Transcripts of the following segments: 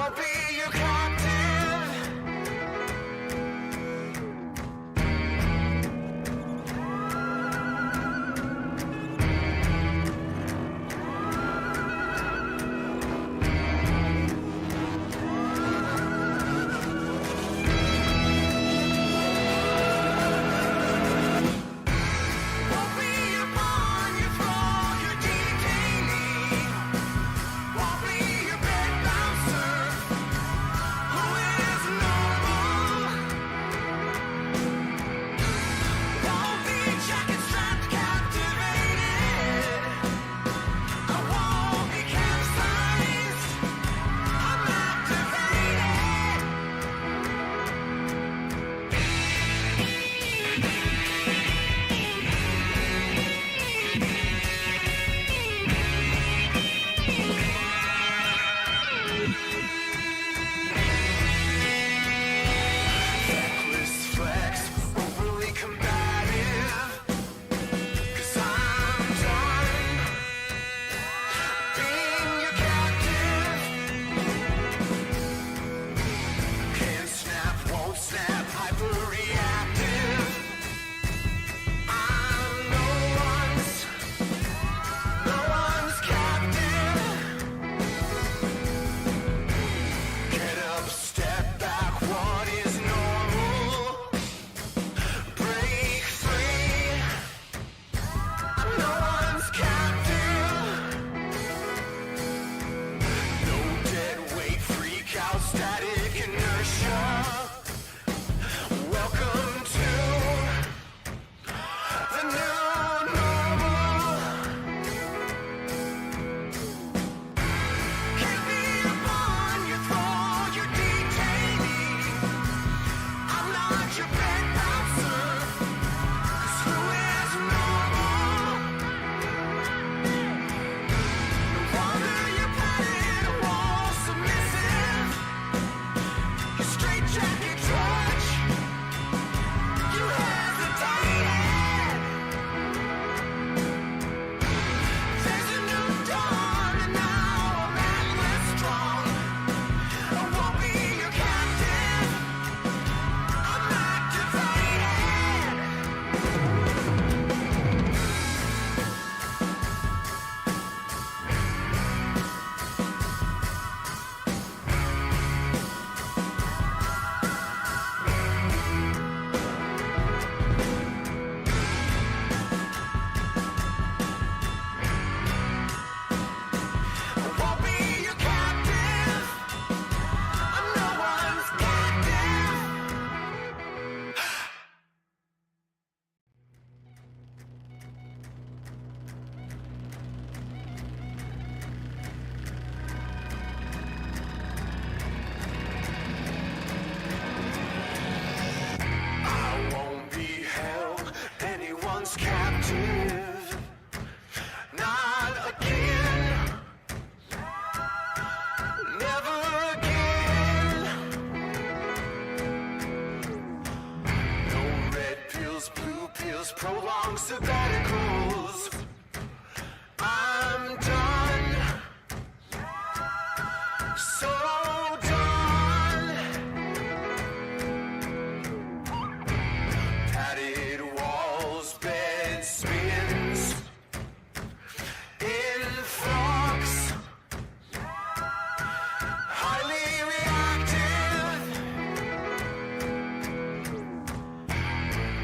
won't be your captive. Won't be your pawn, your thrall, your detainee. Won't be your bed bouncer, who is normal. Won't be jacket strapped, captivated. I won't be capsized. I'm activated. Reckless flex, overly combative. 'Cause I'm done being your captive. Can't snap, won't snap, hyper-reactive. I'm no one's captive. Get up, step back, what is normal? Break free. I'm no one's captive. No dead weight, freak out, static inertia. Welcome to the new normal. Can't be upon your thrall, your detainee. I'm not your bed bouncer, 'cause who is normal? No wonder you're padded wall submissive. Your straight jacket drudge, you hesitated. There's a new dawn, and now I'm atlas strong. I won't be your captive. I'm activated. I won't be your captive. I'm no one's captive. I won't be held anyone's captive. Not again. Never again. No red pills, blue pills, prolonged sabbaticals. I'm done. So done. Padded walls, bed spins. In flux. Highly reactive.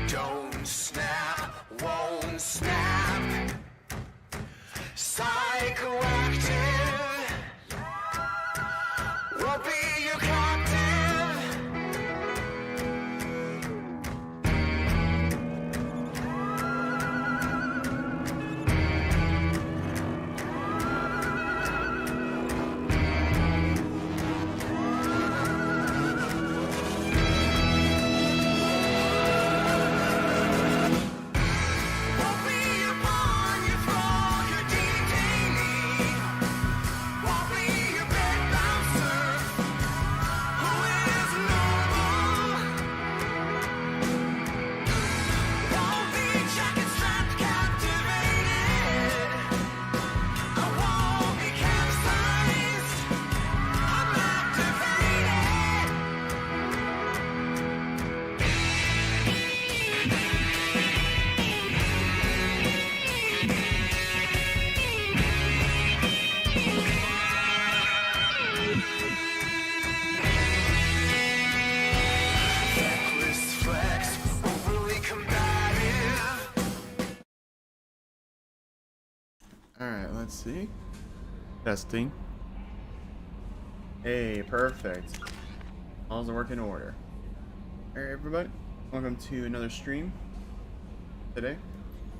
Don't snap, won't Let's see. Testing. Hey, perfect. All's in working order. Alright, everybody. Welcome to another stream. Today,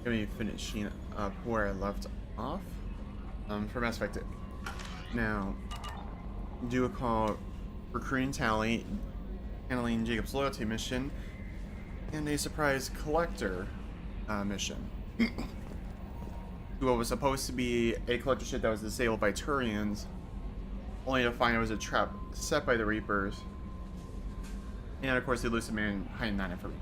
gonna be finishing up where I left off for Mass Effect. Now, do a call recruiting Tally, handling Jacob's loyalty mission, and a surprise collector mission. What was supposed to be a collector ship that was disabled by Turians, only to find it was a trap set by the Reapers, and of course the elusive man hiding that information.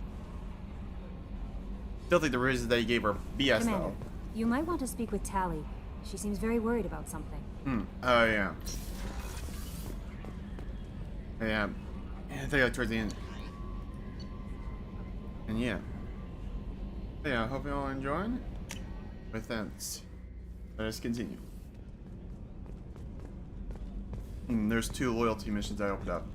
Still think the reasons that he gave her BS. Commander, though. you might want to speak with Tally. She seems very worried about something. Oh yeah. Yeah. I think like towards the end. And yeah. Yeah, I hope you all enjoying. With that, let us continue. There's 2 loyalty missions I opened up.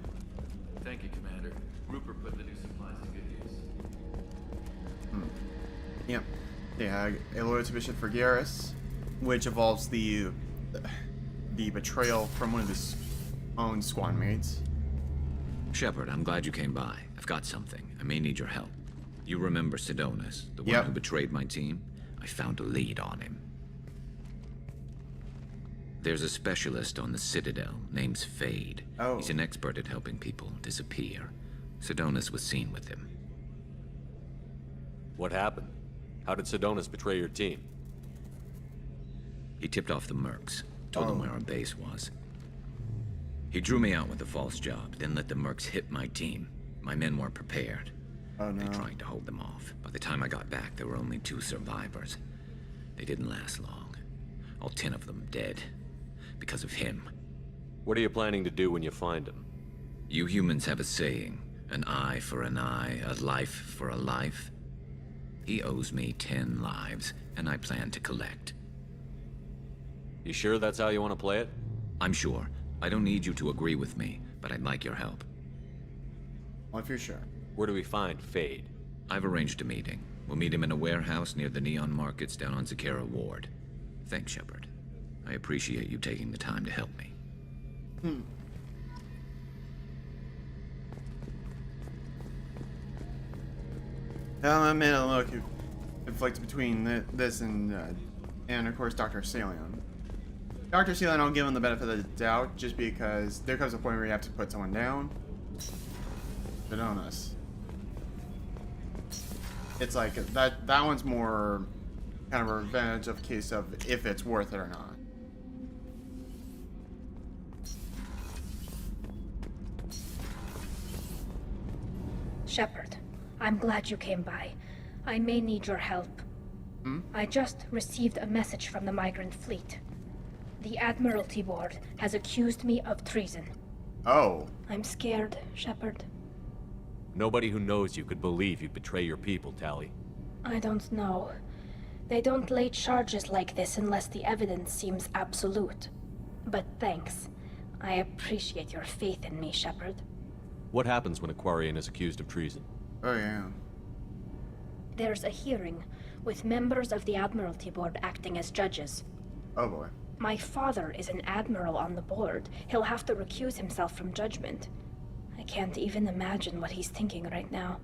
Thank you, Commander. Rupert put the new supplies to good use. Yep. Yeah, a loyalty mission for Garrus, which involves the betrayal from one of his own squadmates. Shepard, I'm glad you came by. I've got something. I may need your help. You remember Sidonus, the one Yep. who betrayed my team? I found a lead on him. There's a specialist on the Citadel, name's Fade. Oh. He's an expert at helping people disappear. Sidonus was seen with him. What happened? How did Sidonus betray your team? He tipped off the mercs, told them where our base was. He drew me out with a false job, then let the mercs hit my team. My men weren't prepared. Oh no. They tried to hold them off. By the time I got back, there were only 2 survivors. They didn't last long. All 10 of them dead. Because of him. What are you planning to do when you find him? You humans have a saying, an eye for an eye, a life for a life. He owes me 10 lives, and I plan to collect. You sure that's how you want to play it? I'm sure. I don't need you to agree with me, but I'd like your help. Well, if you're sure. Where do we find Fade? I've arranged a meeting. We'll meet him in a warehouse near the Neon Markets down on Zakera Ward. Thanks, Shepard. I appreciate you taking the time to help me. I'm in a look conflict between this and of course Dr. Salion. Dr. Salion, I'll give him the benefit of the doubt just because there comes a point where you have to put someone down. But on us. It's like that one's more kind of a revenge of case of if it's worth it or not. Shepard, I'm glad you came by. I may need your help. I just received a message from the migrant fleet. The Admiralty Board has accused me of treason. Oh. I'm scared, Shepard. Nobody who knows you could believe you'd betray your people, Tally. I don't know. They don't lay charges like this unless the evidence seems absolute. But thanks. I appreciate your faith in me, Shepard. What happens when a Quarian is accused of treason? Oh yeah. There's a hearing, with members of the Admiralty Board acting as judges. Oh boy. My father is an admiral on the board. He'll have to recuse himself from judgment. I can't even imagine what he's thinking right now.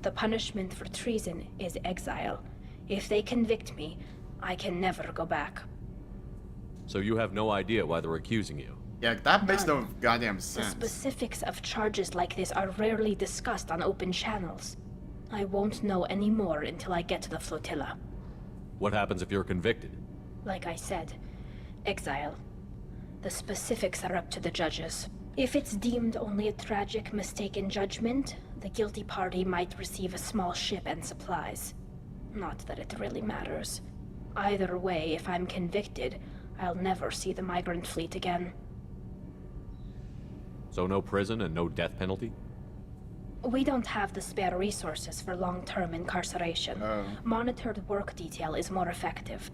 The punishment for treason is exile. If they convict me, I can never go back. So you have no idea why they're accusing you? Yeah, that makes no None. goddamn The sense. specifics of charges like this are rarely discussed on open channels. I won't know any more until I get to the flotilla. What happens if you're convicted? Like I said, exile. The specifics are up to the judges. If it's deemed only a tragic mistake in judgment, the guilty party might receive a small ship and supplies. Not that it really matters. Either way, if I'm convicted, I'll never see the migrant fleet again. So no prison and no death penalty? We don't have the spare resources for long-term incarceration. Monitored work detail is more effective.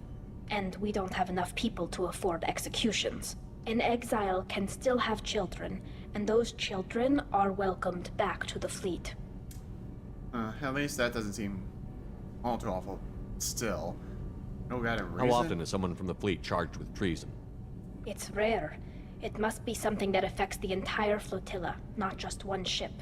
And we don't have enough people to afford executions. An exile can still have children, and those children are welcomed back to the fleet. At least that doesn't seem all too awful. Still. No god of How reason? often is someone from the fleet charged with treason? It's rare. It must be something that affects the entire flotilla, not just one ship.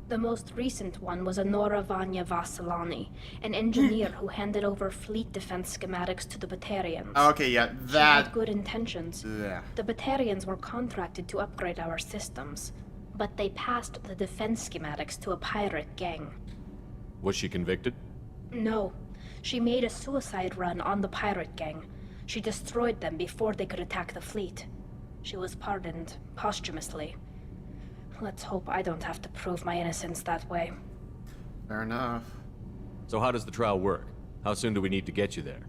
The most recent one was Honora Vanya Vassilani, an engineer who handed over fleet defense schematics to the Protheans. Okay, yeah, She that. had good intentions. Yeah. The Protheans were contracted to upgrade our systems, but they passed the defense schematics to a pirate gang. Was she convicted? No, she made a suicide run on the pirate gang. She destroyed them before they could attack the fleet. She was pardoned posthumously. Let's hope I don't have to prove my innocence that way. Fair enough. So how does the trial work? How soon do we need to get you there?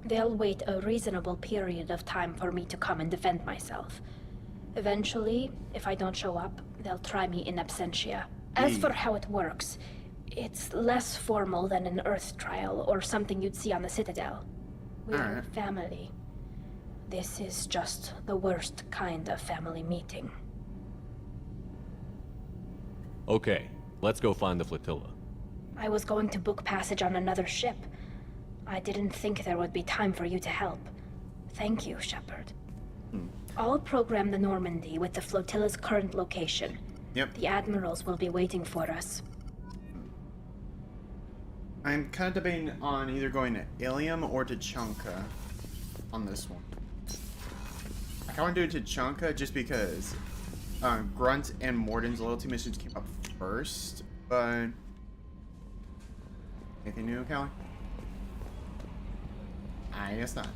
They'll wait a reasonable period of time for me to come and defend myself. Eventually, if I don't show up, they'll try me in absentia. As for how it works, it's less formal than an Earth trial or something you'd see on the Citadel. We're Alright. family. This is just the worst kind of family meeting. Okay, let's go find the flotilla. I was going to book passage on another ship. I didn't think there would be time for you to help. Thank you, Shepard. I'll program the Normandy with the flotilla's current location. Yep. The admirals will be waiting for us. I'm kind of debating on either going to Ilium or to Chunka on this one. I want to do it to Chunka just because Grunt and Morden's loyalty missions came up first, but anything new, Callie? I guess not.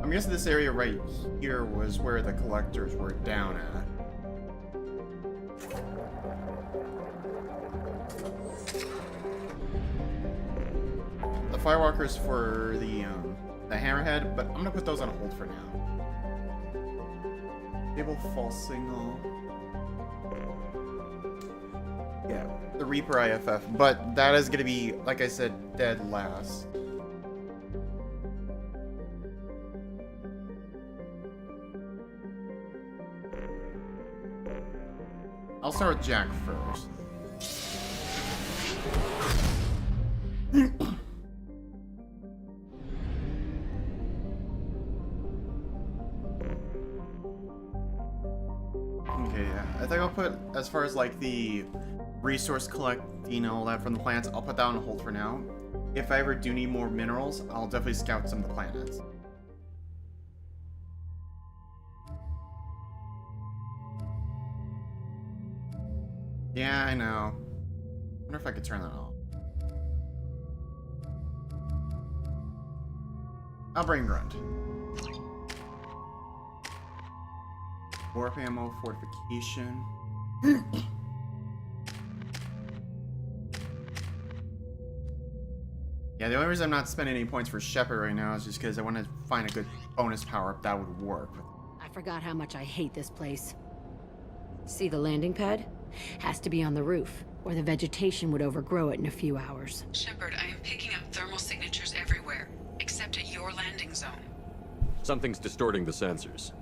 I'm guessing this area right here was where the collectors were down at. The firewalkers for the hammerhead, but I'm gonna put those on hold for now. Stable false signal. Yeah, the Reaper IFF, but that is gonna be, like I said, dead last. I'll start with Jack first. Okay, yeah. I think I'll put, as far as like the resource collecting and all that from the planets, I'll put that on hold for now. If I ever do need more minerals, I'll definitely scout some of the planets. Yeah, I know. Wonder if I could turn that off. I'll bring Grunt. Warp ammo, fortification. Yeah, the only reason I'm not spending any points for Shepard right now is just because I want to find a good bonus power-up that would work. I forgot how much I hate this place. See the landing pad? Has to be on the roof, or the vegetation would overgrow it in a few hours. Shepard, I am picking up thermal signatures everywhere, except at your landing zone. Something's distorting the sensors.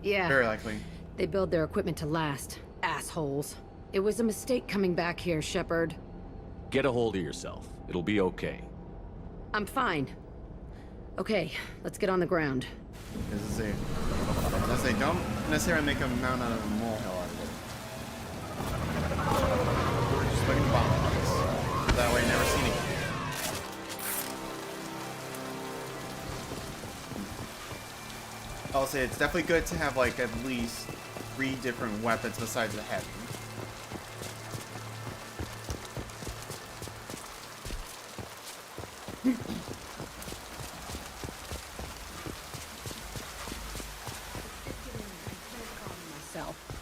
Yeah, Very likely. they build their equipment to last. Assholes. It was a mistake coming back here, Shepard. Get a hold of yourself. It'll be okay. I'm fine. Okay, let's get on the ground. This is it. Unless they don't necessarily make a mountain out of a molehill out of it. We're just looking bomb bombs. That way, never seen it. I'll say it's definitely good to have like at least 3 different weapons besides the heavy.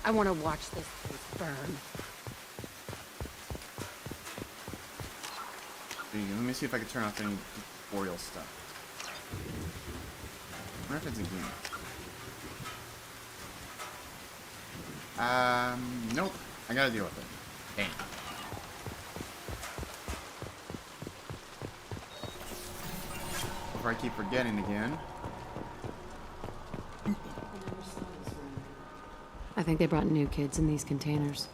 I want to watch this place burn. Let me see if I can turn off any tutorial stuff. I wonder if it's a game. Nope. I gotta deal with it. Damn. Before I keep forgetting again. think they brought new kids in these containers.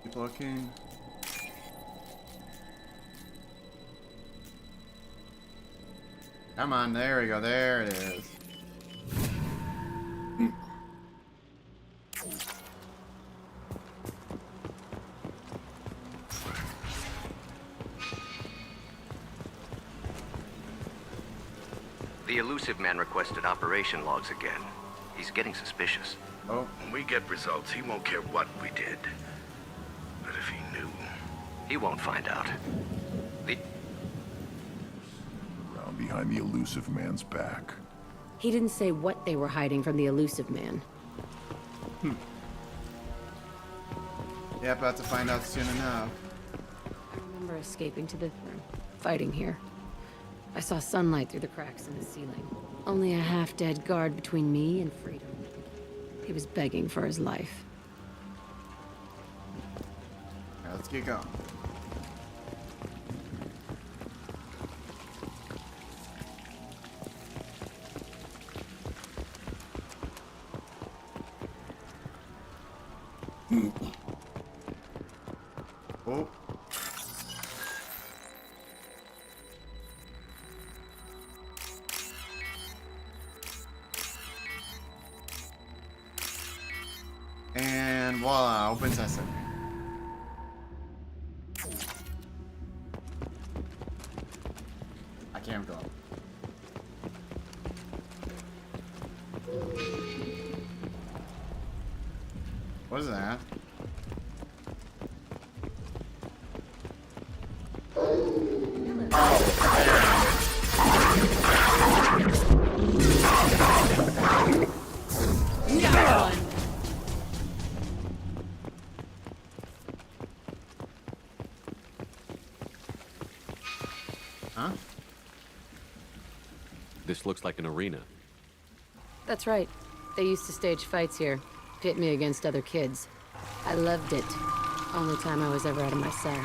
Keep looking. Come on, there we go. There it is. The elusive man requested operation logs again. He's getting suspicious. Oh, When we get results, he won't care what we did. But if he knew... He won't find out. The Around behind the elusive man's back. He didn't say what they were hiding from the elusive man. yeah, about to find out soon enough. I remember escaping to the room, fighting here. I saw sunlight through the cracks in the ceiling. Only a half-dead guard between me and freedom. He was begging for his life. Alright, let's get going. Oh. And voila, open sesame. I can't go. What is that? Huh? This looks like an arena. That's right. They used to stage fights here, pit me against other kids. I loved it. Only time I was ever out of my cell.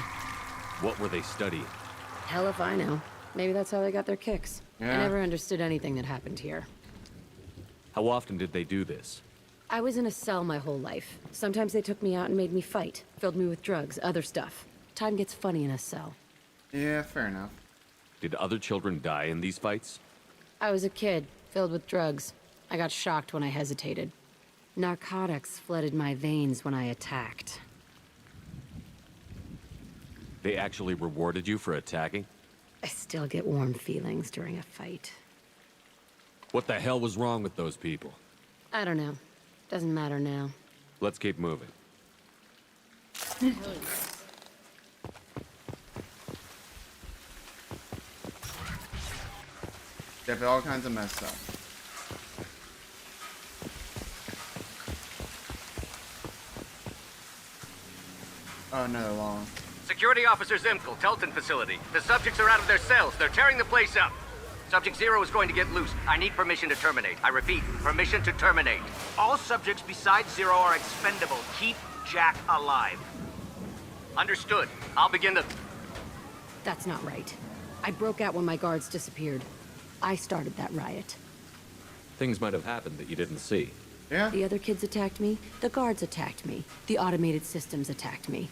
What were they studying? Hell if I know. Maybe that's how they got their kicks. Yeah. I never understood anything that happened here. How often did they do this? I was in a cell my whole life. Sometimes they took me out and made me fight. Filled me with drugs, other stuff. Time gets funny in a cell. Yeah, fair enough. Did other children die in these fights? I was a kid, filled with drugs. I got shocked when I hesitated. Narcotics flooded my veins when I attacked. They actually rewarded you for attacking? I still get warm feelings during a fight. What the hell was wrong with those people? I don't know. Doesn't matter now. Let's keep moving. They've all kinds of messed up. Oh no, they're long. Security Officer Zimkel, Telton facility. The subjects are out of their cells. They're tearing the place up. Subject Zero is going to get loose. I need permission to terminate. I repeat, permission to terminate. All subjects besides Zero are expendable. Keep Jack alive. Understood. I'll begin the... That's not right. I broke out when my guards disappeared. I started that riot. Things might have happened that you didn't see. Yeah? The other kids attacked me, the guards attacked me, the automated systems attacked me.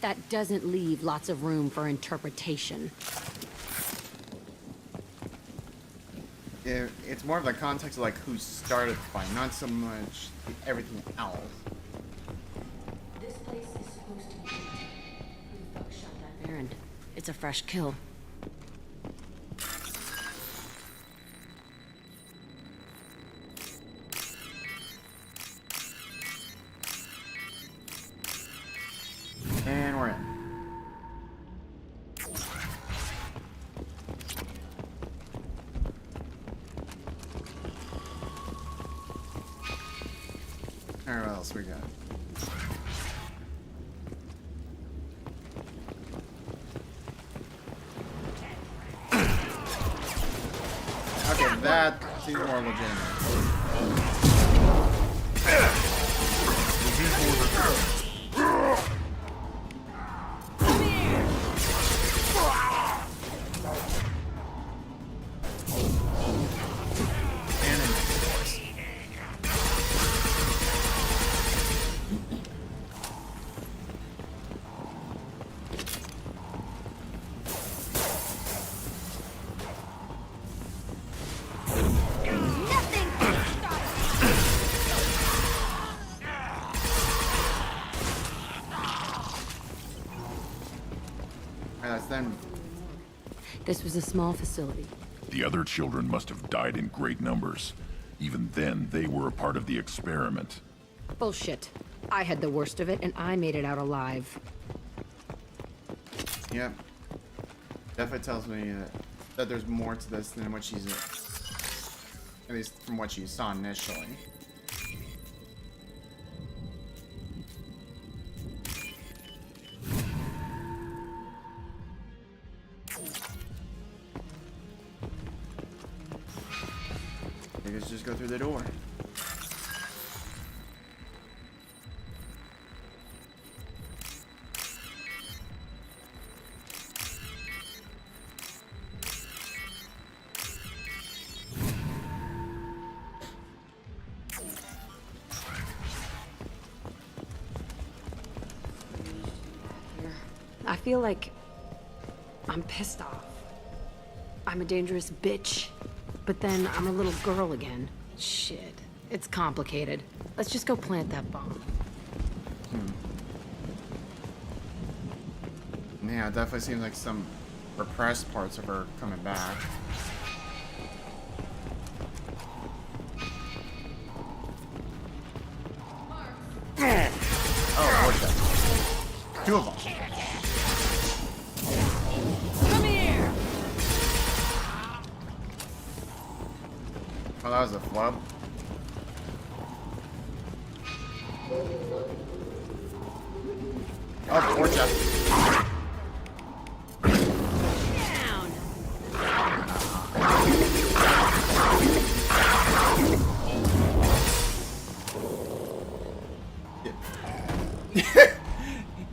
That doesn't leave lots of room for interpretation. Yeah, it's more of the context of like who started the fight, not so much everything else. This place is supposed to be empty. Who the fuck shot that Baron? It's a fresh kill. And we're in. Alright, what else we got? Okay, that seems more legitimate. This was a small facility. The other children must have died in great numbers. Even then, they were a part of the experiment. Bullshit. I had the worst of it, and I made it out alive. Yep. Definitely tells me that there's more to this than what she's... At least from what you saw initially. Let's just go through the door. I feel like I'm pissed off. I'm a dangerous bitch, but then I'm a little girl again. Shit, it's complicated. Let's just go plant that bomb. Yeah, it definitely seems like some repressed parts of her coming back. Oh, what's that? Two of them. Come here! Oh, that was a flub. Oh, poor chest.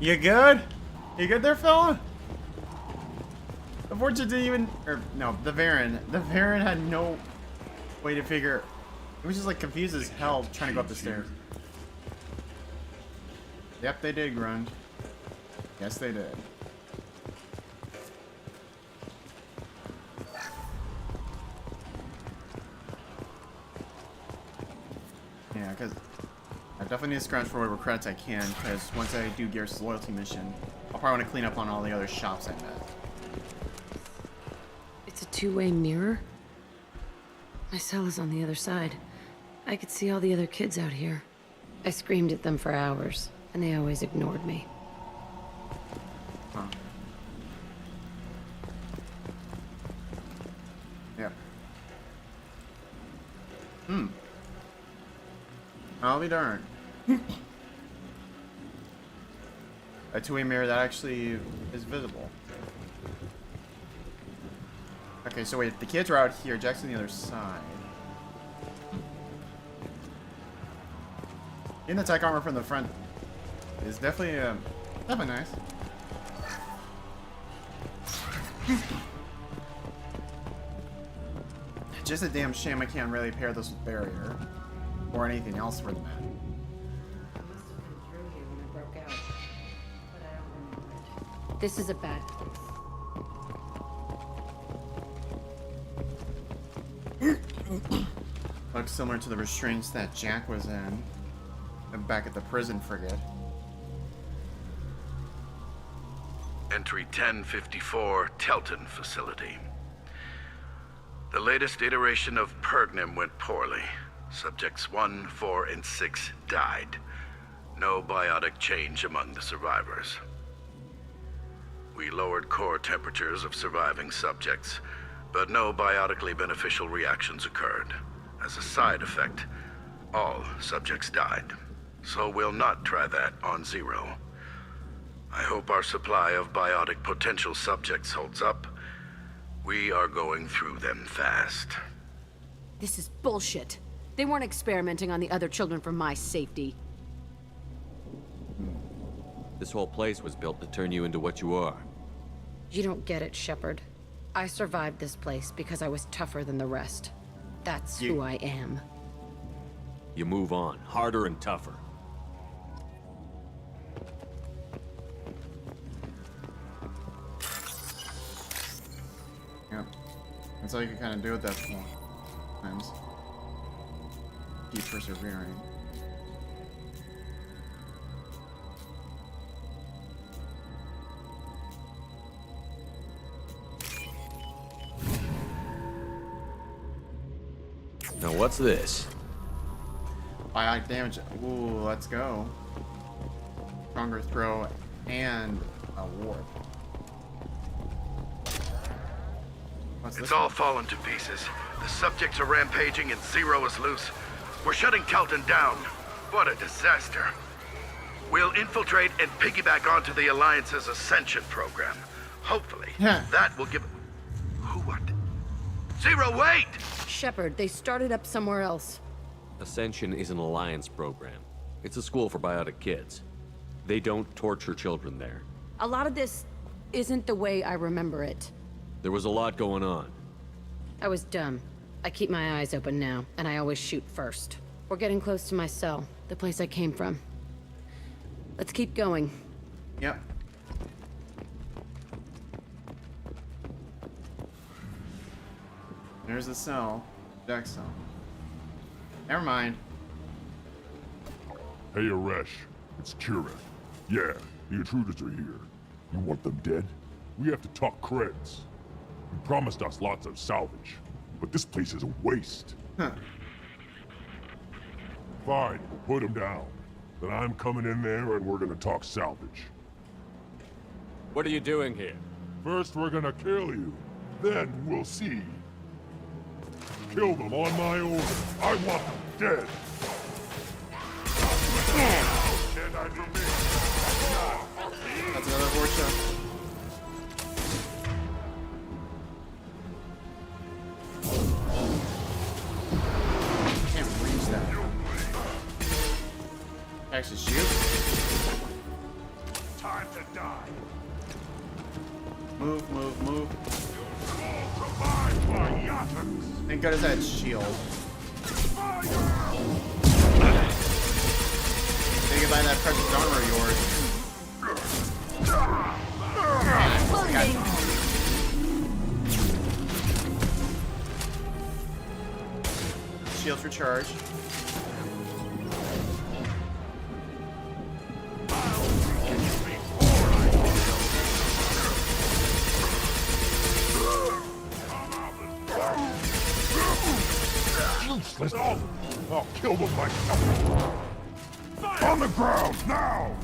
You good? You good there, fella? The Fortune didn't even... Or, no, the Varen. The Varen had no way to figure... It was just like confused as hell trying to go up the stairs. Yep, they did, Grund. Yes, they did. Yeah, because I definitely need to scrounge for whatever credits I can, because once I do Garrus' loyalty mission, I'll probably want to clean up on all the other shops I met. It's a two-way mirror? My cell is on the other side. I could see all the other kids out here. I screamed at them for hours, and they always ignored me. Huh. Yep. I'll be darned. A two-way mirror that actually is visible. Okay, so wait, the kids are out here, Jack's on the other side. Getting the tech armor from the front is definitely nice. Just a damn shame I can't really pair this with barrier or anything else for the matter. This is a bad place. Looks similar to the restraints that Jack was in back at the prison frigate. Entry 1054, Telton facility. The latest iteration of Pergnim went poorly. Subjects 1, 4, and 6 died. No biotic change among the survivors. We lowered core temperatures of surviving subjects, but no biotically beneficial reactions occurred. As a side effect, all subjects died. So we'll not try that on Zero. I hope our supply of biotic potential subjects holds up. We are going through them fast. This is bullshit. They weren't experimenting on the other children for my safety. This whole place was built to turn you into what you are. You don't get it, Shepard. I survived this place because I was tougher than the rest. That's who I am. You move on, harder and tougher. Yep. That's all you can kind of do at that point. Times. Keep persevering. Now what's this? Biotic damage. Ooh, let's go. Stronger throw and a warp. What's It's this all one? fallen to pieces. The subjects are rampaging and Zero is loose. We're shutting Telton down. What a disaster. We'll infiltrate and piggyback onto the Alliance's Ascension program. Hopefully, that will give... Who what? Zero, wait! Shepard, they started up somewhere else. Ascension is an alliance program. It's a school for biotic kids. They don't torture children there. A lot of this isn't the way I remember it. There was a lot going on. I was dumb. I keep my eyes open now, and I always shoot first. We're getting close to my cell, the place I came from. Let's keep going. Yep. There's the cell. Deck cell. Never mind. Hey, Aresh. It's Kira. Yeah, the intruders are here. You want them dead? We have to talk creds. You promised us lots of salvage, but this place is a waste. Huh. Fine, put them down. Then I'm coming in there and we're gonna talk salvage. What are you doing here? First we're gonna kill you, then we'll see. Kill them on my order. I want them dead. Jedi for me. That's another horde shot. Can't reach that. Actually shoot. Time to die. Move, move, move. Provide my yachts. Thank God it's that shield. Say goodbye to that precious armor of yours. Shields recharge. Useless. I'll kill them myself. On the ground, now!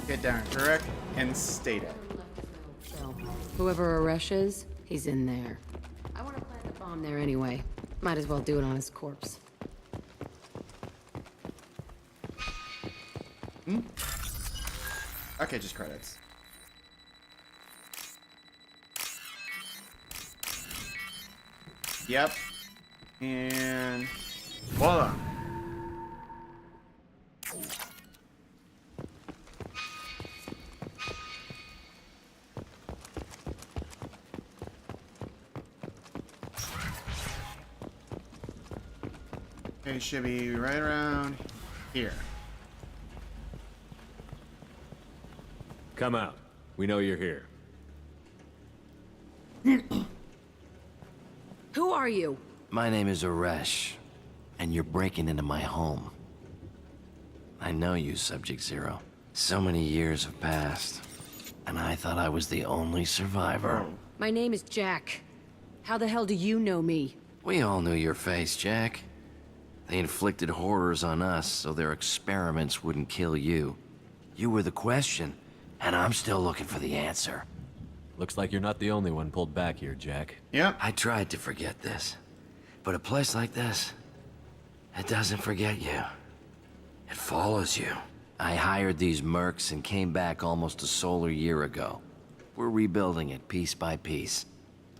Get down, correct, and stay dead. So, whoever Aresh is, he's in there. I want to plant the bomb there anyway. Might as well do it on his corpse. Okay, just credits. Yep. And voila. Okay, should be right around here. Come out. We know you're here. Who are you? My name is Aresh, and you're breaking into my home. I know you, Subject Zero. So many years have passed, and I thought I was the only survivor. My name is Jack. How the hell do you know me? We all knew your face, Jack. They inflicted horrors on us so their experiments wouldn't kill you. You were the question, and I'm still looking for the answer. Looks like you're not the only one pulled back here, Jack. Yep. I tried to forget this, but a place like this, it doesn't forget you. It follows you. I hired these mercs and came back almost a solar year ago. We're rebuilding it piece by piece.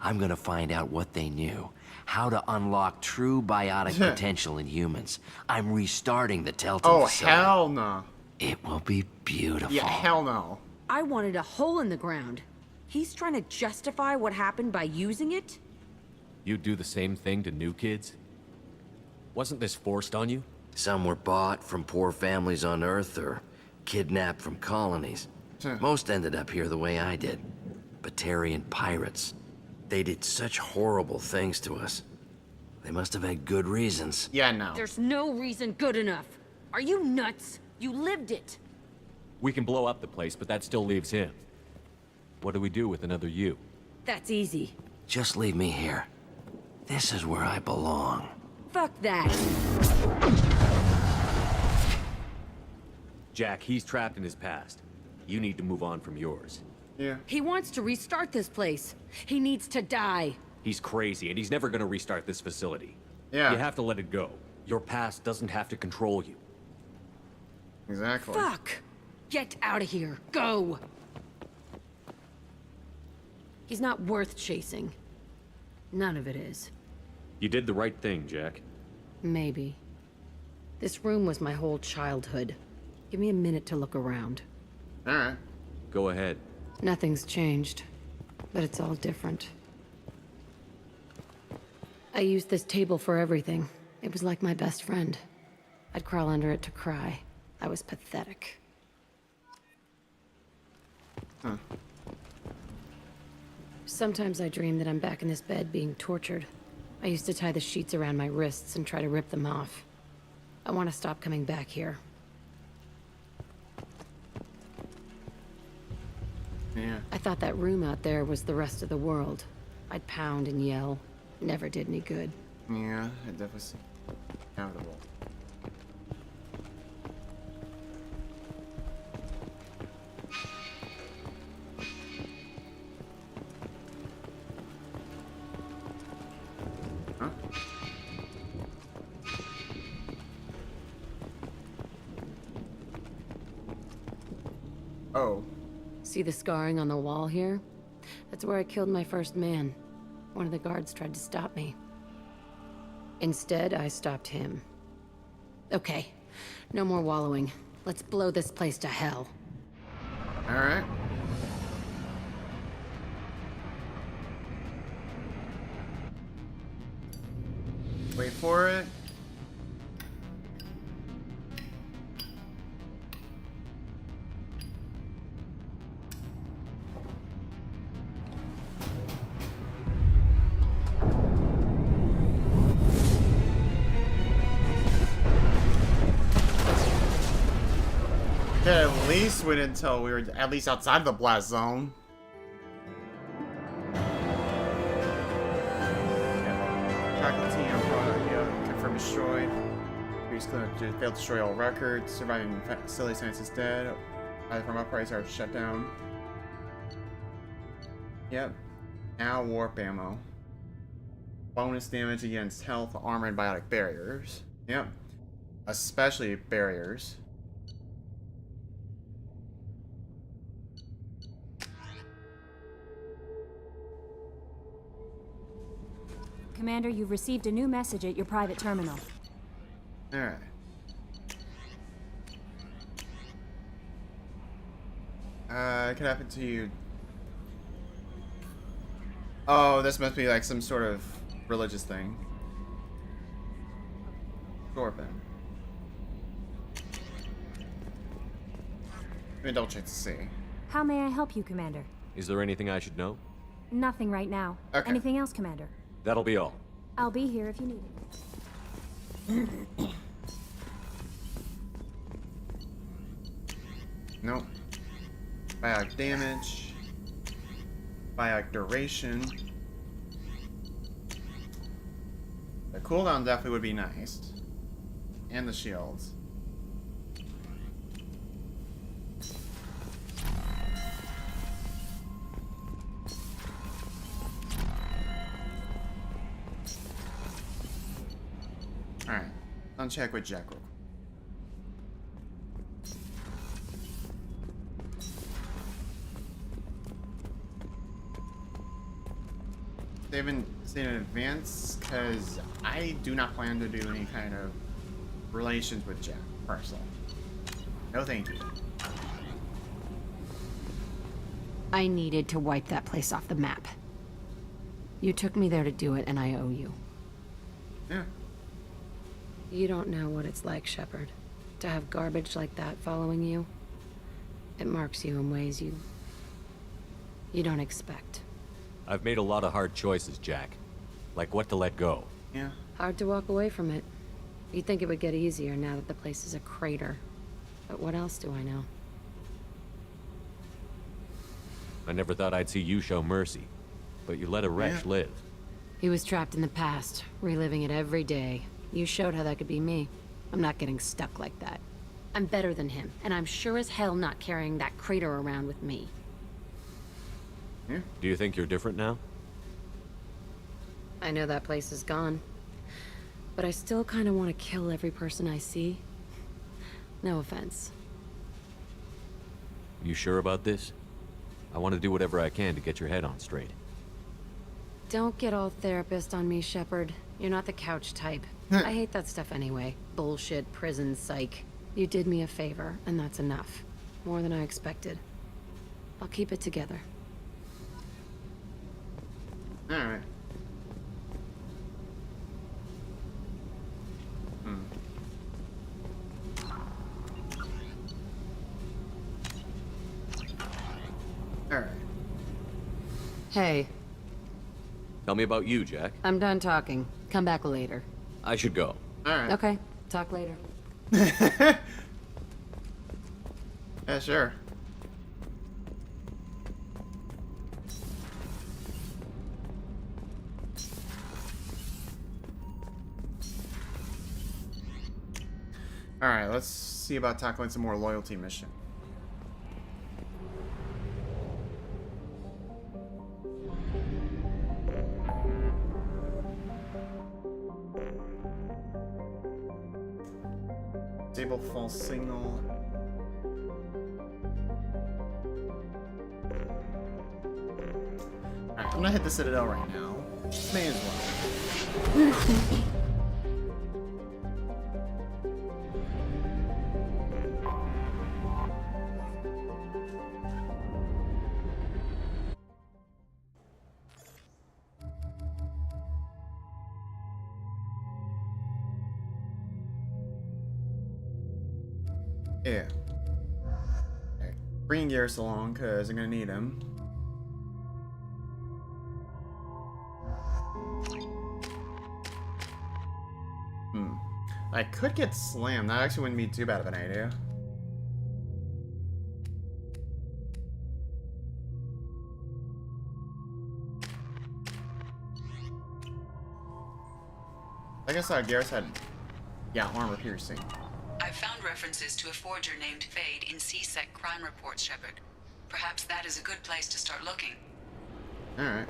I'm gonna find out what they knew, how to unlock true biotic potential in humans. I'm restarting the Telton facility. Hell no. It will be beautiful. Yeah, hell no. I wanted a hole in the ground. He's trying to justify what happened by using it? You do the same thing to new kids? Wasn't this forced on you? Some were bought from poor families on Earth or kidnapped from colonies. Most ended up here the way I did. Batarian pirates. They did such horrible things to us. They must have had good reasons. Yeah, no. There's no reason good enough. Are you nuts? You lived it. We can blow up the place, but that still leaves him. What do we do with another you? That's easy. Just leave me here. This is where I belong. Fuck that. Jack, he's trapped in his past. You need to move on from yours. Yeah. He wants to restart this place. He needs to die. He's crazy, and he's never gonna restart this facility. Yeah. You have to let it go. Your past doesn't have to control you. Exactly. Fuck! Get out of here. Go! He's not worth chasing. None of it is. You did the right thing, Jack. Maybe. This room was my whole childhood. Give me a minute to look around. Alright. Go ahead. Nothing's changed, but it's all different. I used this table for everything. It was like my best friend. I'd crawl under it to cry. I was pathetic. Huh. Sometimes I dream that I'm back in this bed being tortured. I used to tie the sheets around my wrists and try to rip them off. I want to stop coming back here. Yeah. I thought that room out there was the rest of the world. I'd pound and yell. Never did any good. Yeah, it definitely seems accountable. Huh? Oh. See the scarring on the wall here? That's where I killed my first man. One of the guards tried to stop me. Instead, I stopped him. Okay, no more wallowing. Let's blow this place to hell. Alright. Wait for it. Okay, at least wait until we were at least outside of the blast zone. Faculty and product confirmed destroyed. Previous clinic failed to destroy all records. Surviving facility science is dead. Either from uprise are shut down. Yep. Now warp ammo. Bonus damage against health, armor, and biotic barriers. Yep. Especially barriers. Commander, you've received a new message at your private terminal. Alright. It could happen to you. Oh, this must be like some sort of religious thing. Sure then. Let me double check to see. How may I help you, Commander? Is there anything I should know? Nothing right now. Okay. Anything else, Commander? That'll be all. I'll be here if you need it. Nope. Biotic damage. Biotic duration. The cooldown definitely would be nice. And the shields. Alright. Uncheck with Jack real quick. They haven't seen in advance because I do not plan to do any kind of relations with Jack personally. No thank you. I needed to wipe that place off the map. You took me there to do it, and I owe you. Yeah. You don't know what it's like, Shepard. To have garbage like that following you. It marks you in ways you don't expect. I've made a lot of hard choices, Jack. Like what to let go. Yeah. Hard to walk away from it. You'd think it would get easier now that the place is a crater. But what else do I know? I never thought I'd see you show mercy, but you let a wretch live. He was trapped in the past, reliving it every day. You showed how that could be me. I'm not getting stuck like that. I'm better than him, and I'm sure as hell not carrying that crater around with me. Do you think you're different now? I know that place is gone. But I still kind of want to kill every person I see. No offense. You sure about this? I want to do whatever I can to get your head on straight. Don't get all therapist on me, Shepard. You're not the couch type. I hate that stuff anyway. Bullshit, prison, psych. You did me a favor, and that's enough. More than I expected. I'll keep it together. Alright. Alright. Hey, Tell me about you, Jack. I'm done talking. Come back later. I should go. Alright. Okay, talk later. Yeah, sure. Alright, let's see about tackling some more loyalty mission. Disable false signal. Alright, I'm gonna hit the Citadel right now. May as well. Yeah. Alright. Bring Garrus along, because I'm gonna need him. I could get slammed. That actually wouldn't be too bad of an idea. I guess Garrus had, armor piercing. I've found references to a forger named Fade in C-Sec crime reports, Shepard. Perhaps that is a good place to start looking. Alright.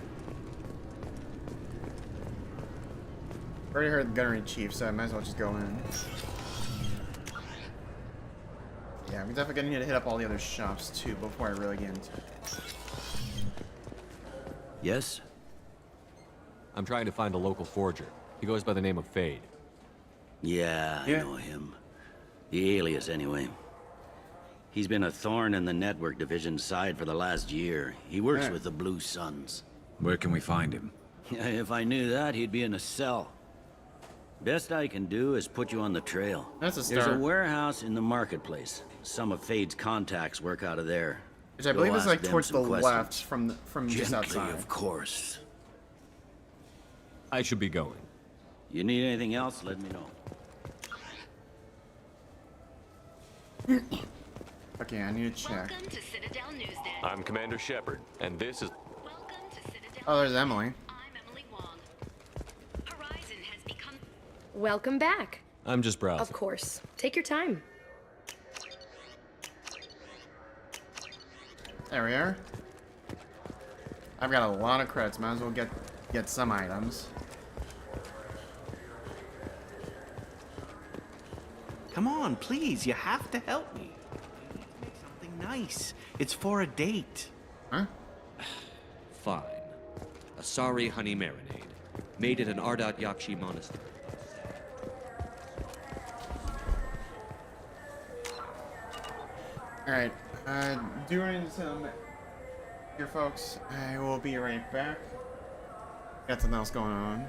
Already heard the gunnery chief, so I might as well just go in. Yeah, we're definitely gonna need to hit up all the other shops too before I really get into it. Yes? I'm trying to find a local forger. He goes by the name of Fade. Yeah, I know him. The alias, anyway. He's been a thorn in the network division's side for the last year. He works with the Blue Suns. Where can we find him? If I knew that, he'd be in a cell. Best I can do is put you on the trail. That's a start. There's a warehouse in the marketplace. Some of Fade's contacts work out of there. Which I believe is like towards the left from just outside. Of course. I should be going. You need anything else, let me know. Okay, I need to check. I'm Commander Shepard, and this is... Oh, there's Emily. Welcome back. I'm just browsing. Of course. Take your time. There we are. I've got a lot of credits. Might as well get some items. Come on, please. You have to help me. You need to make something nice. It's for a date. Huh? Fine. A sorry honey marinade. Made at an Ardat Yakshi monastery. Alright, do run into some here, folks. I will be right back. Got something else going on.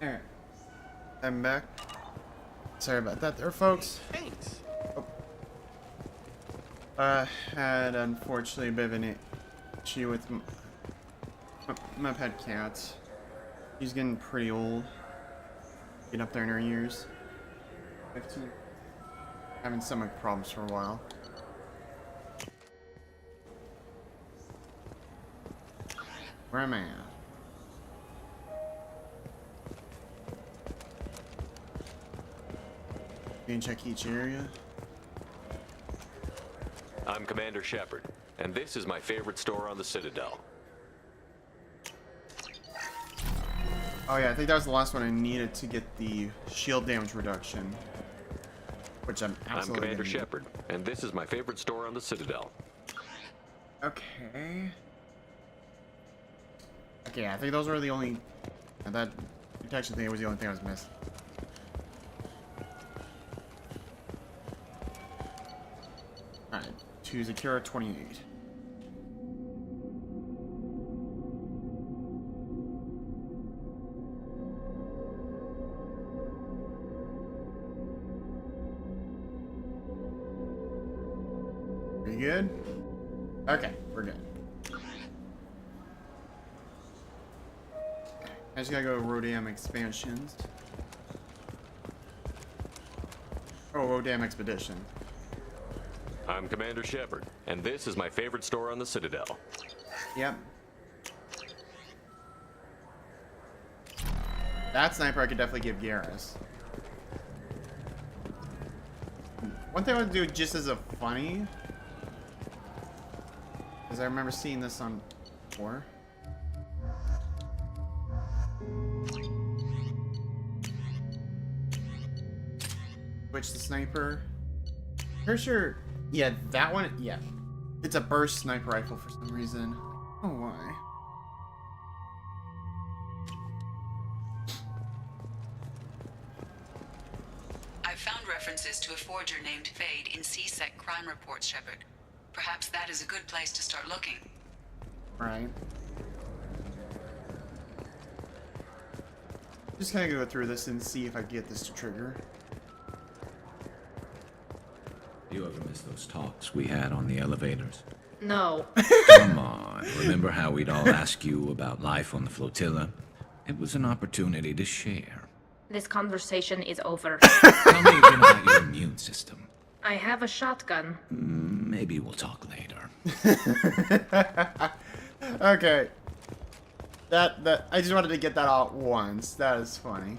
Alright. I'm back. Sorry about that there, folks. Thanks. Had unfortunately a bit of an issue with my pet cat. She's getting pretty old. Getting up there in her years. 15. Having stomach problems for a while. Where am I at? You can check each area. I'm Commander Shepard, and this is my favorite store on the Citadel. Oh yeah, I think that was the last one I needed to get the shield damage reduction. Which I'm absolutely I'm Commander gonna need. Shepard, and this is my favorite store on the Citadel. Okay. Okay, I think those were the only... That detection thing was the only thing I was missing. Alright, to Zakira 28. We good? Okay, we're good. I just gotta go to Rodam expansions. Oh, Rodam expedition. I'm Commander Shepard, and this is my favorite store on the Citadel. Yep. That sniper I could definitely give Garrus. One thing I want to do just as a funny, because I remember seeing this on before. Switch the sniper. Pretty sure, yeah, that one, yeah. It's a burst sniper rifle for some reason. Oh, why? I've found references to a forger named Fade in CSEC crime reports, Shepard. Perhaps that is a good place to start looking. Right. Just kind of go through this and see if I can get this to trigger. You ever miss those talks we had on the elevators? No. Come on. Remember how we'd all ask you about life on the flotilla? It was an opportunity to share. This conversation is over. Tell me again about your immune system. I have a shotgun. Maybe we'll talk later. Okay. That I just wanted to get that out once. That is funny.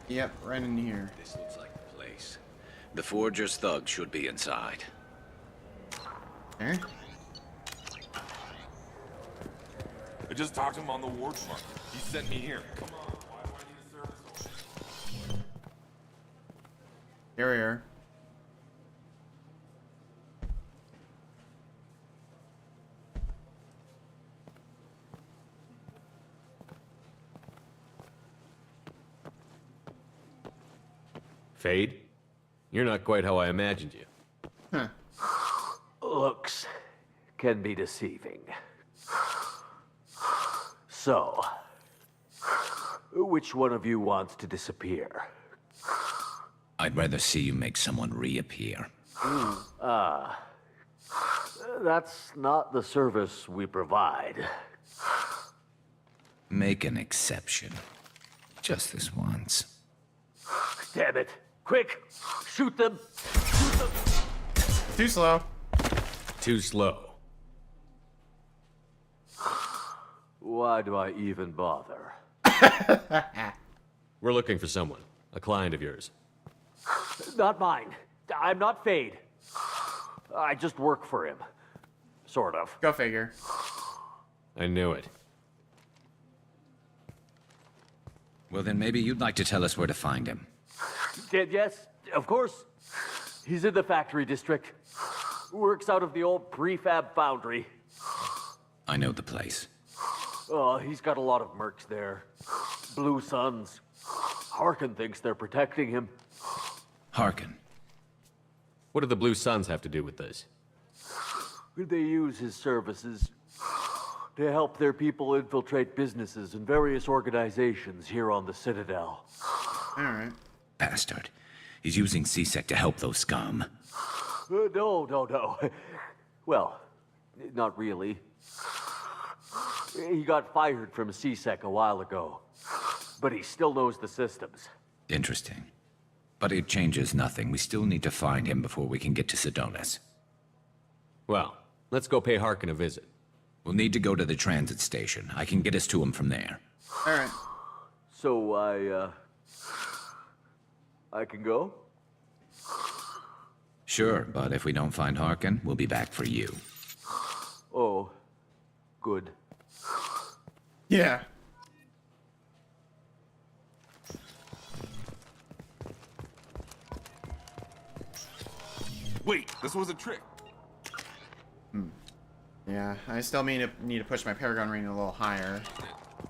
Yep, right in here. This looks like the place. The Forger's thug should be inside. Okay. I just talked to him on the ward front. He sent me here. Come on, why do I need a service? Here we are. Fade? You're not quite how I imagined you. Huh. Looks can be deceiving. So, which one of you wants to disappear? I'd rather see you make someone reappear. That's not the service we provide. Make an exception. Just this once. Damn it. Quick! Shoot them! Shoot them! Too slow. Too slow. Why do I even bother? We're looking for someone. A client of yours. Not mine. I'm not Fade. I just work for him. Sort of. Go figure. I knew it. Well, then maybe you'd like to tell us where to find him. Yes, of course. He's in the factory district. Works out of the old prefab foundry. I know the place. Oh, he's got a lot of mercs there. Blue Suns. Harkin thinks they're protecting him. Harkin. What do the Blue Suns have to do with this? They use his services to help their people infiltrate businesses and various organizations here on the Citadel. Alright. Bastard. He's using C-Sec to help those scum. No. Well, not really. He got fired from C-Sec a while ago, but he still knows the systems. Interesting. But it changes nothing. We still need to find him before we can get to Sedonis. Well, let's go pay Harkin a visit. We'll need to go to the transit station. I can get us to him from there. Alright. So I can go? Sure, but if we don't find Harkin, we'll be back for you. Oh, good. Yeah. Wait, this was a trick. Yeah, I still need to push my Paragon rating a little higher.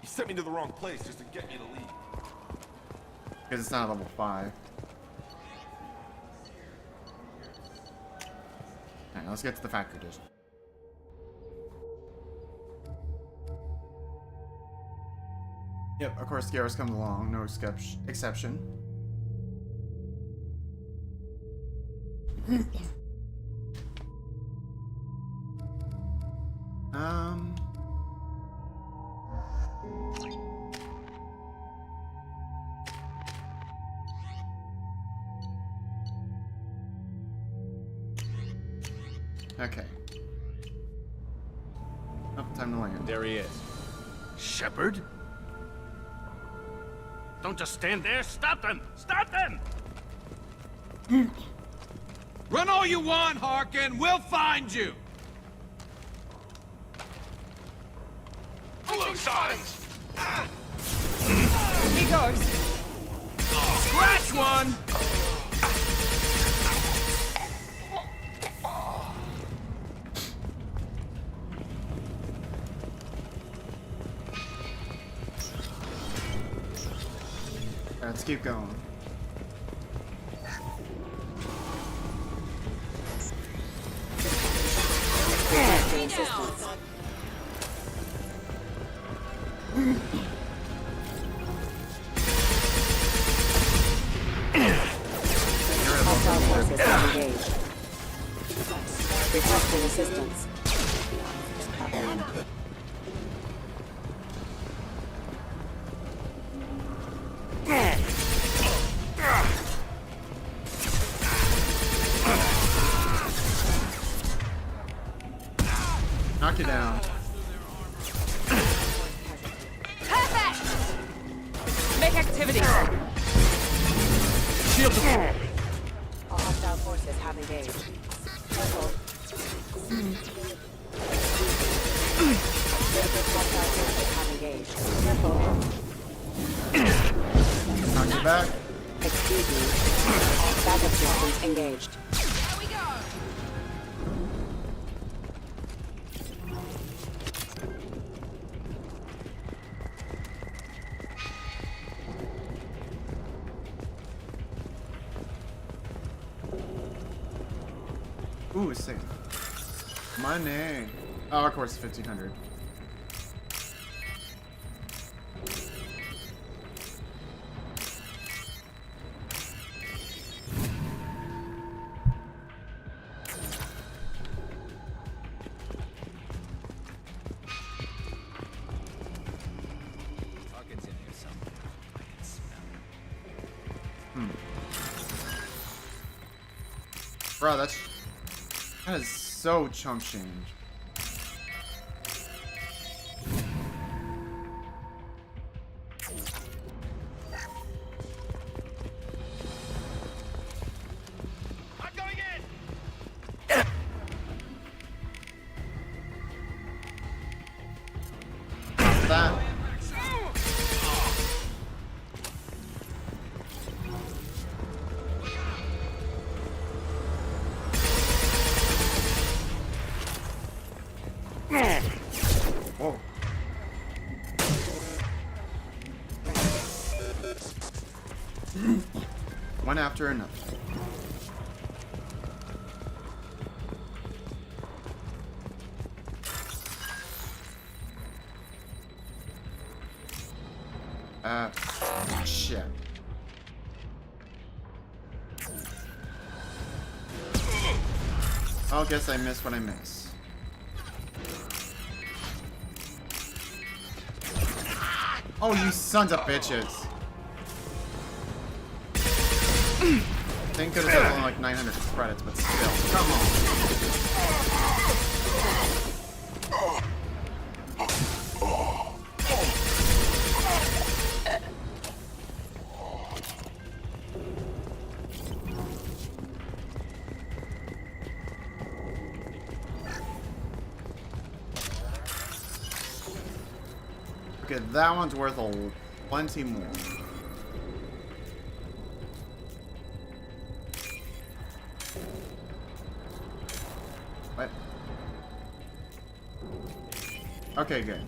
You sent me to the wrong place just to get me to leave. Because it's not level 5. Alright, let's get to the factory dish. Yep, of course Garrus comes along, no exception. Okay. Oh, time to land. There he is. Shepard? Don't just stand there. Stop them! Stop them! Run all you want, Harkin. We'll find you. Blue Suns! He goes. Scratch one. Let's keep going. Hostile forces have engaged. Requesting assistance. Knock you down. Perfect. Make activity. Shield. All hostile forces have engaged. Careful. Hostile forces have engaged. Careful. Knock you back. Excuse me. Backup systems engaged. Here we go. Ooh, it's safe. Money. Oh, of course, 1,500. Harkin's in here somewhere. I can smell him. Bro, that is so chump change. I'm going in! That. one after another. Shit. I'll guess I missed what I missed. Oh, you sons of bitches. Think could have done like 900 credits, but still. Come on. Okay, that one's worth plenty more. What? Okay, good.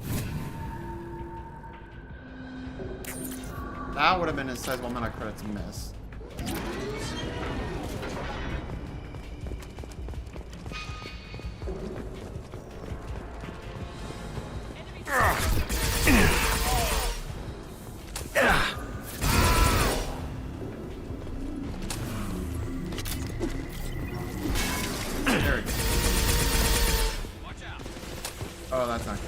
That would have been a sizable amount of credits missed. Oh, that's not good.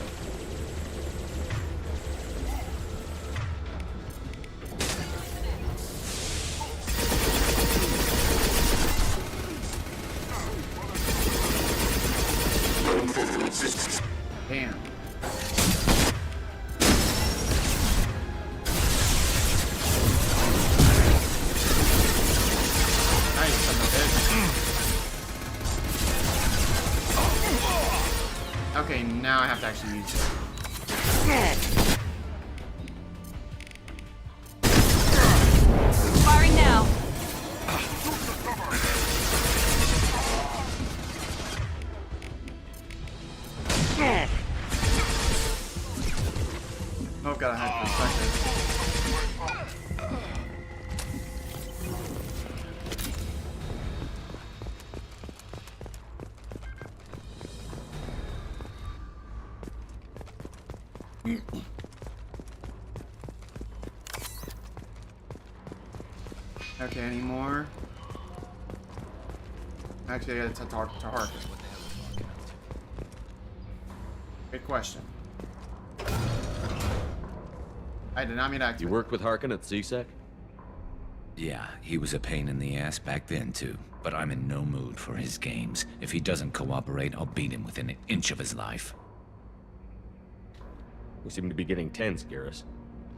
Damn. Nice, son of a bitch. Okay, now I have to actually use it. Firing now. Oh god, I had for a second. Okay, any more? Actually, I gotta talk to Harker. Good question. I did not mean to activate. You worked with Harkin at CSEC? Yeah, he was a pain in the ass back then too. But I'm in no mood for his games. If he doesn't cooperate, I'll beat him within an inch of his life. We seem to be getting tense, Garrus.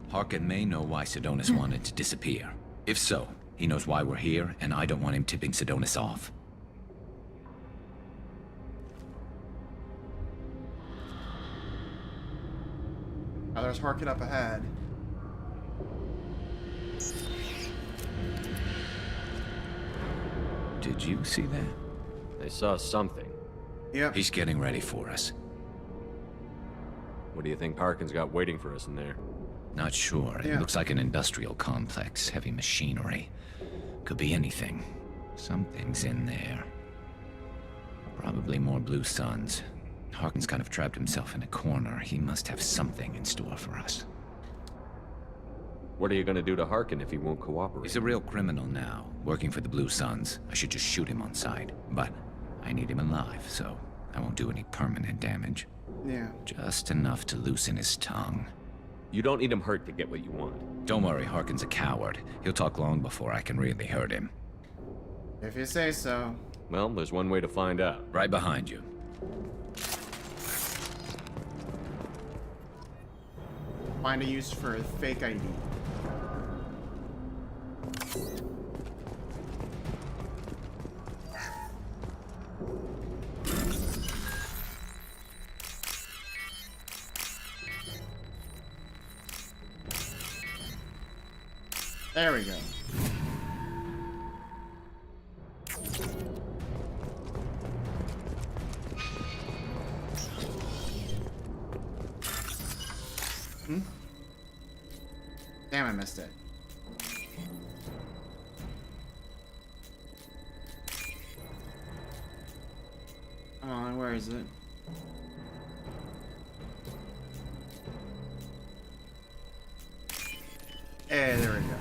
Harkin may know why Sidonis wanted to disappear. If so, he knows why we're here, and I don't want him tipping Sidonis off. Oh, there's Harkin up ahead. Did you see that? They saw something. Yep. He's getting ready for us. What do you think Harkin's got waiting for us in there? Not sure. It looks like an industrial complex. Heavy machinery. Could be anything. Something's in there. Probably more Blue Suns. Harkin's kind of trapped himself in a corner. He must have something in store for us. What are you gonna do to Harkin if he won't cooperate? He's a real criminal now, working for the Blue Suns. I should just shoot him on sight. But I need him alive, so I won't do any permanent damage. Yeah. Just enough to loosen his tongue. You don't need him hurt to get what you want. Don't worry, Harkin's a coward. He'll talk long before I can really hurt him. If you say so. Well, there's one way to find out. Right behind you. Find a use for a fake ID. There we go. Damn, I missed it. Come on, where is it? Hey, there we go.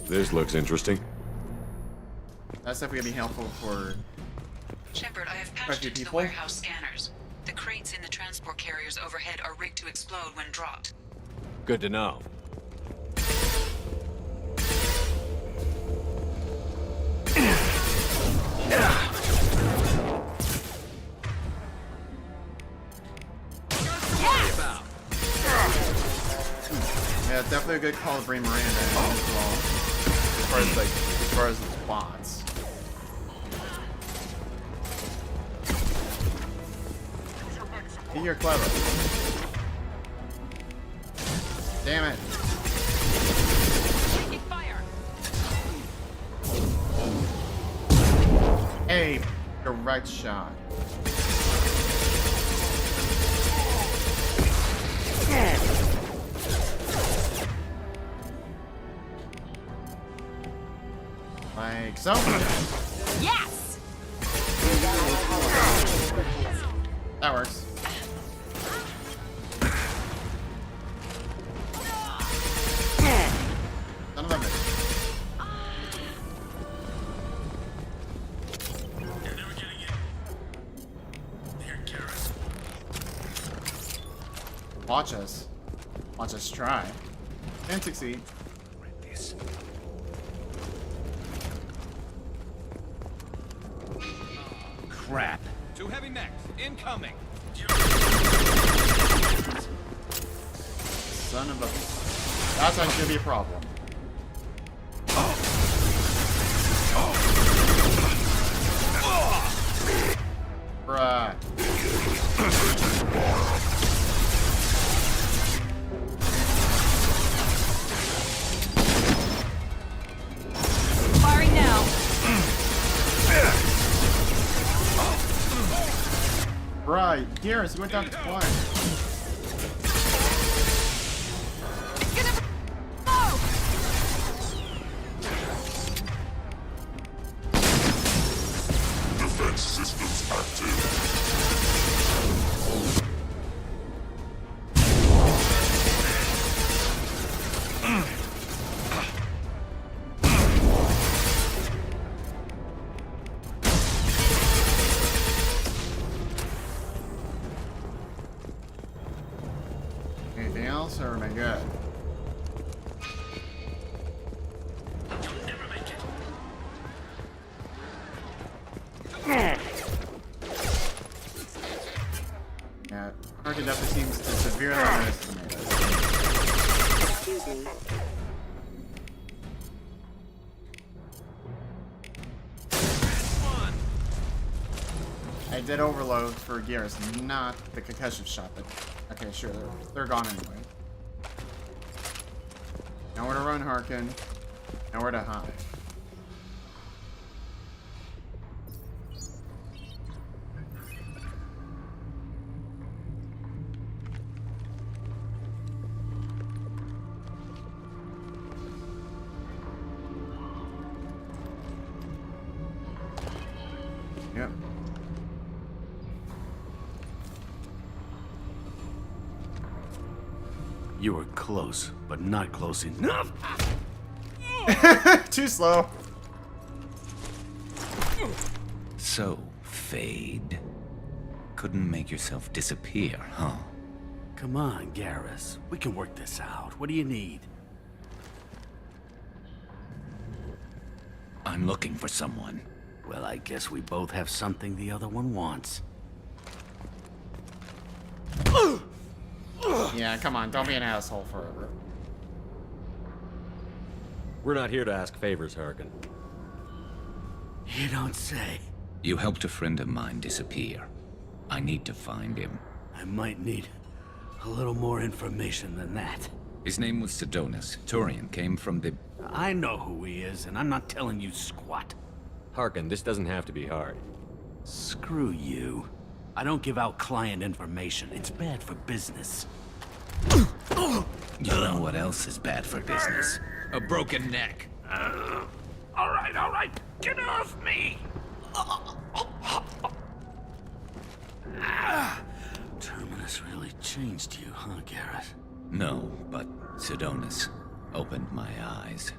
This looks interesting. That's definitely gonna be helpful for Shepard, I have quite a patched few into the people. warehouse scanners. The crates in the transport carriers overhead are rigged to explode when dropped. Good to know. Yeah, definitely a good call to bring Miranda in as well. As far as the bots. You're clever. Damn it. Taking fire. Hey, direct shot. Like so. Yes. That works. Son of a bitch. Watch us. Watch us try. And succeed. Crap. 2 heavy mechs incoming. Son of a... That's not gonna be a problem. Bruh. Firing now. Bruh, Garrus, you went down twice. Defense systems active. Anything else, or am I good? Yeah, Harkin definitely seems to severely underestimate us. Excuse me. I did overload for Garrus, not the concussion shot, but okay, sure, they're gone anyway. Nowhere to run, Harkin. Nowhere to hide. Yep. You were close, but not close enough. Too slow. So, Fade. Couldn't make yourself disappear, huh? Come on, Garrus. We can work this out. What do you need? I'm looking for someone. Well, I guess we both have something the other one wants. Yeah, come on, don't be an asshole forever. We're not here to ask favors, Harkin. You don't say. You helped a friend of mine disappear. I need to find him. I might need a little more information than that. His name was Sidonis. Turian came from the... I know who he is, and I'm not telling you squat. Harkin, this doesn't have to be hard. Screw you. I don't give out client information. It's bad for business. You know what else is bad for business? A broken neck. All right. Get off me! Sidonis really changed you, huh, Garrett? No, but Sidonis opened my eyes.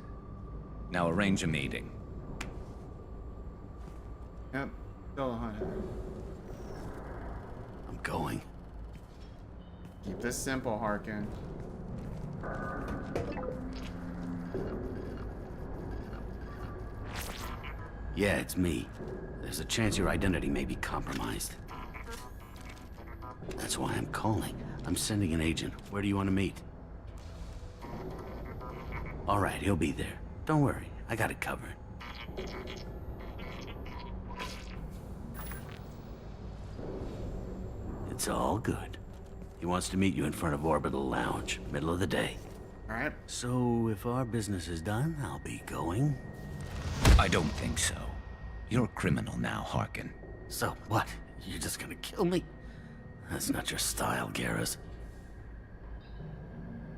Now arrange a meeting. Yep. Still a hunter. I'm going. Keep this simple, Harkin. Yeah, it's me. There's a chance your identity may be compromised. That's why I'm calling. I'm sending an agent. Where do you want to meet? All right, he'll be there. Don't worry, I got it covered. It's all good. He wants to meet you in front of Orbital Lounge, middle of the day. All right. So, if our business is done, I'll be going. I don't think so. You're a criminal now, Harkin. So, what? You're just gonna kill me? That's not your style, Garrus.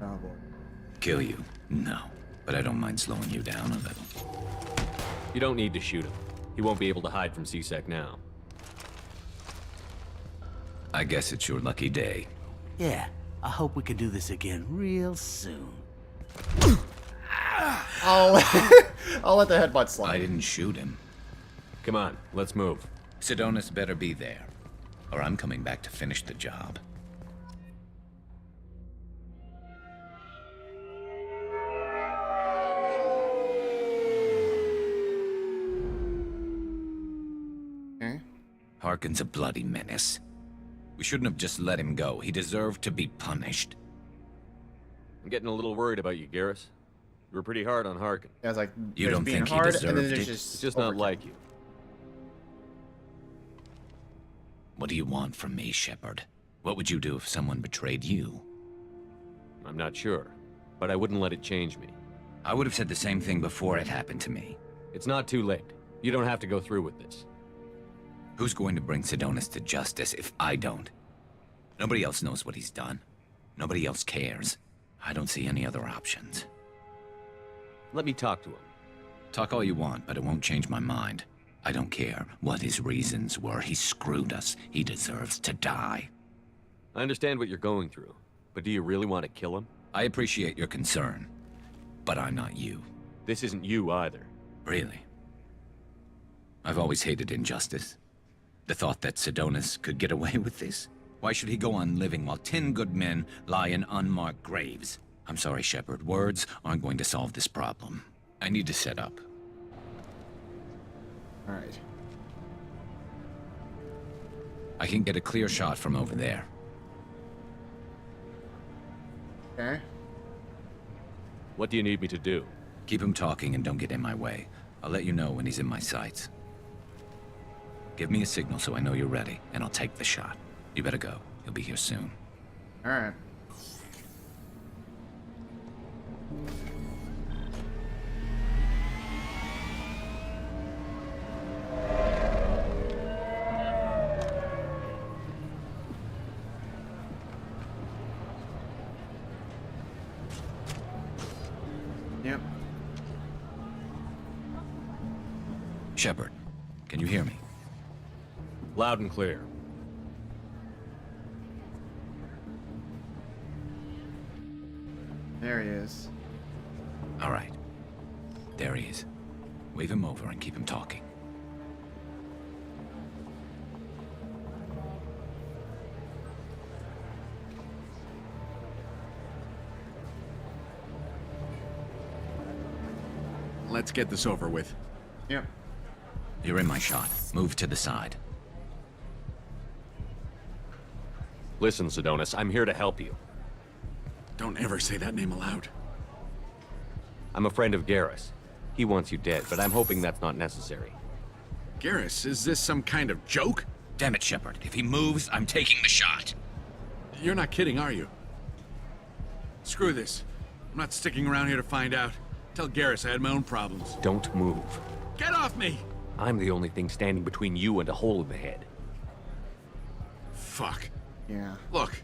Oh boy. Kill you? No. But I don't mind slowing you down a little. You don't need to shoot him. He won't be able to hide from C-Sec now. I guess it's your lucky day. Yeah, I hope we can do this again real soon. I'll let the headbutt slide. I didn't shoot him. Come on, let's move. Sidonis better be there, or I'm coming back to finish the job. Okay. Harkin's a bloody menace. We shouldn't have just let him go. He deserved to be punished. I'm getting a little worried about you, Garrus. You were pretty hard on Harkin. Yeah, it's like You there's don't being think he hard, and deserved then there's it? just It's just not overkill. like you. What do you want from me, Shepard? What would you do if someone betrayed you? I'm not sure, but I wouldn't let it change me. I would have said the same thing before it happened to me. It's not too late. You don't have to go through with this. Who's going to bring Sidonis to justice if I don't? Nobody else knows what he's done. Nobody else cares. I don't see any other options. Let me talk to him. Talk all you want, but it won't change my mind. I don't care what his reasons were. He screwed us. He deserves to die. I understand what you're going through, but do you really want to kill him? I appreciate your concern, but I'm not you. This isn't you either. Really? I've always hated injustice. The thought that Sidonis could get away with this? Why should he go on living while 10 good men lie in unmarked graves? I'm sorry, Shepard. Words aren't going to solve this problem. I need to set up. All right. I can get a clear shot from over there. Okay. What do you need me to do? Keep him talking and don't get in my way. I'll let you know when he's in my sights. Give me a signal so I know you're ready, and I'll take the shot. You better go. He'll be here soon. All right. Yep. Shepard, can you hear me? Loud and clear. There he is. All right. There he is. Wave him over and keep him talking. Let's get this over with. Yep. You're in my shot. Move to the side. Listen, Sidonis, I'm here to help you. Don't ever say that name aloud. I'm a friend of Garrus. He wants you dead, but I'm hoping that's not necessary. Garrus, is this some kind of joke? Damn it, Shepard. If he moves, I'm taking the shot. You're not kidding, are you? Screw this. I'm not sticking around here to find out. Tell Garrus I had my own problems. Don't move. Get off me! I'm the only thing standing between you and a hole in the head. Fuck. Yeah. Look,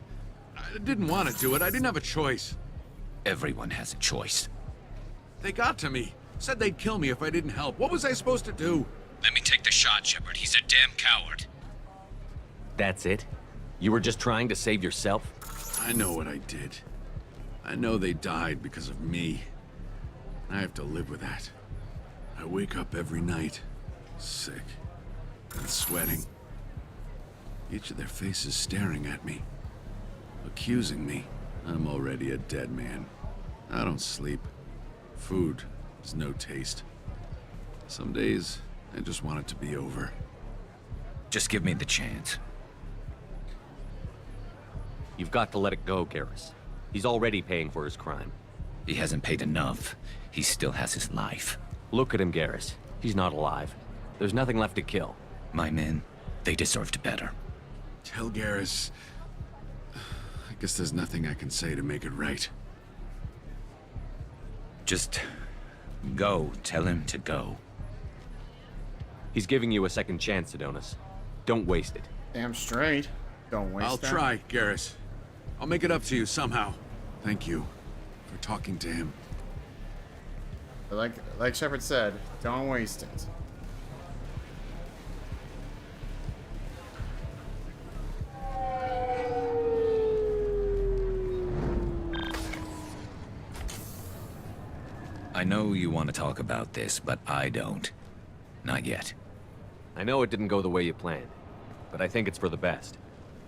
I didn't want to do it. I didn't have a choice. Everyone has a choice. They got to me. Said they'd kill me if I didn't help. What was I supposed to do? Let me take the shot, Shepard. He's a damn coward. That's it? You were just trying to save yourself? I know what I did. I know they died because of me. I have to live with that. I wake up every night, sick and sweating. Each of their faces staring at me, accusing me. I'm already a dead man. I don't sleep. Food has no taste. Some days, I just want it to be over. Just give me the chance. You've got to let it go, Garrus. He's already paying for his crime. He hasn't paid enough. He still has his life. Look at him, Garrus. He's not alive. There's nothing left to kill. My men, they deserved better. Tell Garrus... I guess there's nothing I can say to make it right. Just... go. Tell him to go. He's giving you a second chance, Adonis. Don't waste it. Damn straight. Don't waste I'll that. try, Garrus. I'll make it up to you somehow. Thank you for talking to him. But like Shepard said, don't waste it. I know you want to talk about this, but I don't. Not yet. I know it didn't go the way you planned, but I think it's for the best.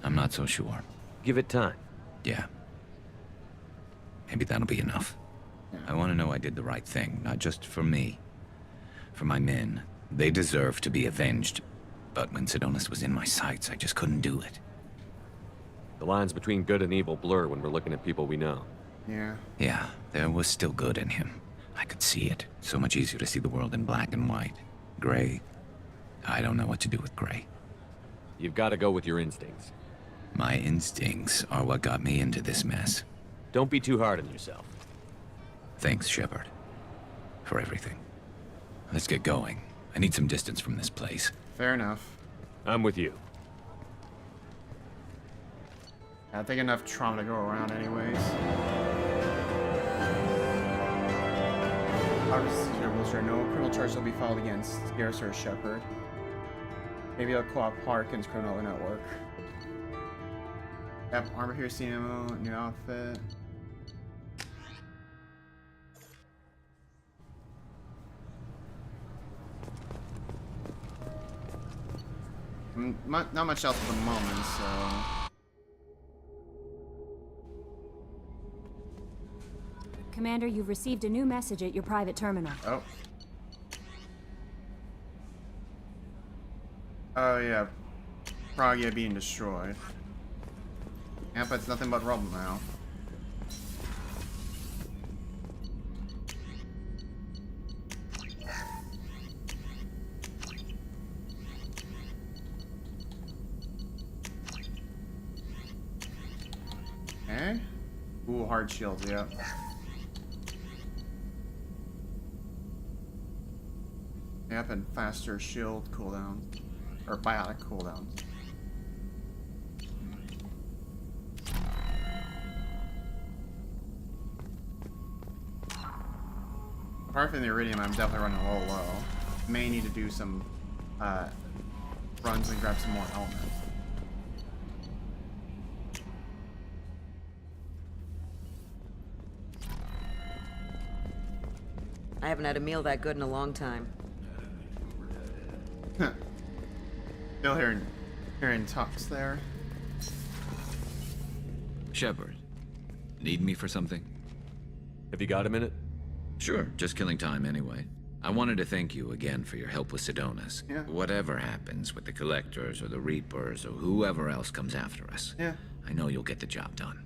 I'm not so sure. Give it time. Yeah. Maybe that'll be enough. I want to know I did the right thing, not just for me. For my men. They deserve to be avenged. But when Sidonis was in my sights, I just couldn't do it. The lines between good and evil blur when we're looking at people we know. Yeah. Yeah, there was still good in him. I could see it. So much easier to see the world in black and white. Gray. I don't know what to do with gray. You've got to go with your instincts. My instincts are what got me into this mess. Don't be too hard on yourself. Thanks, Shepard. For everything. Let's get going. I need some distance from this place. Fair enough. I'm with you. I think enough trauma to go around anyways. There no criminal charges will be filed against Garrus or Shepard. Maybe I'll co-op Harkin's criminal network. Yep, armor here, ammo, new outfit. Not much else at the moment, so... Commander, you've received a new message at your private terminal. Oh. Oh yeah. Pragia being destroyed. Yep, it's nothing but rubble now. Okay. Ooh, hard shields, yeah. Yep, and faster shield cooldown. Or biotic cooldown. Apart from the iridium, I'm definitely running a little low. May need to do some runs and grab some more elements. I haven't had a meal that good in a long time. Still hearing talks there. Shepard, need me for something? Have you got a minute? Sure, just killing time anyway. I wanted to thank you again for your help with Sidonis. Yeah. Whatever happens with the Collectors or the Reapers or whoever else comes after us, yeah, I know you'll get the job done.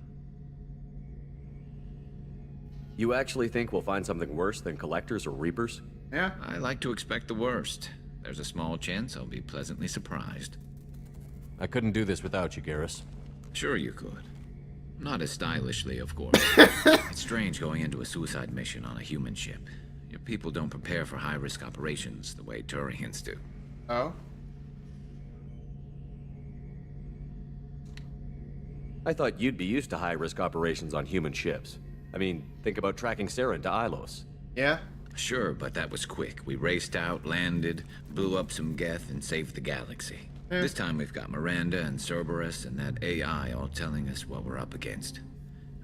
You actually think we'll find something worse than Collectors or Reapers? Yeah. I like to expect the worst. There's a small chance I'll be pleasantly surprised. I couldn't do this without you, Garrus. Sure you could. Not as stylishly, of course. It's strange going into a suicide mission on a human ship. Your people don't prepare for high-risk operations the way Turians do. Oh? I thought you'd be used to high-risk operations on human ships. I mean, think about tracking Saren to Ilos. Yeah? Sure, but that was quick. We raced out, landed, blew up some Geth, and saved the galaxy. This time we've got Miranda and Cerberus and that AI all telling us what we're up against.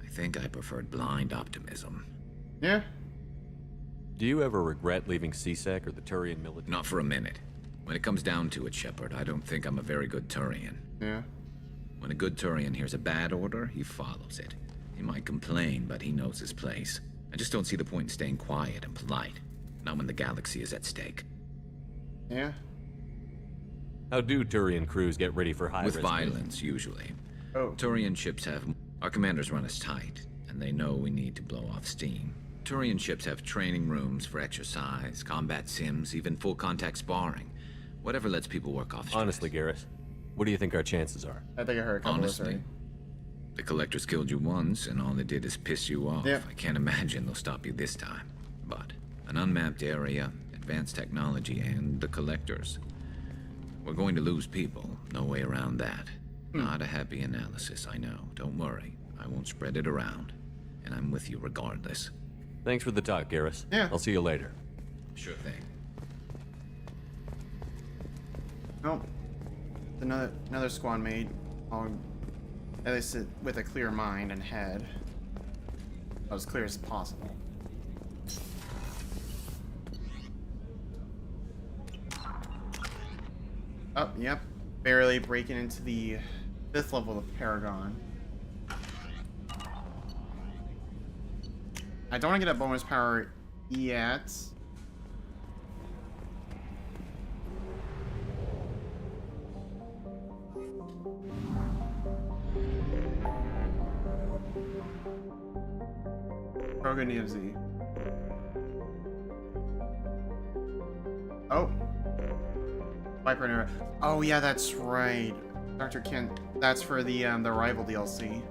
I think I preferred blind optimism. Yeah. Do you ever regret leaving CSEC or the Turian military? Not for a minute. When it comes down to it, Shepard, I don't think I'm a very good Turian. Yeah. When a good Turian hears a bad order, he follows it. He might complain, but he knows his place. I just don't see the point in staying quiet and polite. Not when the galaxy is at stake. Yeah. How do Turian crews get ready for high With risk violence, usually. Oh. Turian ships have... Our commanders run us tight, and they know we need to blow off steam. Turian ships have training rooms for exercise, combat sims, even full-contact sparring. Whatever lets people work off stress. Honestly, Garrus, what do you think our chances are? I think I heard a couple Honestly, of those already. the Collectors killed you once, and all they did is piss you off. Yep. I can't imagine they'll stop you this time. But an unmapped area, advanced technology, and the Collectors. We're going to lose people. No way around that. Not a happy analysis, I know. Don't worry. I won't spread it around. And I'm with you regardless. Thanks for the talk, Garrus. Yeah. I'll see you later. Sure thing. Oh. Another squad mate. At least with a clear mind and head. As clear as possible. Oh, yep. Barely breaking into the 5th level of Paragon. I don't want to get a bonus power yet. Krogan EFZ. Oh. Viper Nero. Oh yeah, that's right. Dr. Kent. That's for the rival DLC.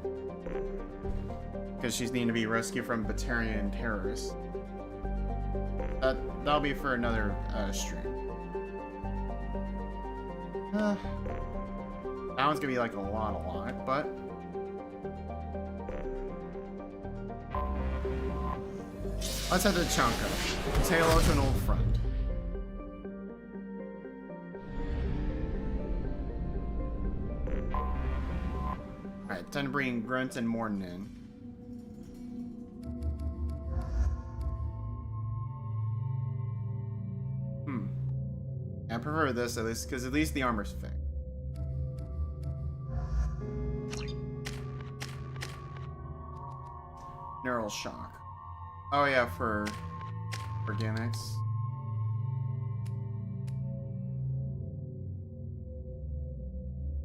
Because she's needing to be rescued from Batarian terrorists. That'll be for another stream. That one's gonna be like a lot, but let's head to Chanka. Say hello to an old friend. Alright, time to bring Grunt and Morden in. I prefer this at least, because at least the armor's fixed. Neural shock. Oh yeah, for organics.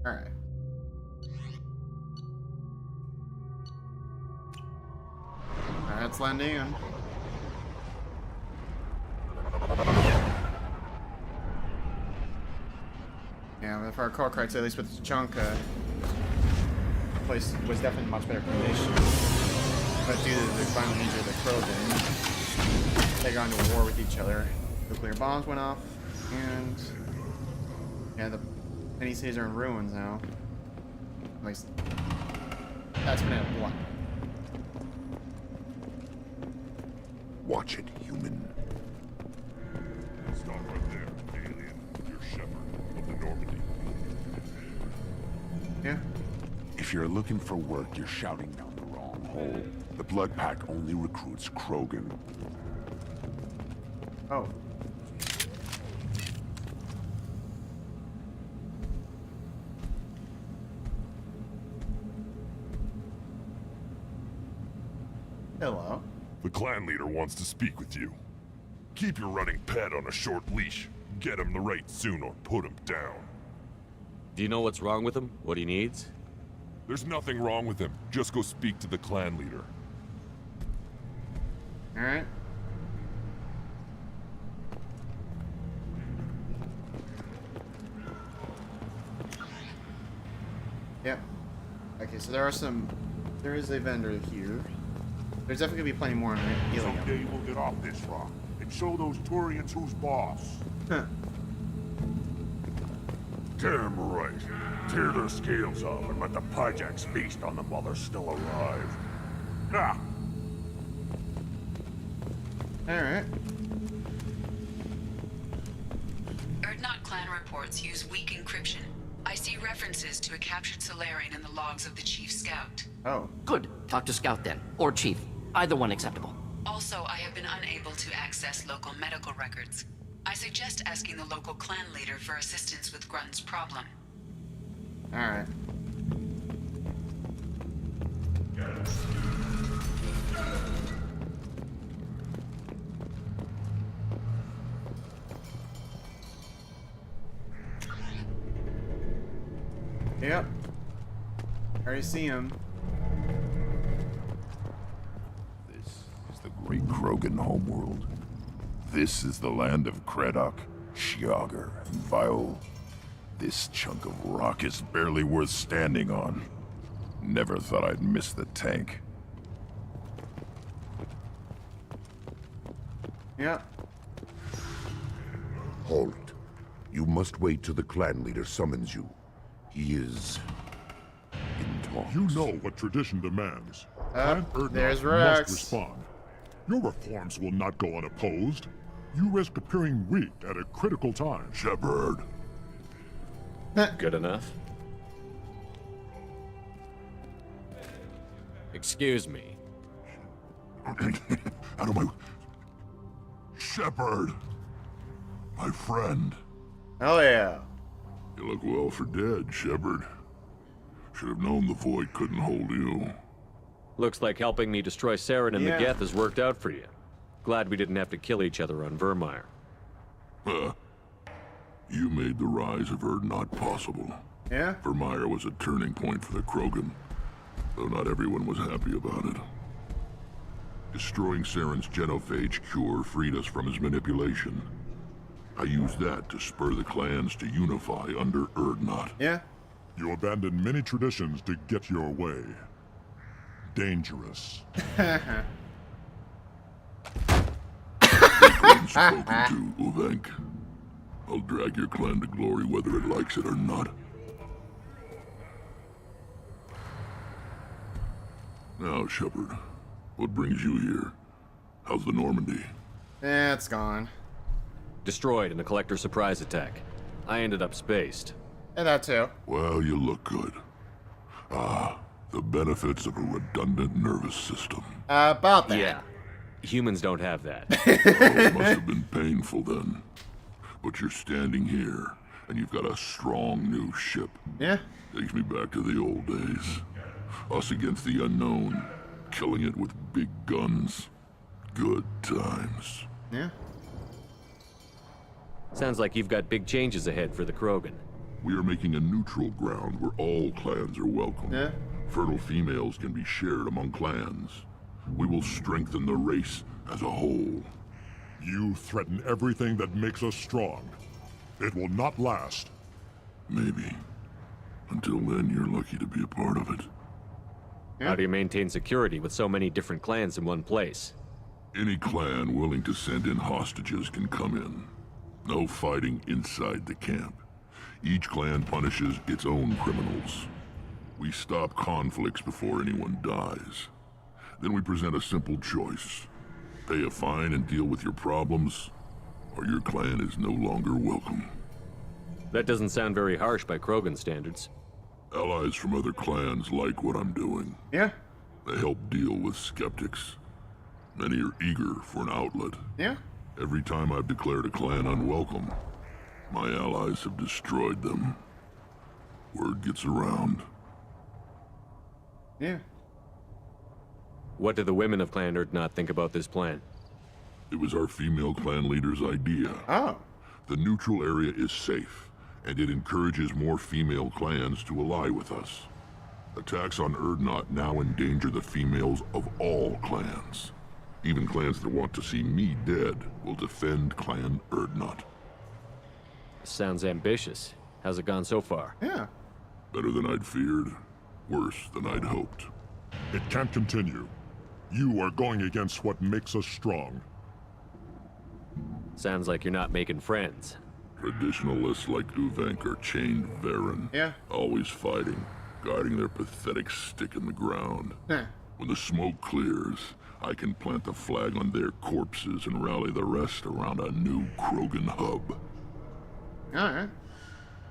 Alright. Alright, let's land in. Yeah, but for our core cards, at least with Chanka, the place was definitely in much better condition. But due to the violent nature of the Krogan, they got into war with each other. Nuclear bombs went off, and yeah, many cities are in ruins now. At least that's been at blood. Watch it, human. Stop right there, alien. You're Shepard of the Normandy. Yeah. If you're looking for work, you're shouting down the wrong hole. The Blood Pack only recruits Krogan. Oh. Hello. The clan leader wants to speak with you. Keep your running pet on a short leash. Get him the right soon or put him down. Do you know what's wrong with him? What he needs? There's nothing wrong with him. Just go speak to the clan leader. Alright. Yep. Okay, so there is a vendor here. There's definitely gonna be plenty more in helium. Someday we'll get off this rock and show those Turians who's boss. Huh. Damn right. Tear their scales off and let the Pyjax feast on them while they're still alive. Ha! Alright. Urdnot clan reports use weak encryption. I see references to a captured Solarian in the logs of the Chief Scout. Oh. Good. Talk to Scout then. Or Chief. Either one acceptable. Also, I have been unable to access local medical records. I suggest asking the local clan leader for assistance with Grunt's problem. Alright. Yep. Already see him. This is the great Krogan homeworld. This is the land of Kredok, Shiagar, and Viol. This chunk of rock is barely worth standing on. Never thought I'd miss the tank. Yep. Halt. You must wait till the clan leader summons you. He is in talks. You know what tradition demands. Clan Erdnot there's Rex. must respond. Your reforms will not go unopposed. You risk appearing weak at a critical time. Shepard. Good enough. Excuse me. Out of my... Shepard. My friend. Hell yeah. You look well for dead, Shepard. Should have known the Void couldn't hold you. Looks like helping me destroy Saren and Yeah. the Geth has worked out for you. Glad we didn't have to kill each other on Vermeer. Huh. You made the rise of Erdnot possible. Yeah? Vermeer was a turning point for the Krogan, though not everyone was happy about it. Destroying Saren's genophage cure freed us from his manipulation. I used that to spur the clans to unify under Erdnot. Yeah? You abandoned many traditions to get your way. Dangerous. Spoken to, Uvenk. I'll drag your clan to glory whether it likes it or not. Now, Shepard, what brings you here? How's the Normandy? Eh, it's gone. Destroyed in a collector surprise attack. I ended up spaced. And that too. Well, you look good. Ah, the benefits of a redundant nervous system. About that. Yeah. Humans don't have that. It must have been painful then. But you're standing here, and you've got a strong new ship. Yeah. Takes me back to the old days. Us against the unknown, killing it with big guns. Good times. Yeah. Sounds like you've got big changes ahead for the Krogan. We are making a neutral ground where all clans are welcome. Yeah. Fertile females can be shared among clans. We will strengthen the race as a whole. You threaten everything that makes us strong. It will not last. Maybe. Until then, you're lucky to be a part of it. How do you maintain security with so many different clans in one place? Any clan willing to send in hostages can come in. No fighting inside the camp. Each clan punishes its own criminals. We stop conflicts before anyone dies. Then we present a simple choice. Pay a fine and deal with your problems, or your clan is no longer welcome. That doesn't sound very harsh by Krogan standards. Allies from other clans like what I'm doing. Yeah. They help deal with skeptics. Many are eager for an outlet. Yeah. Every time I've declared a clan unwelcome, my allies have destroyed them. Word gets around. Yeah. What do the women of Clan Erdnot think about this plan? It was our female clan leader's idea. Oh. The neutral area is safe, and it encourages more female clans to ally with us. Attacks on Erdnot now endanger the females of all clans. Even clans that want to see me dead will defend Clan Erdnot. Sounds ambitious. How's it gone so far? Yeah. Better than I'd feared. Worse than I'd hoped. It can't continue. You are going against what makes us strong. Sounds like you're not making friends. Traditionalists like Uvenk are chained Varen. Yeah. Always fighting, guarding their pathetic stick in the ground. Huh. When the smoke clears, I can plant a flag on their corpses and rally the rest around a new Krogan hub. Alright.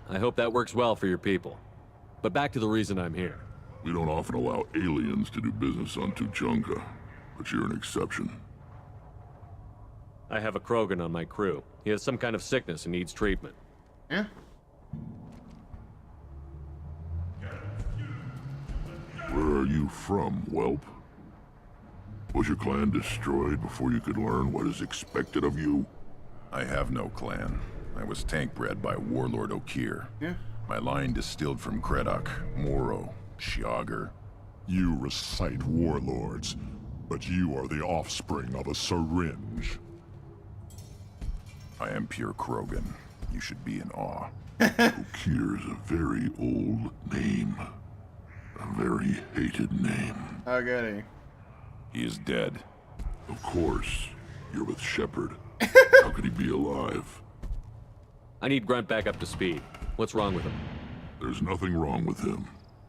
I hope that works well for your people. But back to the reason I'm here. We don't often allow aliens to do business on Tuchanka, but you're an exception. I have a Krogan on my crew. He has some kind of sickness and needs treatment. Yeah. Where are you from, whelp? Was your clan destroyed before you could learn what is expected of you? I have no clan. I was tank bred by Warlord Okir. Yeah. My line distilled from Kredok, Moro, Shiagar. You recite warlords, but you are the offspring of a syringe. I am pure Krogan. You should be in awe. Okir is a very old name. A very hated name. Oh, goody. He is dead. Of course. You're with Shepard. How could he be alive? I need Grunt back up to speed. What's wrong with him? There's nothing wrong with him.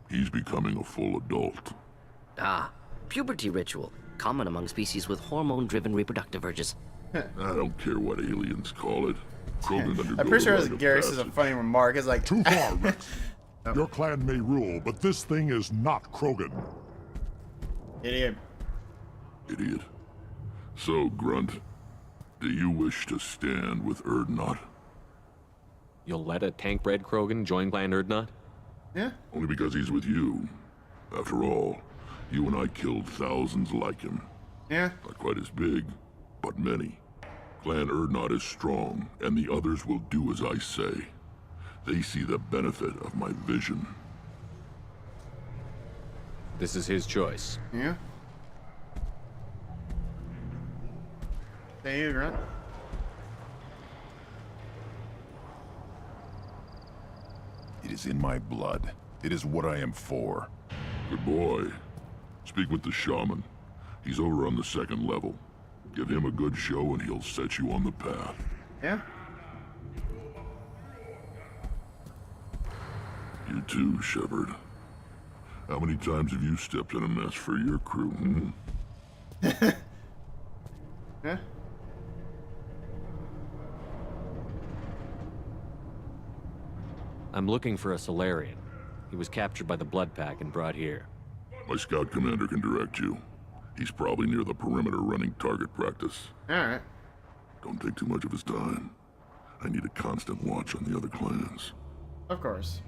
He's becoming a full adult. Ah, puberty ritual. Common among species with hormone-driven reproductive urges. I don't care what aliens call it. Krogan undergo I'm pretty sure the rite of Garrus is a passage. funny remark. It's like Too far, Rex. Your clan may rule, but this thing is not Krogan. Idiot. Idiot. So, Grunt, do you wish to stand with Erdnot? You'll let a tank-bred Krogan join Clan Erdnot? Yeah. Only because he's with you. After all, you and I killed thousands like him. Yeah. Not quite as big, but many. Clan Erdnot is strong, and the others will do as I say. They see the benefit of my vision. This is his choice. Yeah. Say you, Grunt. It is in my blood. It is what I am for. Good boy. Speak with the shaman. He's over on the second level. Give him a good show and he'll set you on the path. Yeah. You too, Shepard. How many times have you stepped in a mess for your crew, hmm? Yeah. I'm looking for a Solarian. He was captured by the Blood Pack and brought here. My scout commander can direct you. He's probably near the perimeter running target practice. Alright. Don't take too much of his time. I need a constant watch on the other clans. Of course.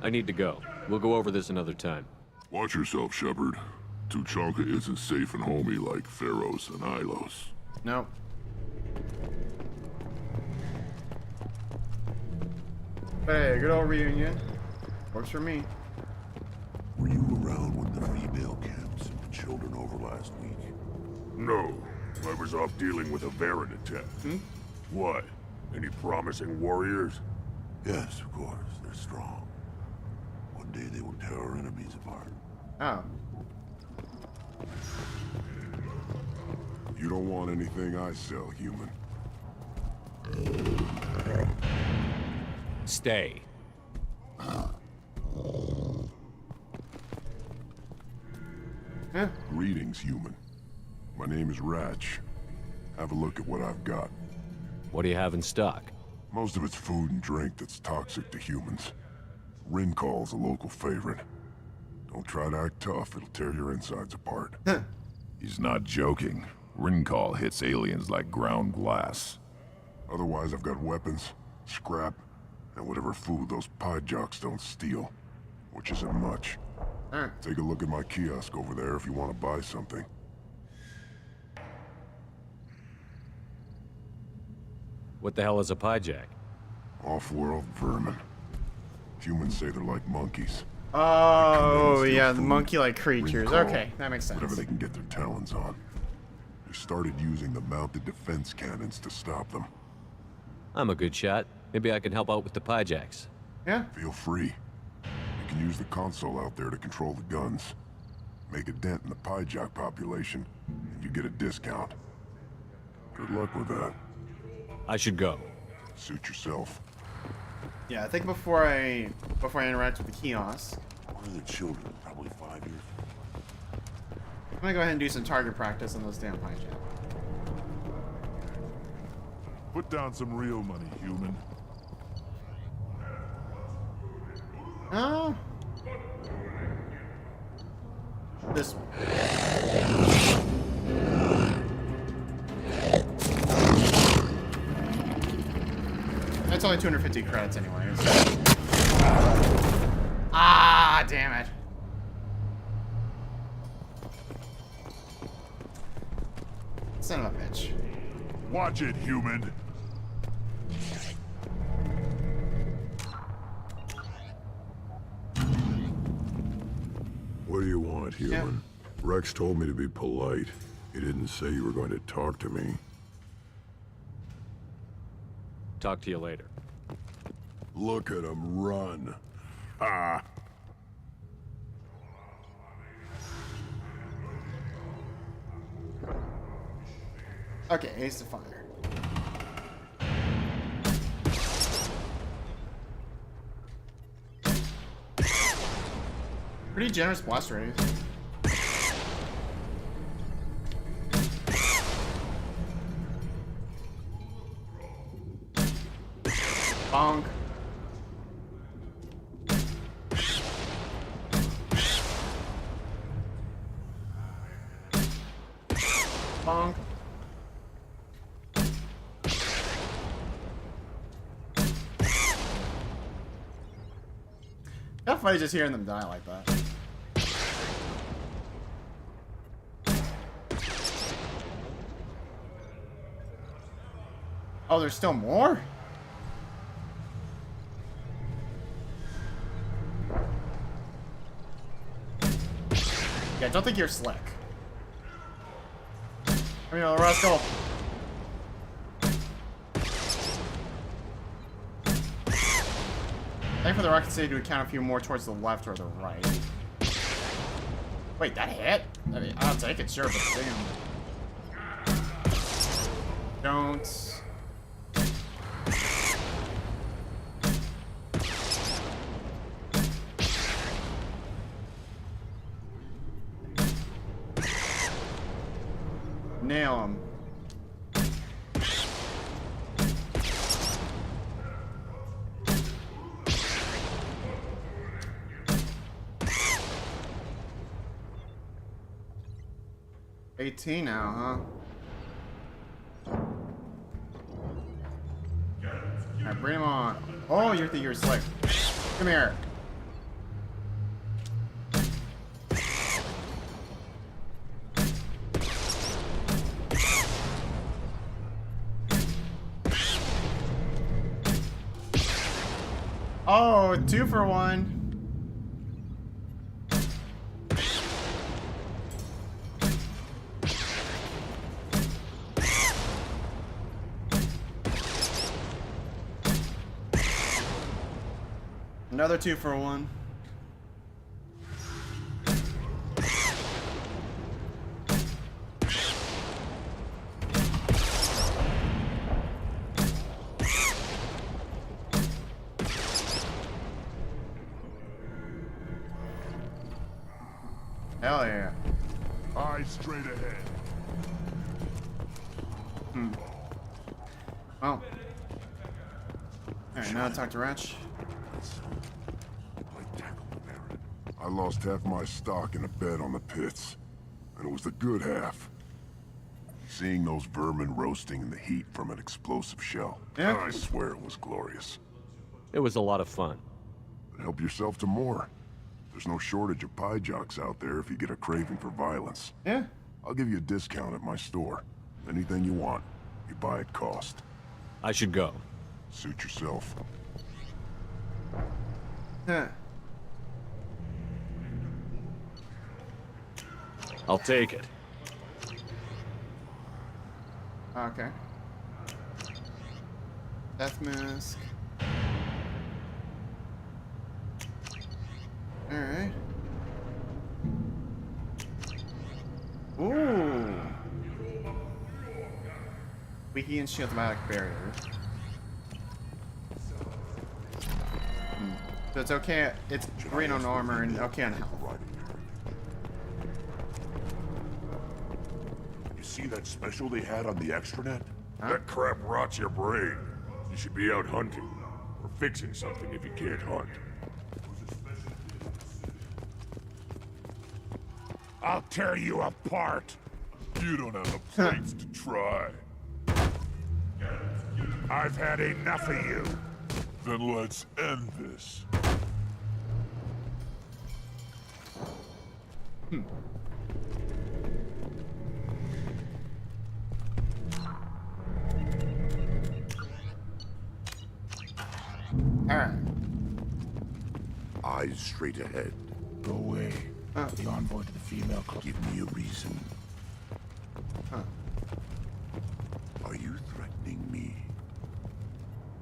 I need to go. We'll go over this another time. Watch yourself, Shepard. Tuchanka isn't safe and homey like Pharos and Ilos. No. Hey, good old reunion. Works for me. Were you around when the female camps sent the children over last week? No. I was off dealing with a Varren attack. What? Any promising warriors? Yes, of course. They're strong. One day they will tear our enemies apart. Oh. You don't want anything I sell, human. Stay. Greetings, human. My name is Ratch. Have a look at what I've got. What do you have in stock? Most of it's food and drink that's toxic to humans. Rincall's a local favorite. Don't try to act tough, it'll tear your insides apart. He's not joking. Rincall hits aliens like ground glass. Otherwise, I've got weapons, scrap, and whatever food those pie jocks don't steal. Which isn't much. Take a look at my kiosk over there if you want to buy something. What the hell is a piejack? Off-world vermin. Humans say they're like monkeys. Oh, yeah, the monkey-like creatures. Rincall, Okay, that makes sense. Whatever they can get their talons on. They started using the mounted defense cannons to stop them. I'm a good shot. Maybe I can help out with the piejacks. Yeah. Feel free. You can use the console out there to control the guns. Make a dent in the piejack population, and you get a discount. Good luck with that. I should go. Suit yourself. Yeah, I think before I interact with the kiosk, What are the children? Probably 5 years. I'm gonna go ahead and do some target practice on those damn hijack. Put down some real money, human. Oh. This one. That's only 250 credits anyways. Ah, damn it. Son of a bitch. Watch it, human. What do you want, human? Rex told me to be polite. He didn't say you were going to talk to me. Talk to you later. Look at him run. Ah. Okay, Ace of Fire. Pretty generous blast rate. Bonk. Bonk. How funny just hearing them die like that. Oh, there's still more? Yeah, don't think you're slick. I mean, rascal. Thank for the rocket city to count a few more towards the left or the right. Wait, that hit? I mean, I'll take it, sure, but damn. Don't. Nail him. $18 now, huh? Alright, bring him on. Oh, you think you're slick. Come here. Oh, 2 for 1. Another 2 for 1. Hell yeah. Eyes straight ahead. Well. Alright, now talk to Ratch. I lost half my stock in a bet on the pits. And it was the good half. Seeing those vermin roasting in the heat from an explosive shell. Yeah. I swear it was glorious. It was a lot of fun. Help yourself to more. There's no shortage of pie jocks out there if you get a craving for violence. Yeah. I'll give you a discount at my store. Anything you want, you buy at cost. I should go. Suit yourself. Huh. I'll take it. Okay. Death mask. Alright. Ooh. Weaken and shield automatic barrier. So it's okay. It's green on armor and okay on health. You see that special they had on the extranet? Huh? That crap rots your brain. You should be out hunting. Or fixing something if you can't hunt. I'll tear you apart. You don't have the plates to try. I've had enough of you. Then let's end this. Alright. Eyes straight ahead. Go away. The envoy to the female club. Give me a reason. Are you threatening me?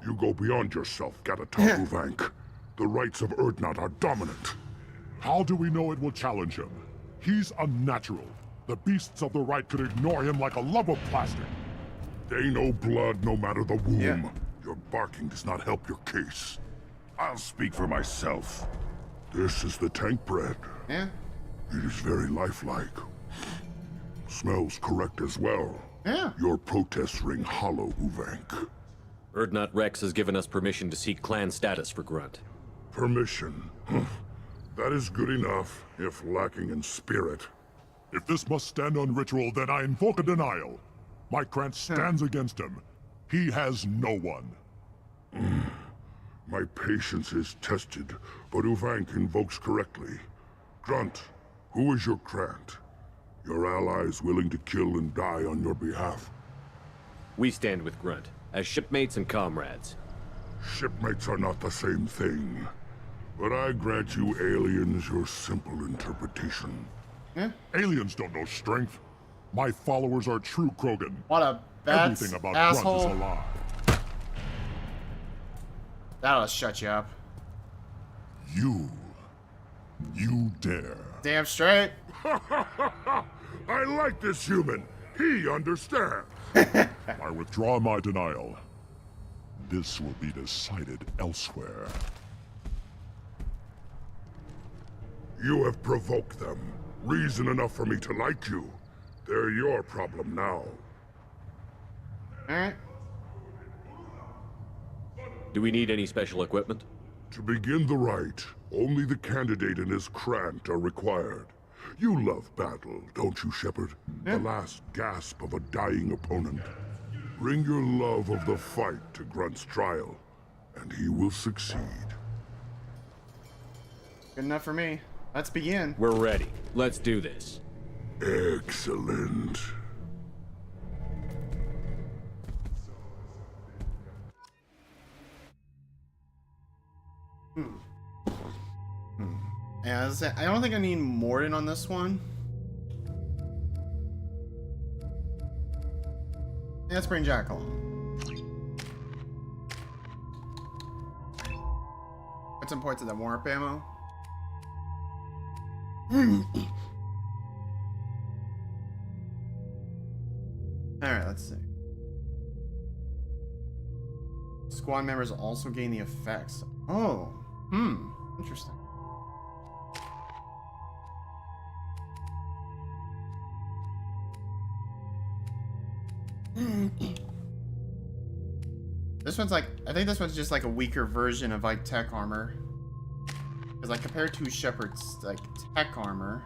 You go beyond yourself, Gatatop Uvank. The rights of Urdnot are dominant. How do we know it will challenge him? He's unnatural. The beasts of the right could ignore him like a lump of plastic. They know blood no matter the womb. Yeah. Your barking does not help your case. I'll speak for myself. This is the tank bread. Yeah. It is very lifelike. Smells correct as well. Yeah. Your protests ring hollow, Uvank. Urdnot Rex has given us permission to seek clan status for Grunt. Permission. That is good enough, if lacking in spirit. If this must stand on ritual, then I invoke a denial. My clan stands against him. He has no one. My patience is tested, but Uvank invokes correctly. Grunt, who is your Krant? Your allies willing to kill and die on your behalf? We stand with Grunt, as shipmates and comrades. Shipmates are not the same thing. But I grant you aliens your simple interpretation. Aliens don't know strength. My followers are true Krogan. What a bad Everything about asshole. Grunt is a lie. That'll shut you up. You dare. Damn straight. I like this human. He understands. I withdraw my denial. This will be decided elsewhere. You have provoked them. Reason enough for me to like you. They're your problem now. Alright. Do we need any special equipment? To begin the rite, only the candidate and his Krant are required. You love battle, don't you, Shepard? The last gasp of a dying opponent. Bring your love of the fight to Grunt's trial, and he will succeed. Good enough for me. Let's begin. We're ready. Let's do this. Excellent. Yeah, I don't think I need Morden on this one. Yeah, let's bring Jack along. Put some points of the warp ammo. Alright, let's see. Squad members also gain the effects. Oh, interesting. This one's like, I think this one's just like a weaker version of like tech armor. Because like compared to Shepard's like tech armor,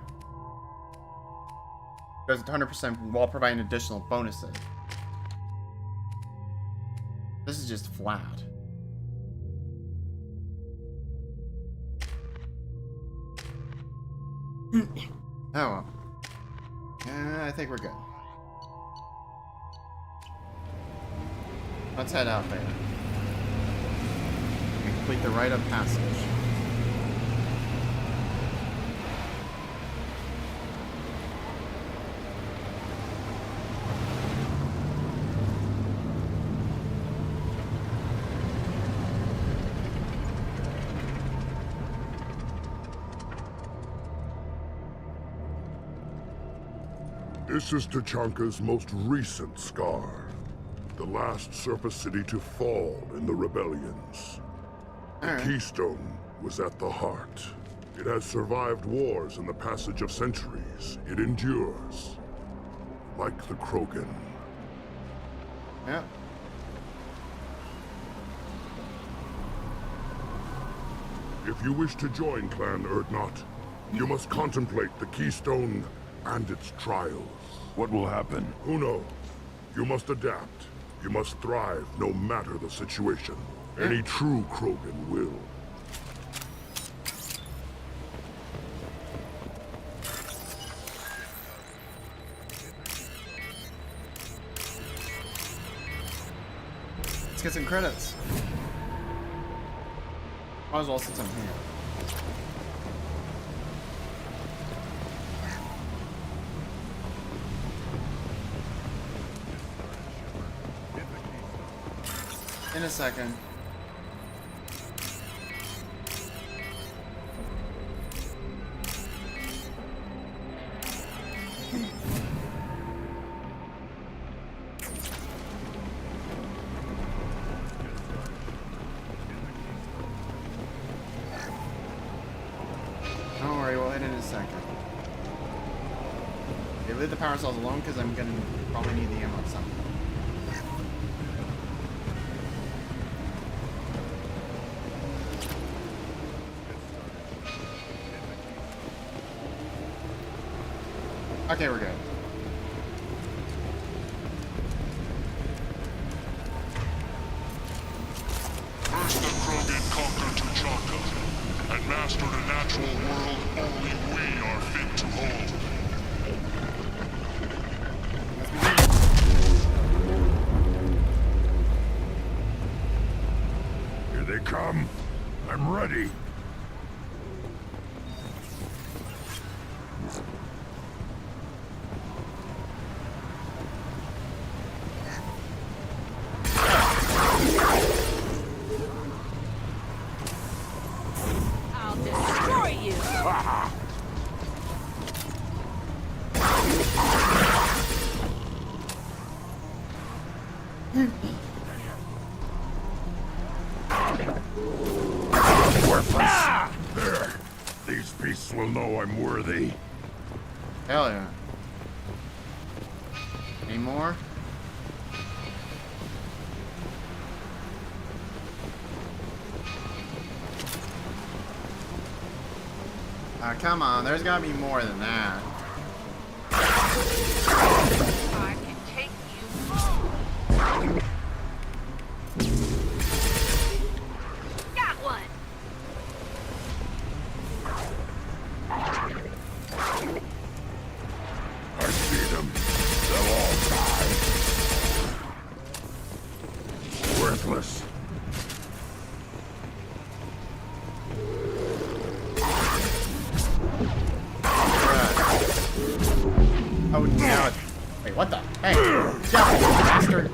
it does 100% while providing additional bonuses. This is just flat. Oh well. I think we're good. Let's head out there. And complete the rite of passage. This is Tachanka's most recent scar. The last surface city to fall in the rebellions. The Keystone was at the heart. It has survived wars and the passage of centuries. It endures. Like the Krogan. Yeah. If you wish to join Clan Urdnot, you must contemplate the Keystone and its trials. What will happen? Who knows? You must adapt. You must thrive no matter the situation. Any true Krogan will. Let's get some credits. Might as well since I'm here. In a second. Don't worry, we'll hit it in a second. Okay, leave the power cells alone because I'm gonna probably need the ammo at some point. Okay, we're good. First the Krogan conquered Tuchanka, and mastered a natural world only we are fit to hold. Here they come. I'm ready. I'll destroy you. Worthless. There. These beasts will know I'm worthy. Hell yeah. Any more? Come on, there's gotta be more than that. I can take you home. Got one. I see them. They'll all die. Worthless. Oh no! Wait, what the? Hey, jump, you bastard!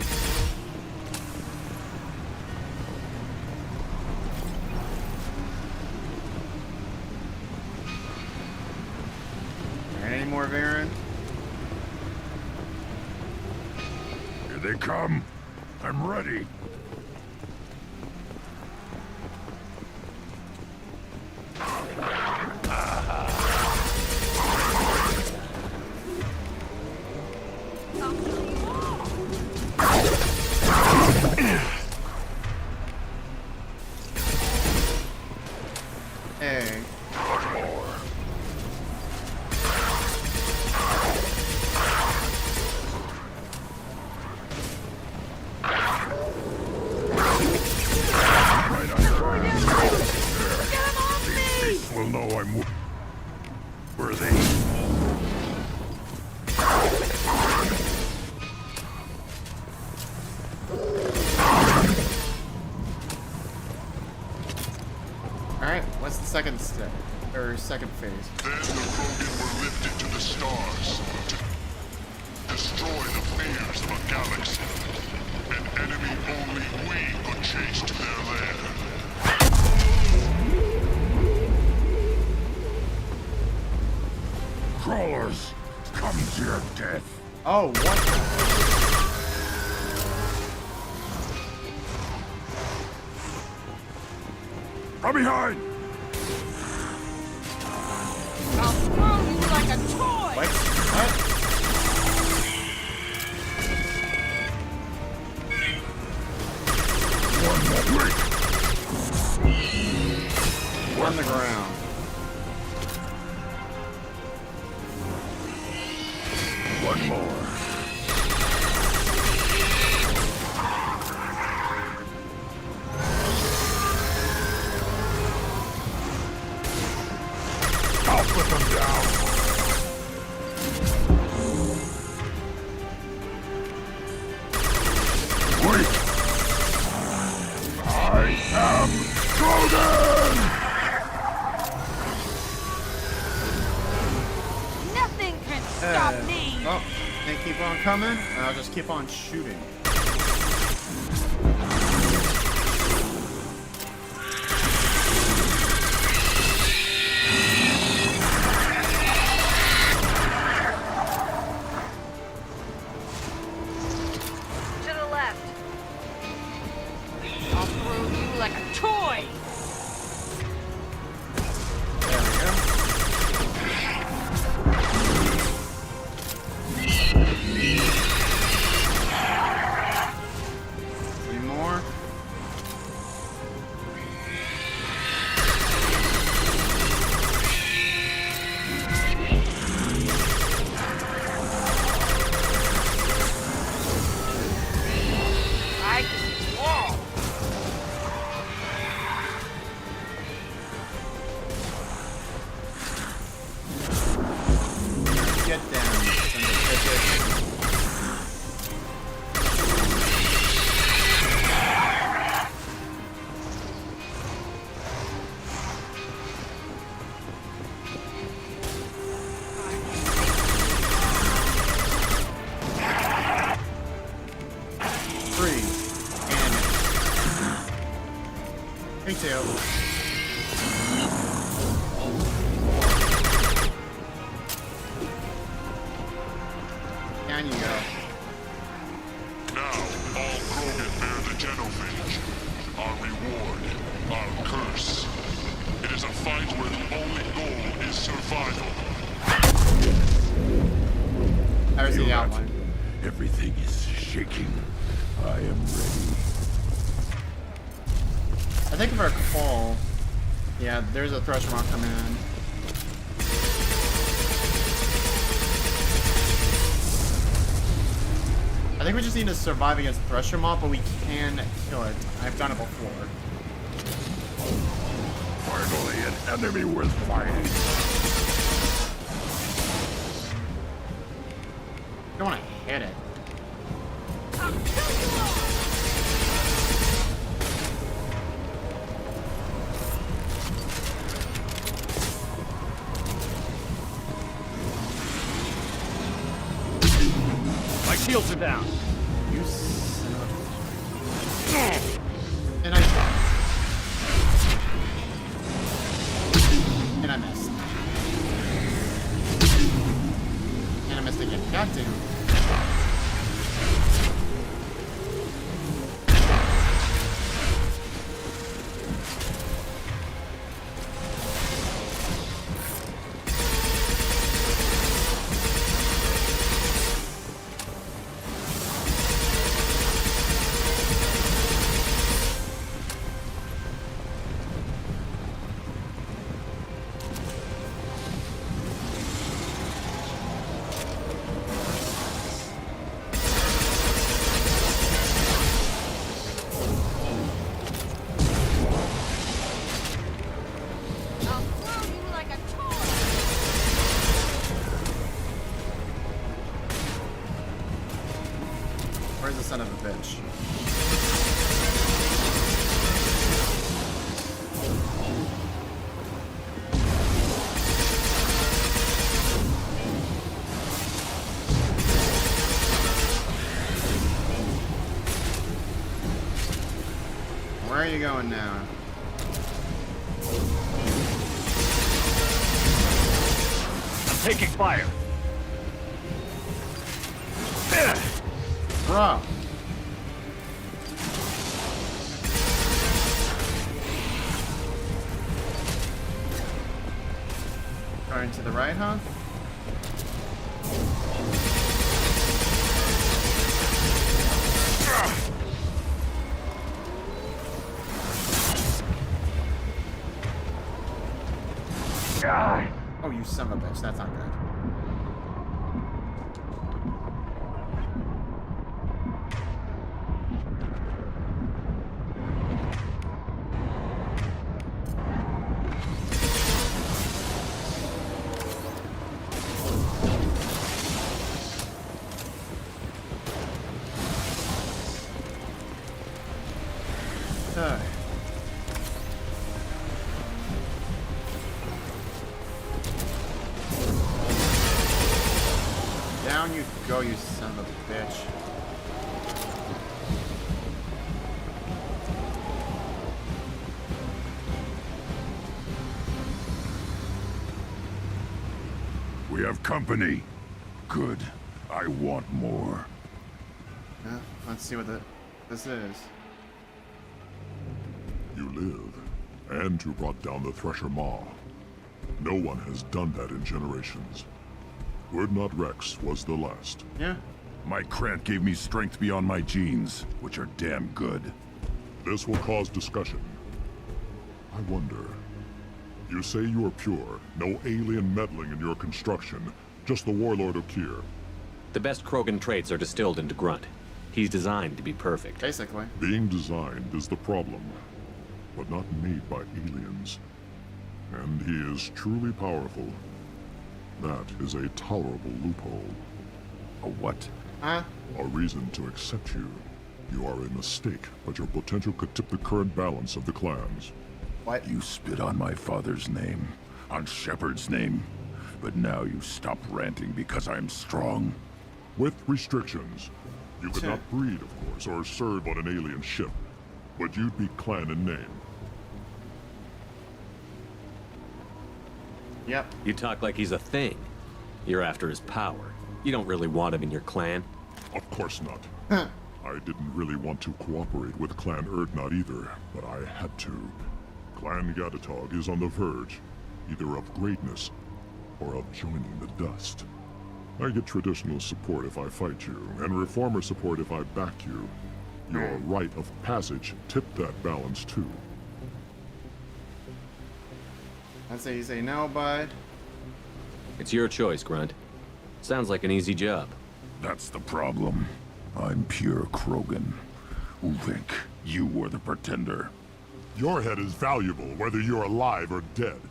Any more Varen? Here they come. I'm ready. Hey. These will know I'm worthy. Alright, what's the second step? Or second phase? Then the Krogan were lifted to the stars to destroy the fears of a galaxy. An enemy only we could chase to their lair. Crawlers, come to your death. Oh, what? From behind! I'll throw you like a toy. What? What? One more we're on the ground. them down. Wait! I am Golden! Nothing can stop me! Oh, they keep on coming, and I'll just keep on shooting. To the left. I'll throw you like a toy! There we go. Any more? I can wall! Get down, you son of a bitch. Three. And me too. Down you go. Now, all Krogan bear the genophage. Our reward, our curse. It is a fight where the only goal is survival. There's Feel the that? outline. Everything is shaking. I am ready. I think if I recall, yeah, there's a thresher mark coming in. I think we just need to survive against the thresher mob, but we can kill it. I've done it before. Finally, an enemy worth fighting. I don't want to hit it. My shields are down. You son of a... And I missed. And I missed again. God damn. I'll throw you like a toy! Where's the son of a bitch? Where are you going now? I'm taking fire. Bro. Going to the right, huh? Oh, you son of a bitch. That's not good. you go, you son of a bitch? We have company. Good. I want more. Yeah, let's see what this is. You live, and you brought down the Thresher Maw. No one has done that in generations. Wordnot Rex was the last. Yeah. My Krant gave me strength beyond my genes, which are damn good. This will cause discussion. I wonder. You say you are pure, no alien meddling in your construction, just the warlord of Kier. The best Krogan traits are distilled into Grunt. He's designed to be perfect. Basically. Being designed is the problem, but not made by aliens. And he is truly powerful. That is a tolerable loophole. A what? Huh? A reason to accept you. You are a mistake, but your potential could tip the current balance of the clans. What? You spit on my father's name, on Shepard's name, but now you stop ranting because I'm strong. With restrictions. You could not breed, of course, or serve on an alien ship, but you'd be clan in name. Yep. You talk like he's a thing. You're after his power. You don't really want him in your clan. Of course not. I didn't really want to cooperate with Clan Urdnot either, but I had to. Clan Gatatog is on the verge, either of greatness or of joining the dust. I get traditional support if I fight you, and reformer support if I back you. Your rite of passage tipped that balance too. I'd say you say no, bud. It's your choice, Grunt. Sounds like an easy job. That's the problem. I'm pure Krogan. Ulvink, you were the pretender. Your head is valuable, whether you're alive or dead.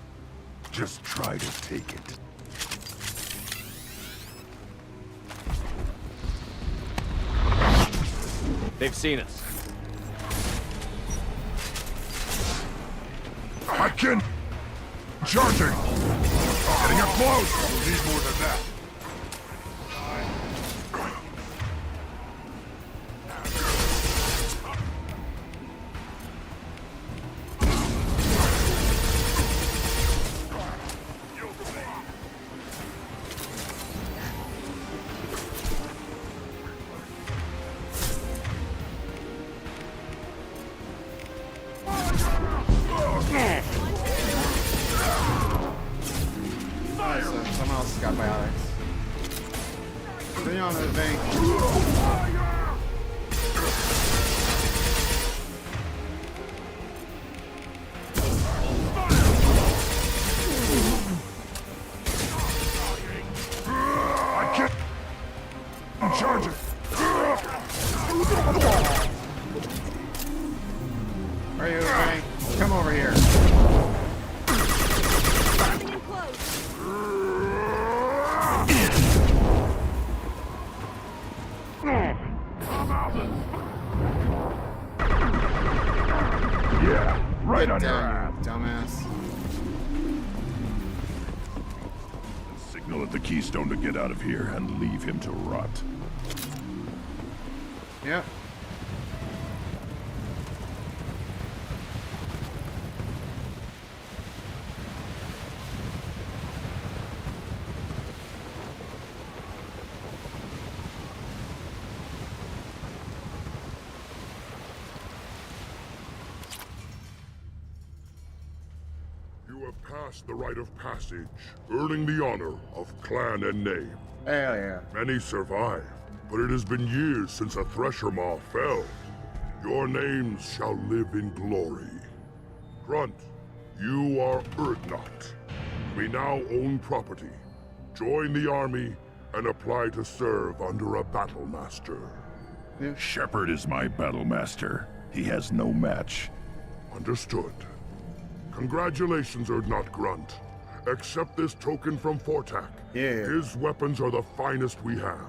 Just try to take it. They've seen us. I can... Charging! Getting up close! We'll need more than that. Someone else got biotics. Bring on the bank. I can't... I'm charging! Where are you, bank? Come over here. Yeah, right Get on your down, ass. you dumbass. Signal at the Keystone to get out of here and leave him to rot. Yep. You have passed the rite of passage, earning the honor of clan and name. Hell yeah. Many survive, but it has been years since a Thresher Maw fell. Your names shall live in glory. Grunt, you are Urdnot. We now own property. Join the army and apply to serve under a battle master. Shepard is my battle master. He has no match. Understood. Congratulations, Urdnot Grunt. Accept this token from Fortak. Yeah. His weapons are the finest we have.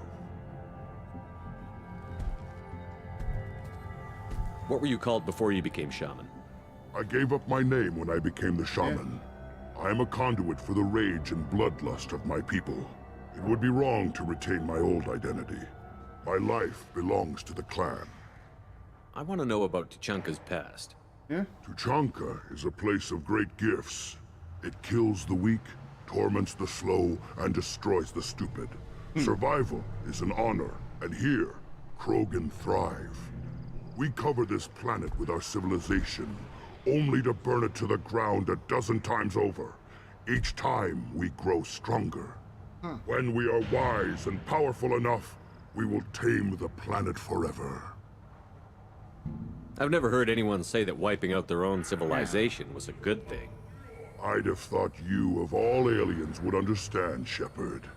What were you called before you became shaman? I gave up my name when I became the shaman. I am a conduit for the rage and bloodlust of my people. It would be wrong to retain my old identity. My life belongs to the clan. I want to know about Tuchanka's past. Yeah? Tuchanka is a place of great gifts. It kills the weak, torments the slow, and destroys the stupid. Survival is an honor, and here, Krogan thrive. We cover this planet with our civilization, only to burn it to the ground a dozen times over. Each time, we grow stronger. When we are wise and powerful enough, we will tame the planet forever. I've never heard anyone say that wiping out their own civilization was a good thing. I'd have thought you, of all aliens, would understand, Shepard.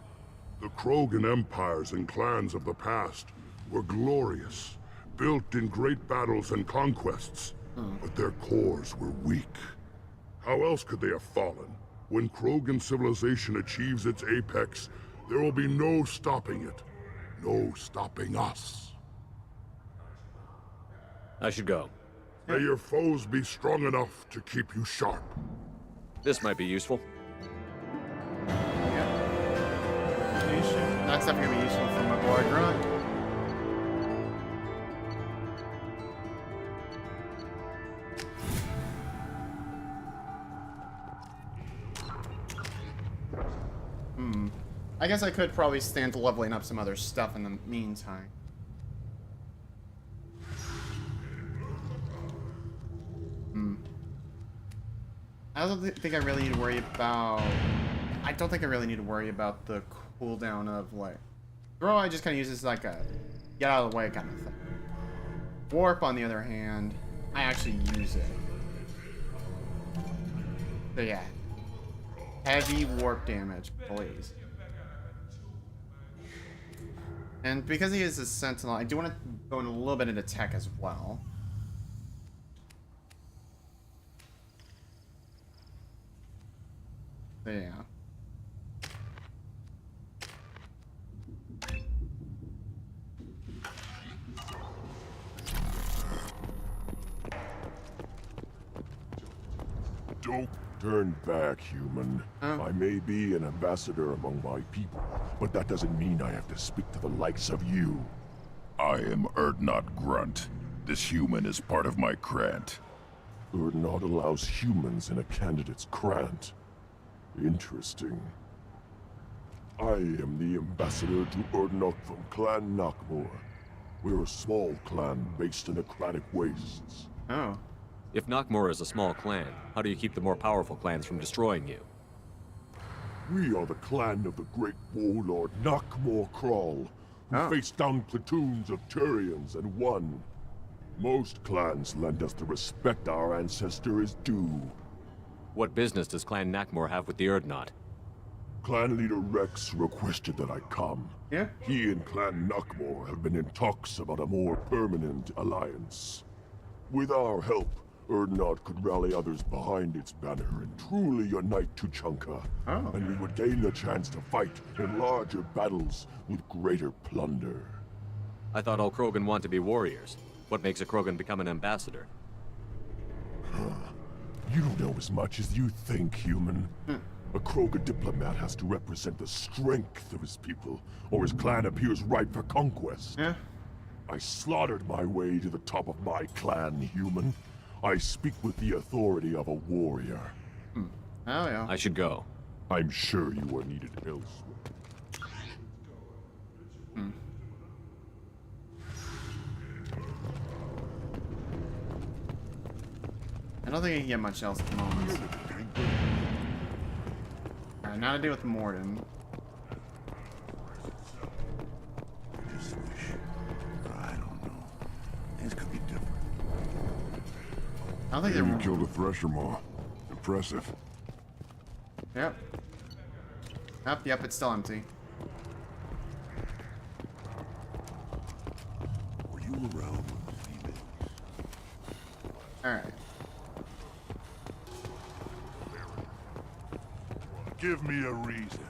The Krogan empires and clans of the past were glorious, built in great battles and conquests, but their cores were weak. How else could they have fallen? When Krogan civilization achieves its apex, there will be no stopping it. No stopping us. I should go. May your foes be strong enough to keep you sharp. This might be useful. That's definitely gonna be useful for my boy Grunt. I guess I could probably stand to leveling up some other stuff in the meantime. I don't think I really need to worry about... I don't think I really need to worry about the cooldown of, like... Throw, I just kind of use this like a get out of the way kind of thing. Warp, on the other hand, I actually use it. So yeah. Heavy warp damage, please. And because he is a sentinel, I do want to go in a little bit into tech as well. So yeah. Don't turn back, human. I may be an ambassador among my people, but that doesn't mean I have to speak to the likes of you. I am Urdnot Grunt. This human is part of my Krant. Urdnot allows humans in a candidate's Krant. Interesting. I am the ambassador to Urdnot from Clan Nakmor. We're a small clan based in aquatic wastes. Oh. If Nakmor is a small clan, how do you keep the more powerful clans from destroying you? We are the clan of the great warlord Nakmor Kral, who faced down platoons of Turians and won. Most clans lend us the respect our ancestor is due. What business does Clan Nakmor have with the Urdnot? Clan leader Rex requested that I come. Yeah? He and Clan Nakmor have been in talks about a more permanent alliance. With our help, Urdnot could rally others behind its banner and truly unite Tuchanka. And we would gain the chance to fight in larger battles with greater plunder. I thought all Krogan want to be warriors. What makes a Krogan become an ambassador? You don't know as much as you think, human. A Krogan diplomat has to represent the strength of his people, or his clan appears ripe for conquest. Yeah. I slaughtered my way to the top of my clan, human. I speak with the authority of a warrior. Oh yeah. I should go. I'm sure you are needed elsewhere. I don't think I can get much else at the moment. Alright, now to deal with Morden. I don't know. Things could be different. I don't think you killed a thresher maw. Impressive. Yep. Yep, it's still empty. Were you around when the females? Alright. Give me a reason.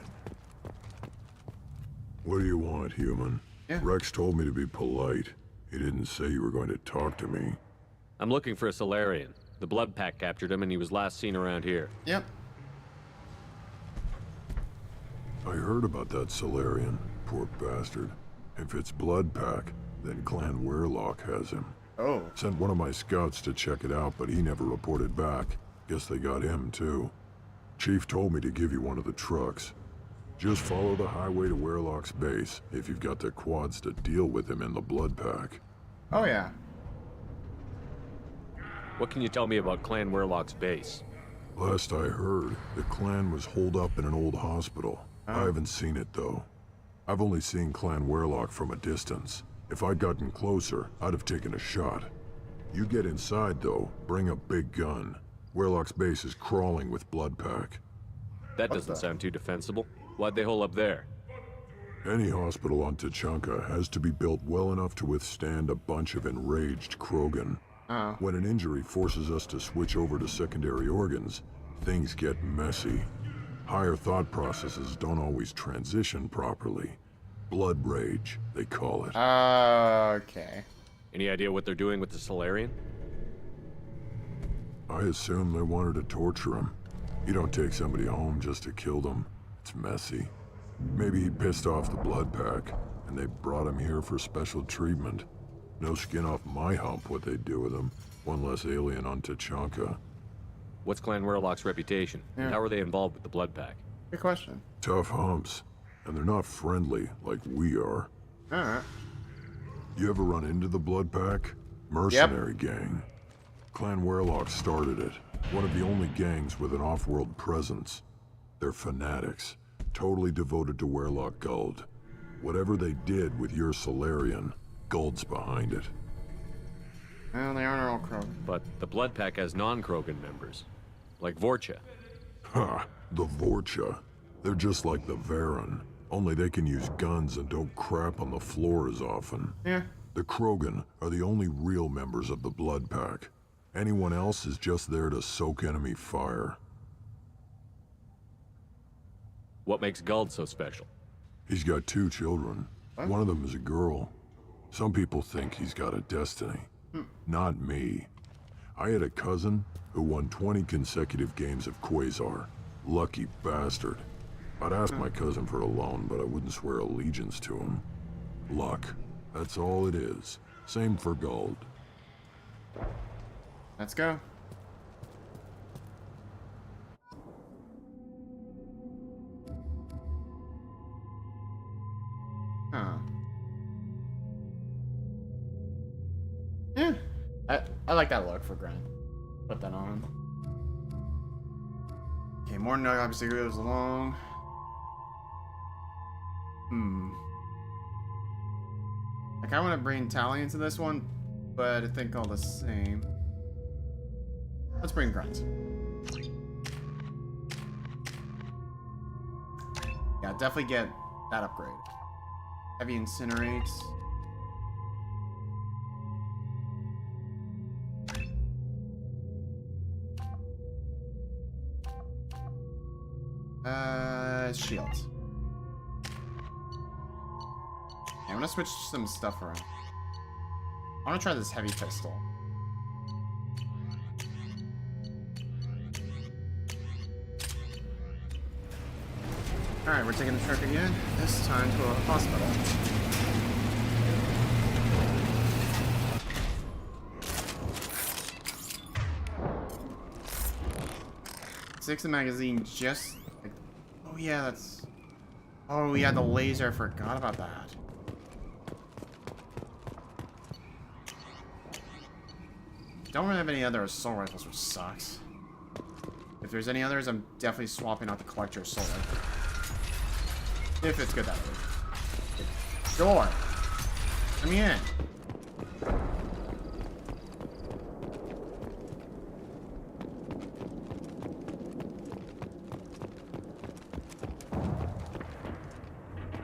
What do you want, human? Yeah. Rex told me to be polite. He didn't say you were going to talk to me. I'm looking for a Solarian. The Blood Pack captured him and he was last seen around here. Yep. I heard about that Solarian, poor bastard. If it's Blood Pack, then Clan Werelock has him. Oh. Sent one of my scouts to check it out, but he never reported back. Guess they got him, too. Chief told me to give you one of the trucks. Just follow the highway to Werelock's base, if you've got the quads to deal with him in the Blood Pack. Oh, yeah. What can you tell me about Clan Werelock's base? Last I heard, the clan was holed up in an old hospital. I haven't seen it, though. I've only seen Clan Werelock from a distance. If I'd gotten closer, I'd have taken a shot. You get inside, though, bring a big gun. Werelock's base is crawling with Blood Pack. That doesn't sound too defensible. Why'd they hole up there? Any hospital on Tachanka has to be built well enough to withstand a bunch of enraged Krogan. When an injury forces us to switch over to secondary organs, things get messy. Higher thought processes don't always transition properly. Blood rage, they call it. Okay. Any idea what they're doing with the Solarian? I assume they wanted to torture him. You don't take somebody home just to kill them. It's messy. Maybe he pissed off the Blood Pack, and they brought him here for special treatment. No skin off my hump what they'd do with him. One less alien on Tachanka. What's Clan Werelock's reputation? Yeah. How are they involved with the Blood Pack? Good question. Tough humps. And they're not friendly like we are. Alright. You ever run into the Blood Pack? Mercenary gang. Clan Werelock started it. One of the only gangs with an off-world presence. They're fanatics. Totally devoted to Werelock Guld. Whatever they did with your Solarian, Guld's behind it. Well, they aren't all Krogan. But the Blood Pack has non-Krogan members. Like Vorcha. Ha! The Vorcha. They're just like the Varen. Only they can use guns and don't crap on the floor as often. Yeah. The Krogan are the only real members of the Blood Pack. Anyone else is just there to soak enemy fire. What makes Guld so special? He's got 2 children. What? One of them is a girl. Some people think he's got a destiny. Not me. I had a cousin who won 20 consecutive games of Quasar. Lucky bastard. I'd ask my cousin for a loan, but I wouldn't swear allegiance to him. Luck. That's all it is. Same for Guld. Let's go. Huh. Yeah. I like that look for Grant. Put that on. Okay, more nug obviously goes along. Like, I want to bring Tally into this one, but I think all the same. Let's bring Grunt. Yeah, definitely get that upgrade. Heavy Incinerate. Shield. Yeah, I'm gonna switch some stuff around. I wanna try this heavy pistol. Alright, we're taking the trip again. This time to a hospital. Six magazine just like, oh yeah, that's, oh yeah, the laser, I forgot about that. Don't really have any other assault rifles, which sucks. If there's any others, I'm definitely swapping out the collector assault rifle. If it's good that way. Sure. Let me in.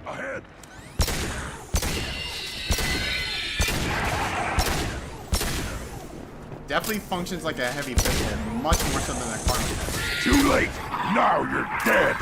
Ahead. Definitely functions like a heavy pistol, much more so than a cartridge. Too late. Now you're dead.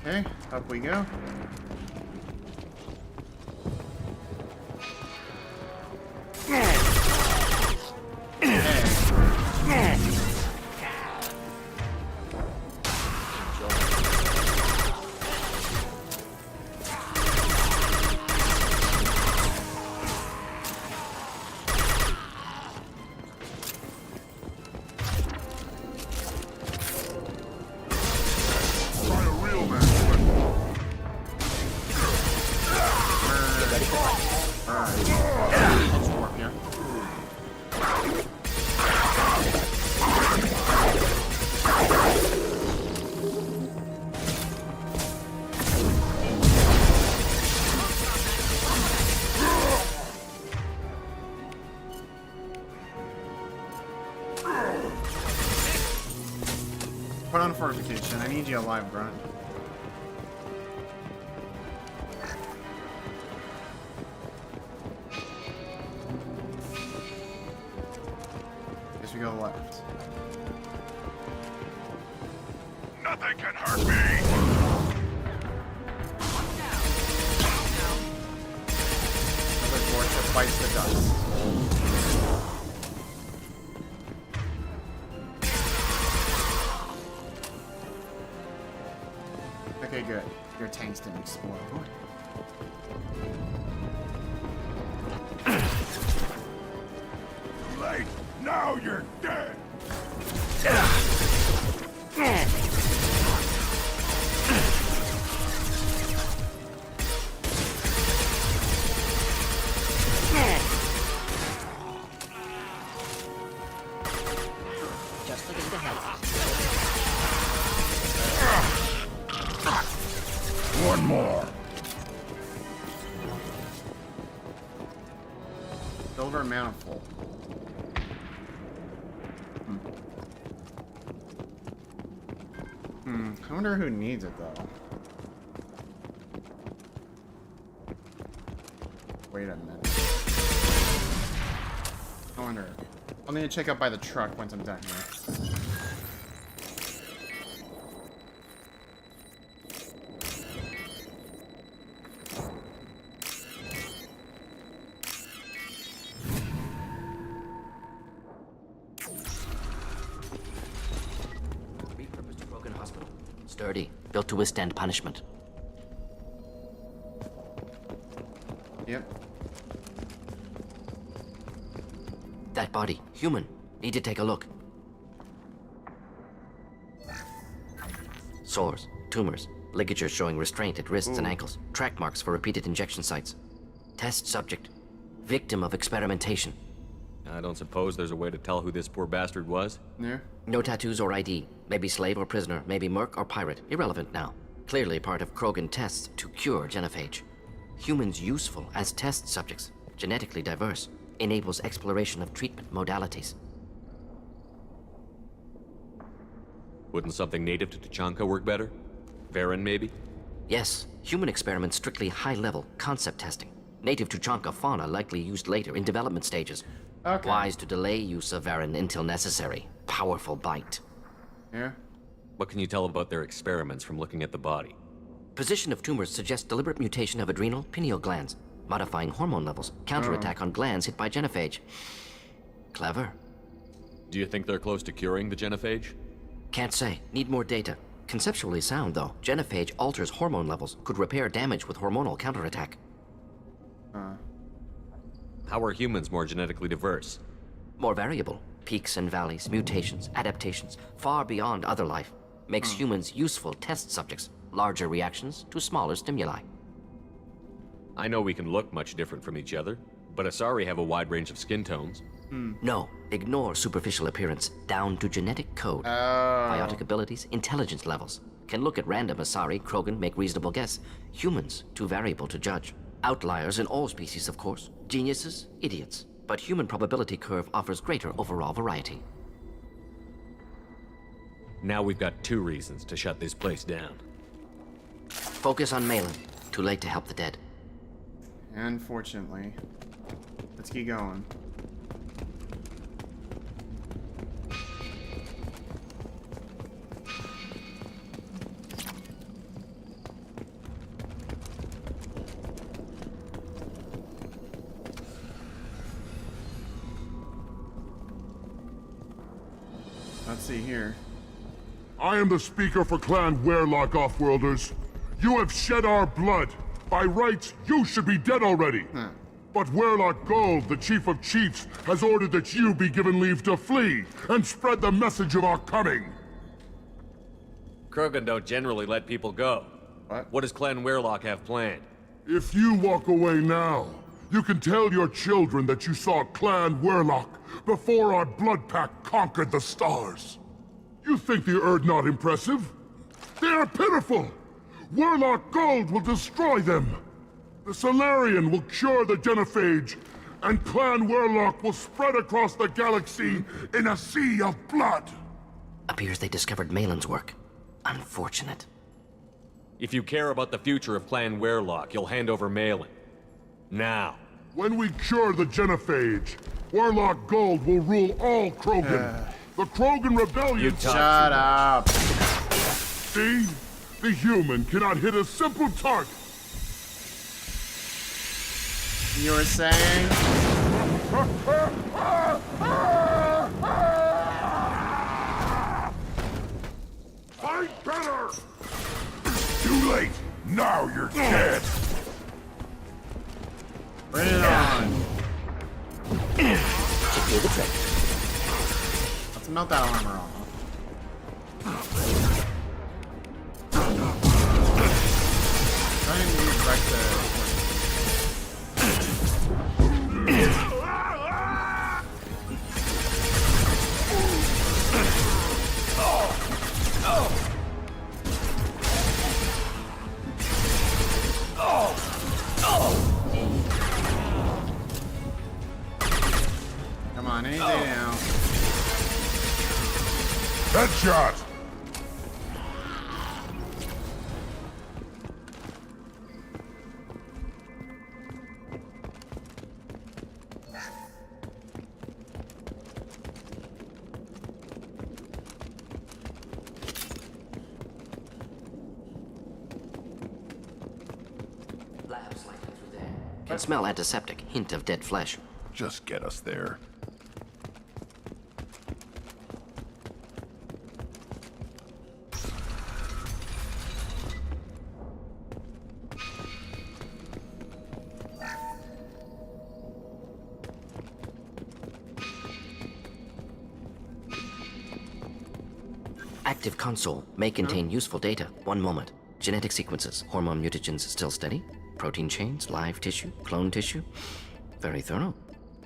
Okay, up we go. Put on fortification. I need you alive, Grunt. Guess we go left. Nothing can hurt me! Another torch that bites the dust. Okay, good. Your tanks didn't explode. Late! Now you're dead! Just looking ahead. One more. Silver manifold. I wonder who needs it though. Wait a minute. I wonder. I'll need to check out by the truck once I'm done here. Sturdy, built to withstand punishment. Yep. That body, human. Need to take a look. Sores, tumors, ligatures showing restraint at wrists and ankles, track marks for repeated injection sites. Test subject, victim of experimentation. I don't suppose there's a way to tell who this poor bastard was? Yeah. No tattoos or ID. Maybe slave or prisoner, maybe merc or pirate. Irrelevant now. Clearly part of Krogan tests to cure genophage. Humans useful as test subjects, genetically diverse, enables exploration of treatment modalities. Wouldn't something native to Tuchanka work better? Varen, maybe? Yes, human experiments strictly high-level concept testing. Native Tuchanka fauna likely used later in development stages. Okay. Wise to delay use of Varen until necessary. Powerful bite. Yeah? What can you tell about their experiments from looking at the body? Position of tumors suggests deliberate mutation of adrenal, pineal glands, modifying hormone levels, counterattack on glands hit by genophage. Clever. Do you think they're close to curing the genophage? Can't say. Need more data. Conceptually sound, though. Genophage alters hormone levels, could repair damage with hormonal counterattack. How are humans more genetically diverse? More variable. Peaks and valleys, mutations, adaptations, far beyond other life. Makes humans useful test subjects. Larger reactions to smaller stimuli. I know we can look much different from each other, but Asari have a wide range of skin tones. No, ignore superficial appearance, down to genetic code. Biotic abilities, intelligence levels. Can look at random Asari, Krogan, make reasonable guess. Humans, too variable to judge. Outliers in all species, of course. Geniuses, idiots. But human probability curve offers greater overall variety. Now we've got 2 reasons to shut this place down. Focus on Malin. Too late to help the dead. Unfortunately. Let's keep going. let's see here. I am the speaker for Clan Werelock, Offworlders. You have shed our blood. By rights, you should be dead already. But Werelock Gold, the Chief of Chiefs, has ordered that you be given leave to flee and spread the message of our coming. Krogan don't generally let people go. What does Clan Werelock have planned? If you walk away now, you can tell your children that you saw Clan Werelock before our blood pact conquered the stars. You think the Erd not impressive? They are pitiful! Werelock Gold will destroy them! The Solarian will cure the genophage, and Clan Werelock will spread across the galaxy in a sea of blood! Appears they discovered Malin's work. Unfortunate. If you care about the future of Clan Werelock, you'll hand over Malin. Now. When we cure the genophage, Werelock Gold will rule all Krogan. The Krogan Rebellion... You shut up. See? The human cannot hit a simple target. You were saying? Fight better! Too late! Now you're dead! Bring it on. Should do the trick. Let's melt that armor off. Go ahead and use Rex Come on, any day now. Headshot! Labs likely through there. Can smell antiseptic, hint of dead flesh. Just get us there. Active console may contain useful data. One moment. Genetic sequences, hormone mutagens still steady. Protein chains, live tissue, clone tissue. Very thorough.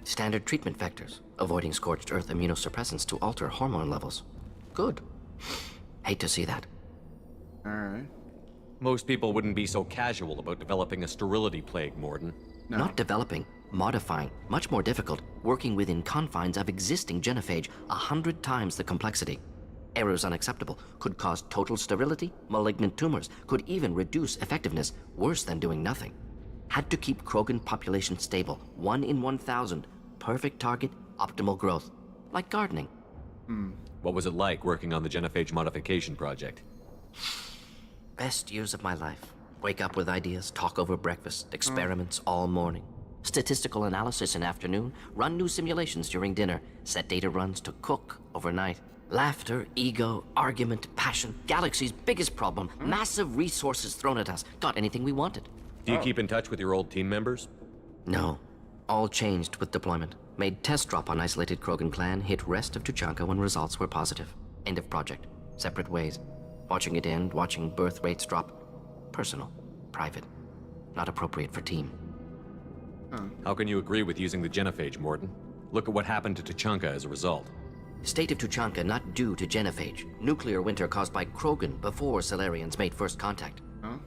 Standard treatment vectors, avoiding scorched earth immunosuppressants to alter hormone levels. Good. Hate to see that. Alright. Most people wouldn't be so casual about developing a sterility plague, Morden. No. Not developing, modifying, much more difficult, working within confines of existing genophage, 100 times the complexity. Errors unacceptable, could cause total sterility, malignant tumors, could even reduce effectiveness, worse than doing nothing. Had to keep Krogan population stable, 1 in 1,000, perfect target, optimal growth. Like gardening. What was it like working on the genophage modification project? Best years of my life. Wake up with ideas, talk over breakfast, experiments all morning. Statistical analysis in afternoon, run new simulations during dinner, set data runs to cook overnight. Laughter, ego, argument, passion, galaxy's biggest problem, massive resources thrown at us. Got anything we wanted. Do you keep in touch with your old team members? No. All changed with deployment. Made test drop on isolated Krogan clan, hit rest of Tuchanka when results were positive. End of project. Separate ways. Watching it end, watching birth rates drop. Personal. Private. Not appropriate for team. How can you agree with using the genophage, Morden? Look at what happened to Tuchanka as a result. State of Tuchanka not due to genophage. Nuclear winter caused by Krogan before Solarians made first contact.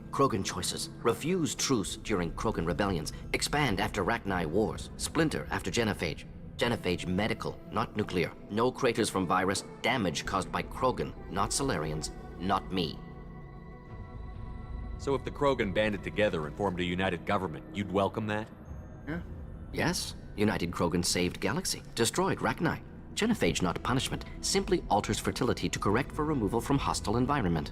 Krogan choices. Refuse truce during Krogan rebellions. Expand after Rachni wars. Splinter after genophage. Genophage medical, not nuclear. No craters from virus. Damage caused by Krogan, not Solarians, not me. So if the Krogan banded together and formed a united government, you'd welcome that? Yeah. Yes. United Krogan saved Galaxy. Destroyed Rachni. Genophage not punishment. Simply alters fertility to correct for removal from hostile environment.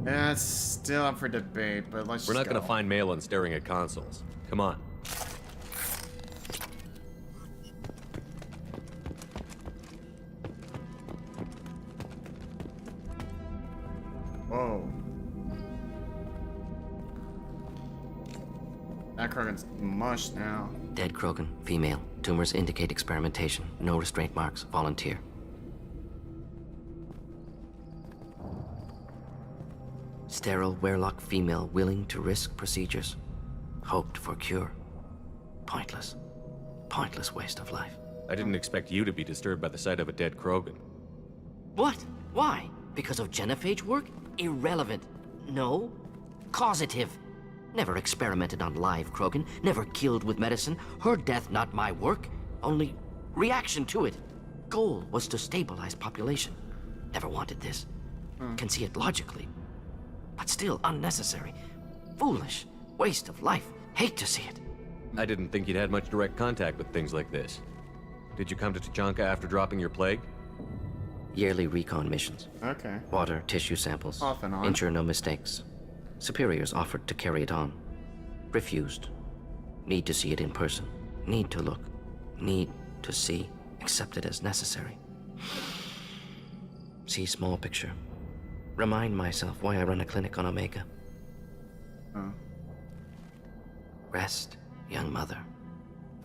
Yeah, it's still up for debate, but let's We're just not going to find Malin staring at consoles. Come on. Whoa. That Krogan's mush now. Dead Krogan, female. Tumors indicate experimentation. No restraint marks. Volunteer. Sterile Werelock female willing to risk procedures. Hoped for cure. Pointless. Pointless waste of life. I didn't expect you to be disturbed by the sight of a dead Krogan. What? Why? Because of genophage work? Irrelevant. No. Causative. Never experimented on live Krogan. Never killed with medicine. Her death not my work. Only reaction to it. Goal was to stabilize population. Never wanted this. Can see it logically. But still unnecessary. Foolish. Waste of life. Hate to see it. I didn't think you'd had much direct contact with things like this. Did you come to Tuchanka after dropping your plague? Yearly recon missions. Okay. Water, tissue samples. Off and on. Ensure no mistakes. Superiors offered to carry it on. Refused. Need to see it in person. Need to look. Need to see. Accepted as necessary. See small picture. Remind myself why I run a clinic on Omega. Rest, young mother.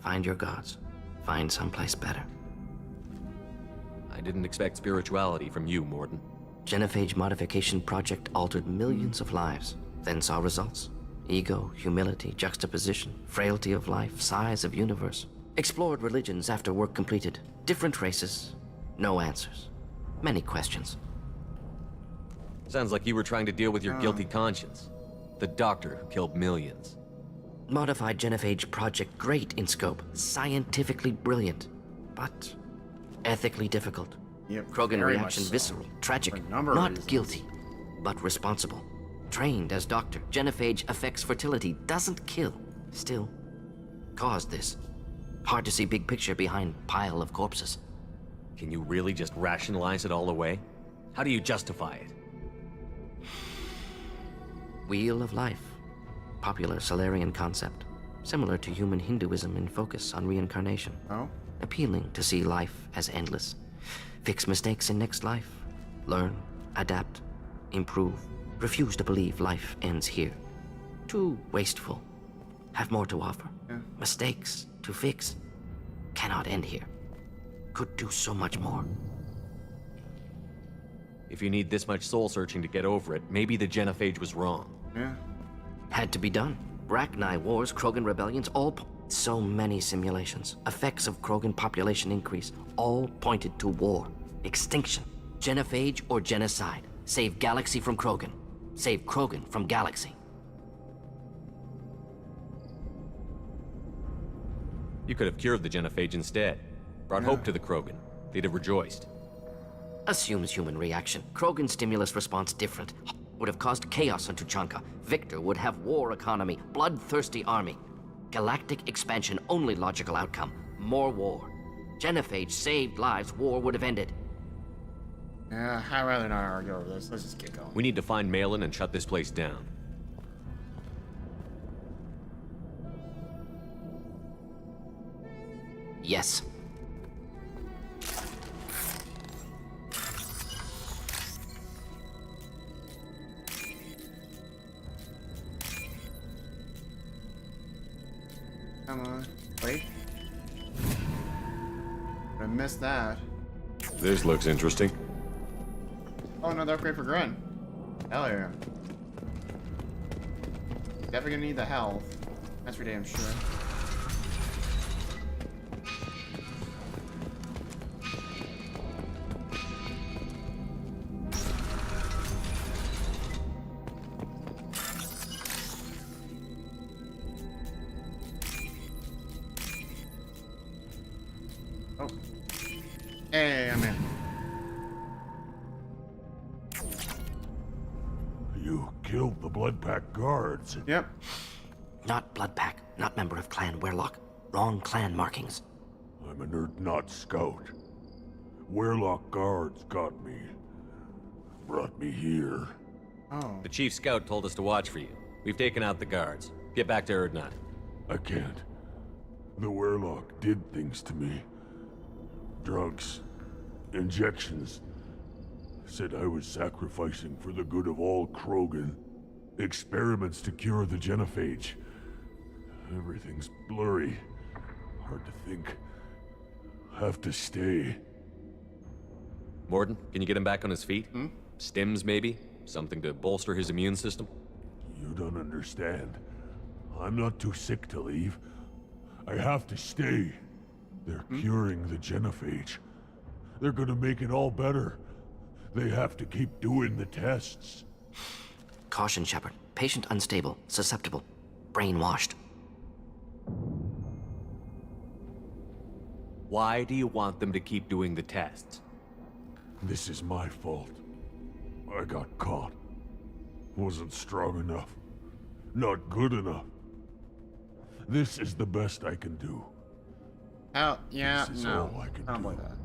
Find your gods. Find someplace better. I didn't expect spirituality from you, Morden. Genophage modification project altered millions of lives, then saw results. Ego, humility, juxtaposition, frailty of life, size of universe. Explored religions after work completed. Different races, no answers. Many questions. Sounds like you were trying to deal with your guilty conscience. The doctor who killed millions. Modified genophage project great in scope, scientifically brilliant, but ethically difficult. Yep, Krogan very reaction much so. visceral, tragic, Not not guilty, but responsible. Trained as doctor, genophage affects fertility, doesn't kill. Still, caused this. Hard to see big picture behind pile of corpses. Can you really just rationalize it all away? How do you justify it? Wheel of life. Popular Solarian concept. Similar to human Hinduism in focus on reincarnation. Oh? Appealing to see life as endless. Fix mistakes in next life. Learn, adapt, improve. Refuse to believe life ends here. Too wasteful. Have more to offer. Yeah. Mistakes to fix. Cannot end here. Could do so much more. If you need this much soul searching to get over it, maybe the genophage was wrong. Yeah. Had to be done. Rachni wars, Krogan rebellions, all so many simulations. Effects of Krogan population increase, all pointed to war, extinction, genophage or genocide. Save galaxy from Krogan. Save Krogan from galaxy. You could have cured the genophage instead. Brought hope to the Krogan. They'd have rejoiced. Assumes human reaction. Krogan stimulus response different. Would have caused chaos on Tuchanka. Victor would have war economy, bloodthirsty army. Galactic expansion, only logical outcome. More war. Genophage saved lives, war would have ended. Yeah, I'd rather not argue over this. Let's just get going. We need to find Malin and shut this place down. Yes. Come on. Wait. I missed that. This looks interesting. Oh, another upgrade for Grun. Hell yeah. Definitely gonna need the health. That's for damn sure. Oh. Hey, I'm in. You killed the Blood Pack guards. Yep. Not Blood Pack, not member of Clan Werelock. Wrong clan markings. I'm a nerd, not scout. Werelock guards got me. Brought me here. Oh. The chief scout told us to watch for you. We've taken out the guards. Get back to Erdnot. I can't. The Werelock did things to me. Drugs. Injections. said I was sacrificing for the good of all Krogan. Experiments to cure the genophage. Everything's blurry. Hard to think. Have to stay. Morden, can you get him back on his feet? Stims, maybe? Something to bolster his immune system? You don't understand. I'm not too sick to leave. I have to stay. They're curing the genophage. They're gonna make it all better. They have to keep doing the tests. Caution, Shepard. Patient unstable, susceptible, brainwashed. Why do you want them to keep doing the tests? This is my fault. I got caught. Wasn't strong enough. Not good enough. This is the best I can do. Oh, yeah, This is no. all I can I don't do. believe that.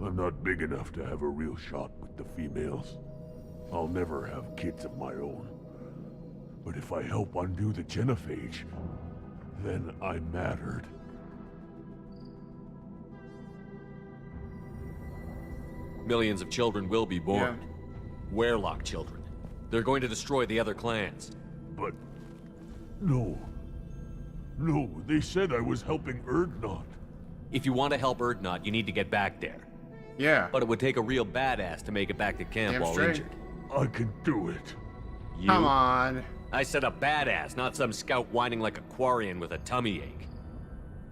I'm not big enough to have a real shot with the females. I'll never have kids of my own. But if I help undo the genophage, then I mattered. Millions of children will be born. Werelock children. They're going to destroy the other clans. But... no. No, they said I was helping Erdnot. If you want to help Erdnot, you need to get back there. Yeah. But it would take a real badass to make it back to camp Damn while straight. injured. I can do it. You? Come on. I said a badass, not some scout whining like a Quarian with a tummy ache.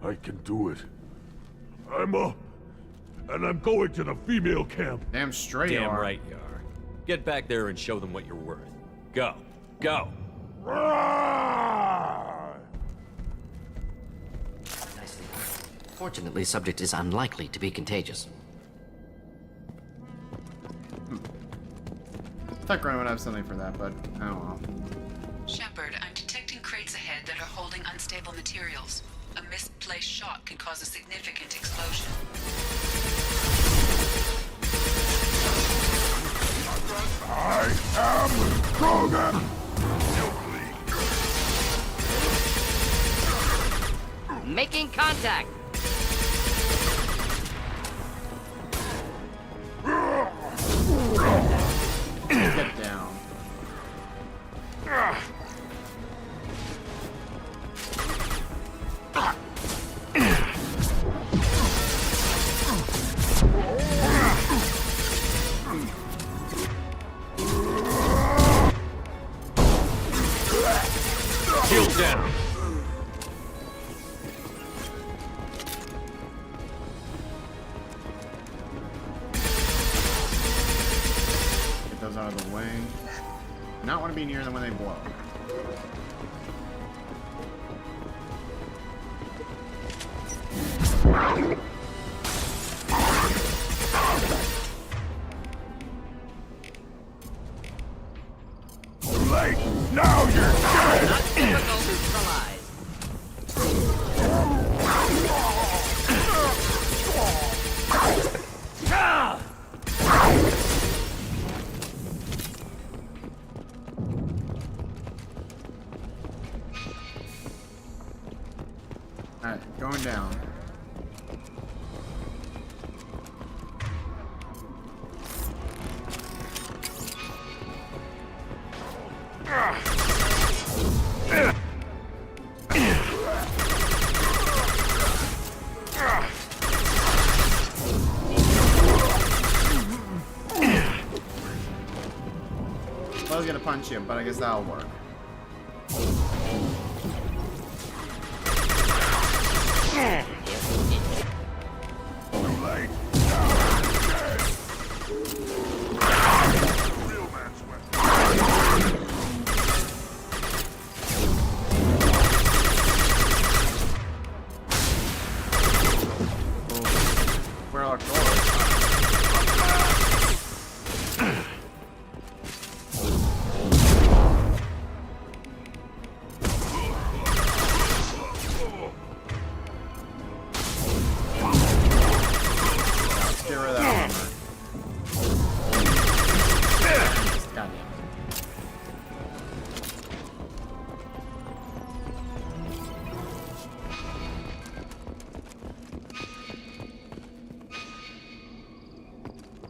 I can do it. I'm up. And I'm going to the female camp. Damn straight you Damn are. right you are. Get back there and show them what you're worth. Go. Go. Nicely done. Fortunately, subject is unlikely to be contagious. I thought Gren would have something for that, but I don't know. Shepard, I'm detecting crates ahead that are holding unstable materials. A misplaced shot can cause a significant explosion. I am Krogan! Making contact! Get down. Shield down. Get those out of the way. Not want to be near them when they blow. Late! Now you're dead! Not difficult to neutralize. Alright, going down. I was gonna punch you, but I guess that'll work. Where are our doors?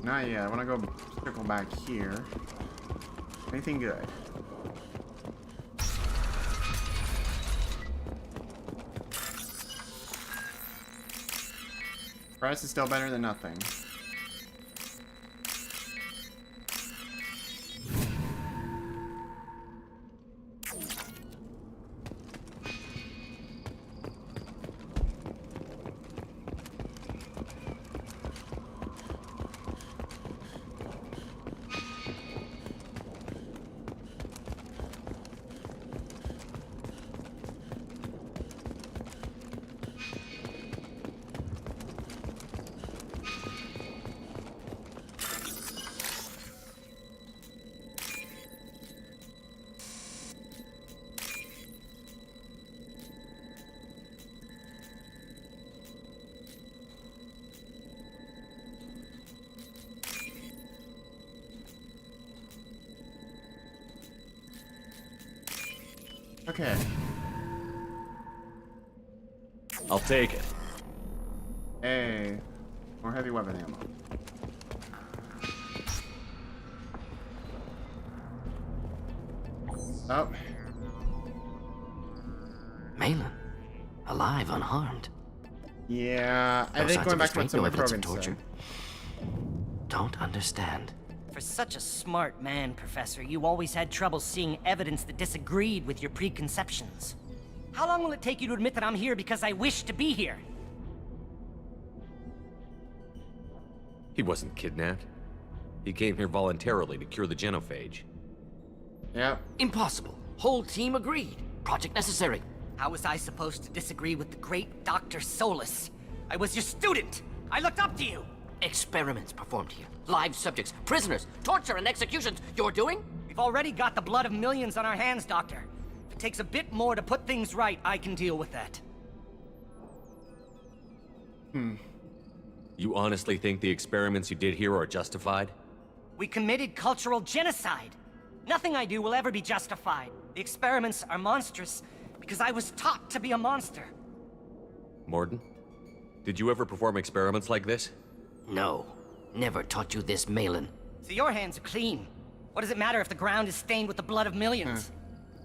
Not yet. I want to go circle back here. Anything good? Price is still better than nothing. Okay. I'll take it. Hey, more heavy weapon ammo. Oh. Malin, alive, unharmed. Yeah, I No think signs going of back to what restraint, some no of evidence of Krogan torture. said. Don't understand. For such a smart man, Professor, you always had trouble seeing evidence that disagreed with your preconceptions. How long will it take you to admit that I'm here because I wish to be here? He wasn't kidnapped. He came here voluntarily to cure the genophage. Yep. Impossible. Whole team agreed. Project necessary. How was I supposed to disagree with the great Dr. Solus? I was your student! I looked up to you! Experiments performed here. Live subjects, prisoners, torture and executions. You're doing? We've already got the blood of millions on our hands, Doctor. If it takes a bit more to put things right, I can deal with that. You honestly think the experiments you did here are justified? We committed cultural genocide. Nothing I do will ever be justified. The experiments are monstrous because I was taught to be a monster. Morden, did you ever perform experiments like this? No. Never taught you this, Malin. So your hands are clean. What does it matter if the ground is stained with the blood of millions?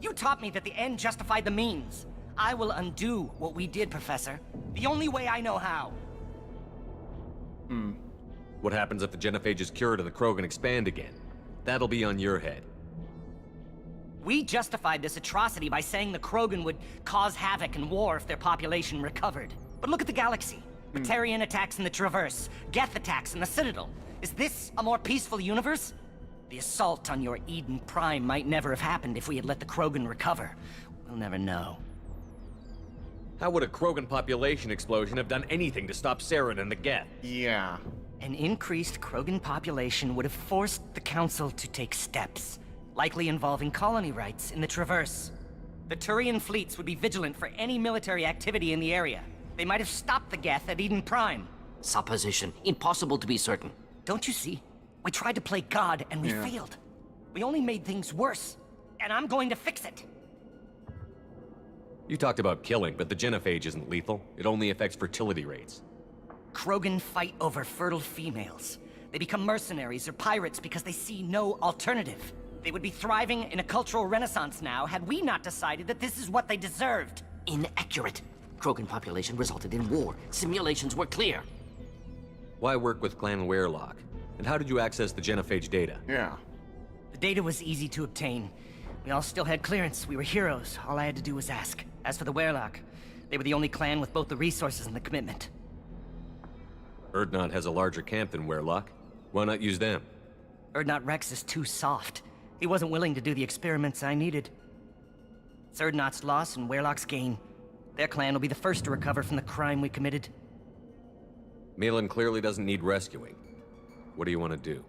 You taught me that the end justified the means. I will undo what we did, Professor. The only way I know how. What happens if the genophage is cured and the Krogan expand again? That'll be on your head. We justified this atrocity by saying the Krogan would cause havoc and war if their population recovered. But look at the galaxy. Batarian attacks in the Traverse, Geth attacks in the Citadel. Is this a more peaceful universe? The assault on your Eden Prime might never have happened if we had let the Krogan recover. We'll never know. How would a Krogan population explosion have done anything to stop Saren and the Geth? Yeah. An increased Krogan population would have forced the Council to take steps, likely involving colony rights in the Traverse. The Turian fleets would be vigilant for any military activity in the area. They might have stopped the Geth at Eden Prime. Supposition. Impossible to be certain. Don't you see? We tried to play God and we failed. We only made things worse. And I'm going to fix it. You talked about killing, but the genophage isn't lethal. It only affects fertility rates. Krogan fight over fertile females. They become mercenaries or pirates because they see no alternative. They would be thriving in a cultural renaissance now had we not decided that this is what they deserved. Inaccurate. Krogan population resulted in war. Simulations were clear. Why work with Clan Werelock? And how did you access the genophage data? Yeah. The data was easy to obtain. We all still had clearance. We were heroes. All I had to do was ask. As for the Werelock, they were the only clan with both the resources and the commitment. Urdnot has a larger camp than Werelock. Why not use them? Urdnot Rex is too soft. He wasn't willing to do the experiments I needed. It's Urdnot's loss and Werelock's gain. Their clan will be the first to recover from the crime we committed. Malin clearly doesn't need rescuing. What do you want to do?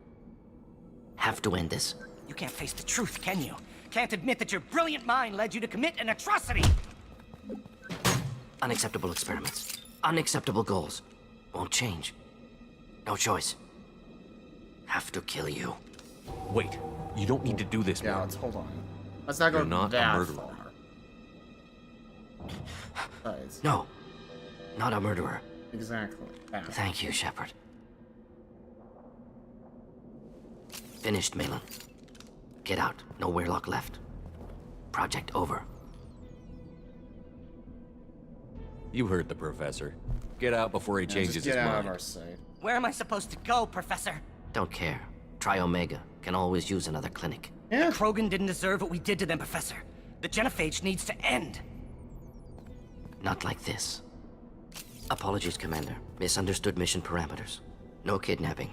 Have to end this. You can't face the truth, can you? Can't admit that your brilliant mind led you to commit an atrocity! Unacceptable experiments. Unacceptable goals. Won't change. No choice. Have to kill you. Wait, you don't need to do this, Yeah, man. let's hold on. Let's not go You're not that a murderer. far. Guys. No. Not a murderer. Exactly. Yeah. Thank you, Shepard. Finished, Malin. Get out. No Weirlock left. Project over. You heard the professor. Get out before he changes his Get out mind. of our sight. Where am I supposed to go, Professor? Don't care. Try Omega. Can always use another clinic. Yeah. The Krogan didn't deserve what we did to them, Professor. The genophage needs to end. Not like this. Apologies, Commander. Misunderstood mission parameters. No kidnapping.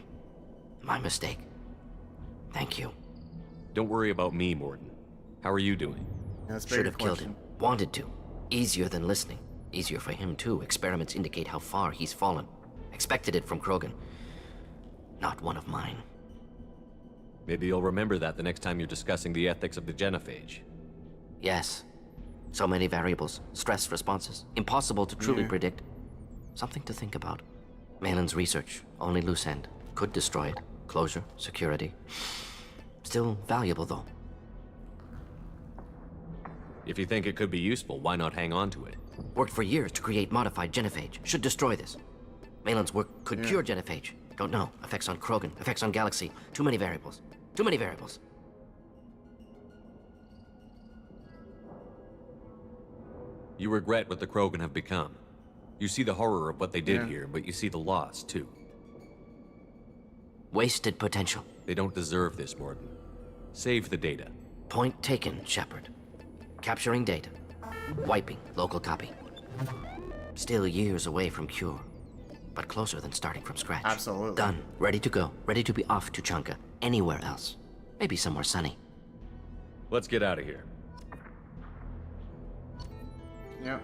My mistake. Thank you. Don't worry about me, Morden. How are you doing? Should have killed him. Wanted to. Easier than listening. Easier for him, too. Experiments indicate how far he's fallen. Expected it from Krogan. Not one of mine. Maybe you'll remember that the next time you're discussing the ethics of the genophage. Yes. So many variables. Stress responses. Impossible to truly predict. Something to think about. Malin's research. Only loose end. Could destroy it. Closure. Security. Still valuable, though. If you think it could be useful, why not hang on to it? Worked for years to create modified genophage. Should destroy this. Malin's work could cure genophage. Don't know. Effects on Krogan. Effects on Galaxy. Too many variables. Too many variables. You regret what the Krogan have become. You see the horror of what they did here, but you see the loss, too. Wasted potential. They don't deserve this, Morden. Save the data. Point taken, Shepard. Capturing data. Wiping local copy. Still years away from cure. But closer than starting from scratch. Absolutely. Done. Ready to go. Ready to be off to Chunka. Anywhere else. Maybe somewhere sunny. Let's get out of here. Yep.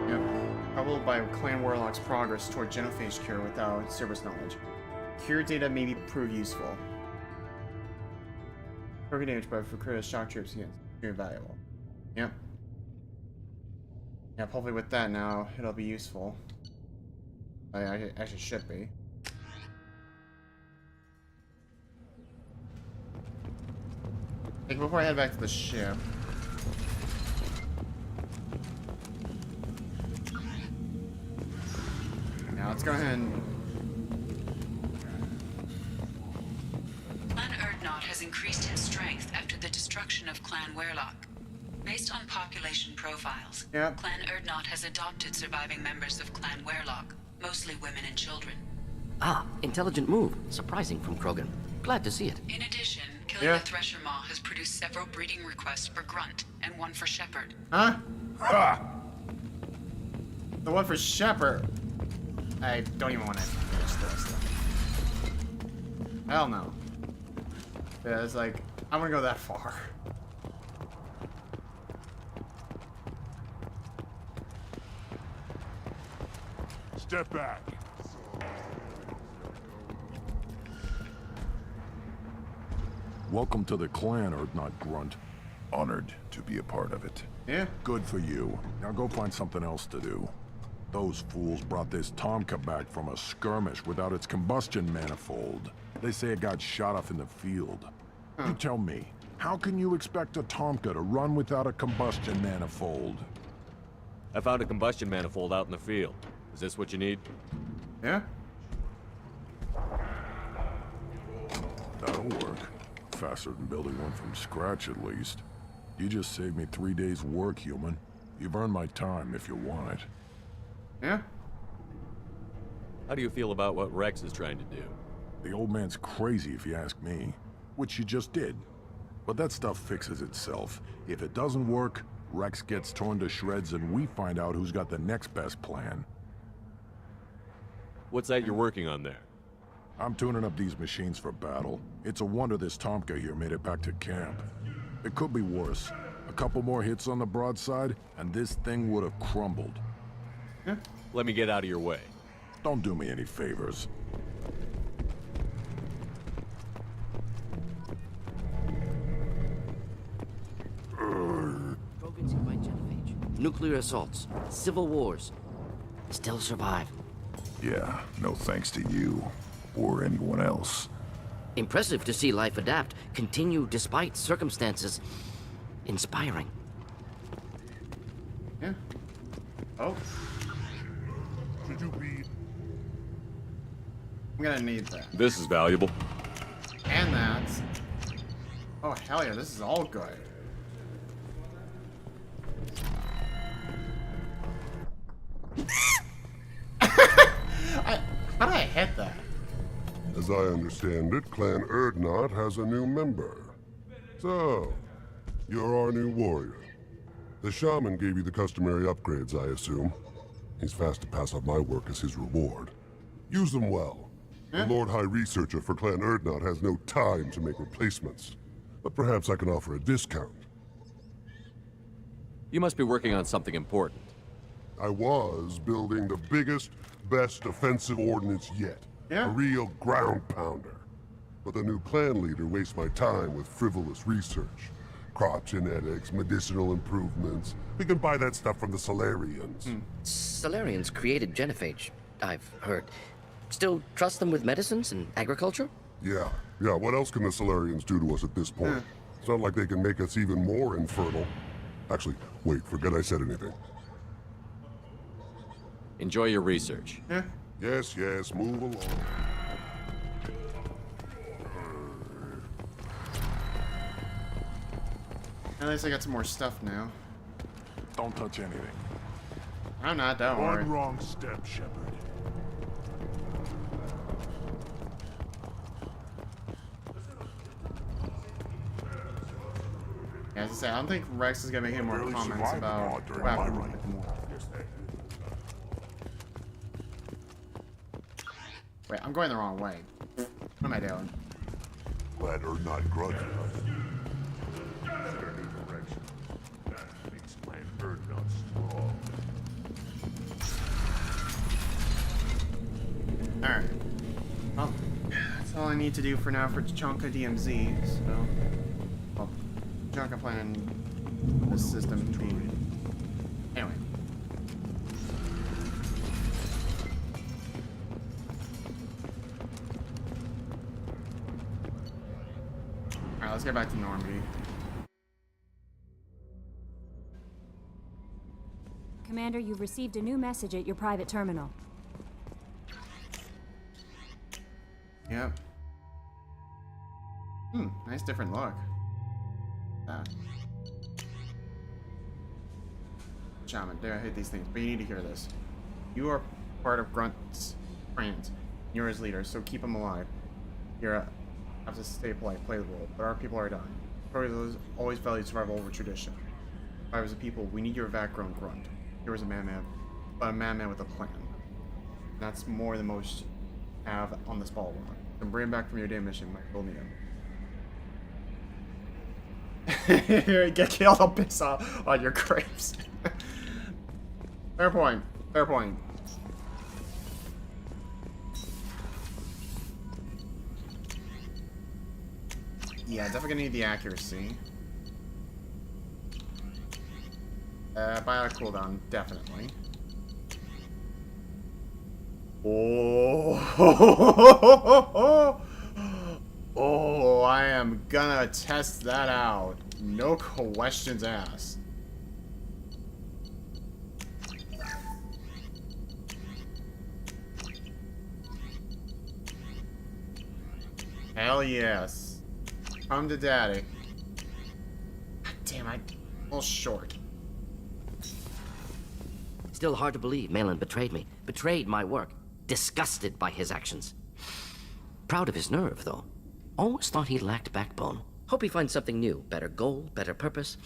Yep. Troubled by Clan Warlock's progress toward genophage cure without service knowledge. Cure data may prove useful. Program damage, but for creative shock troops, yes, very valuable. Yep. Yep, hopefully with that now, it'll be useful. I actually should be. Before I head back to the ship. Now let's go ahead and... Clan Erdnot has increased in strength after the destruction of Clan Weirlock. Based on population profiles, Clan Erdnot has adopted surviving members of Clan Weirlock, mostly women and children. Ah, intelligent move. Surprising from Krogan. Glad to see it. In addition, killing the Thresher Maw has produced several breeding requests for Grunt and one for Shepard. Huh? Ah! The one for Shepard. I don't even want to finish this. Hell no. Yeah, it's like, I want to go that far. Step back. Welcome to the clan, Erdnot Grunt. Honored to be a part of it. Yeah. Good for you. Now go find something else to do. Those fools brought this Tomka back from a skirmish without its combustion manifold. They say it got shot off in the field. You tell me, how can you expect a Tomka to run without a combustion manifold? I found a combustion manifold out in the field. Is this what you need? Yeah. That'll work. Faster than building one from scratch, at least. You just saved me 3 days' work, human. You've earned my time if you want it. Yeah. How do you feel about what Rex is trying to do? The old man's crazy if you ask me. Which you just did. But that stuff fixes itself. If it doesn't work, Rex gets torn to shreds and we find out who's got the next best plan. What's that you're working on there? I'm tuning up these machines for battle. It's a wonder this Tomka here made it back to camp. It could be worse. A couple more hits on the broadside, and this thing would have crumbled. Let me get out of your way. Don't do me any favors. Krogans who fight genophage. Nuclear assaults. Civil wars. Still survive. Yeah, no thanks to you. Or anyone else. Impressive to see life adapt, continue despite circumstances. Inspiring. Yeah. Oh. Should you be... I'm gonna need that. This is valuable. And that. Oh, hell yeah, this is all good. How did I hit that? As I understand it, Clan Erdnot has a new member. So, you're our new warrior. The shaman gave you the customary upgrades, I assume. He's fast to pass on my work as his reward. Use them well. The Lord High Researcher for Clan Erdnot has no time to make replacements. But perhaps I can offer a discount. You must be working on something important. I was building the biggest, best offensive ordnance yet. A real ground pounder. But the new clan leader wastes my time with frivolous research. Crop genetics, medicinal improvements. We can buy that stuff from the Solarians. Solarians created genophage, I've heard. Still trust them with medicines and agriculture? Yeah. What else can the Solarians do to us at this point? It's not like they can make us even more infertile. Actually, wait, forget I said anything. Enjoy your research. Yes, move along. At least I got some more stuff now. Don't touch anything. I'm not, don't worry. One wrong step, Shepard. Yeah, as I say, I don't think Rex is gonna make any more comments about weapons. Wait, I'm going the wrong way. What am I doing? Glad Erdnot grudges us. Consider new direction. That makes Clan Erdnot strong. Alright. Well, that's all I need to do for now for Chonka DMZ, so... Well, Chonka plan the system being... Anyway. Alright, let's get back to Normandy. Commander, you've received a new message at your private terminal. Yep. Nice different look. Shaman, dare I hate these things, but you need to hear this. You are part of Grunt's friends. You're his leader, so keep him alive. You're have to stay polite, play the role, but our people are dying. Protheans always valued survival over tradition. If I was a people, we need your vat-grown Grunt. Here was a man-man with a plan. That's more than most have on this ball one. Then bring him back from your day mission, we'll need him. Get killed, I'll piss off on your grapes. Fair point. Fair point. Yeah, definitely gonna need the accuracy. Biotic cooldown, definitely. Oh, oh, I am gonna test that out. No questions asked. Hell yes. Come to daddy. God damn, I'm a little short. Still hard to believe Malin betrayed me. Betrayed my work. Disgusted by his actions. Proud of his nerve, though. Always thought he lacked backbone. Hope he finds something new. Better goal, better purpose.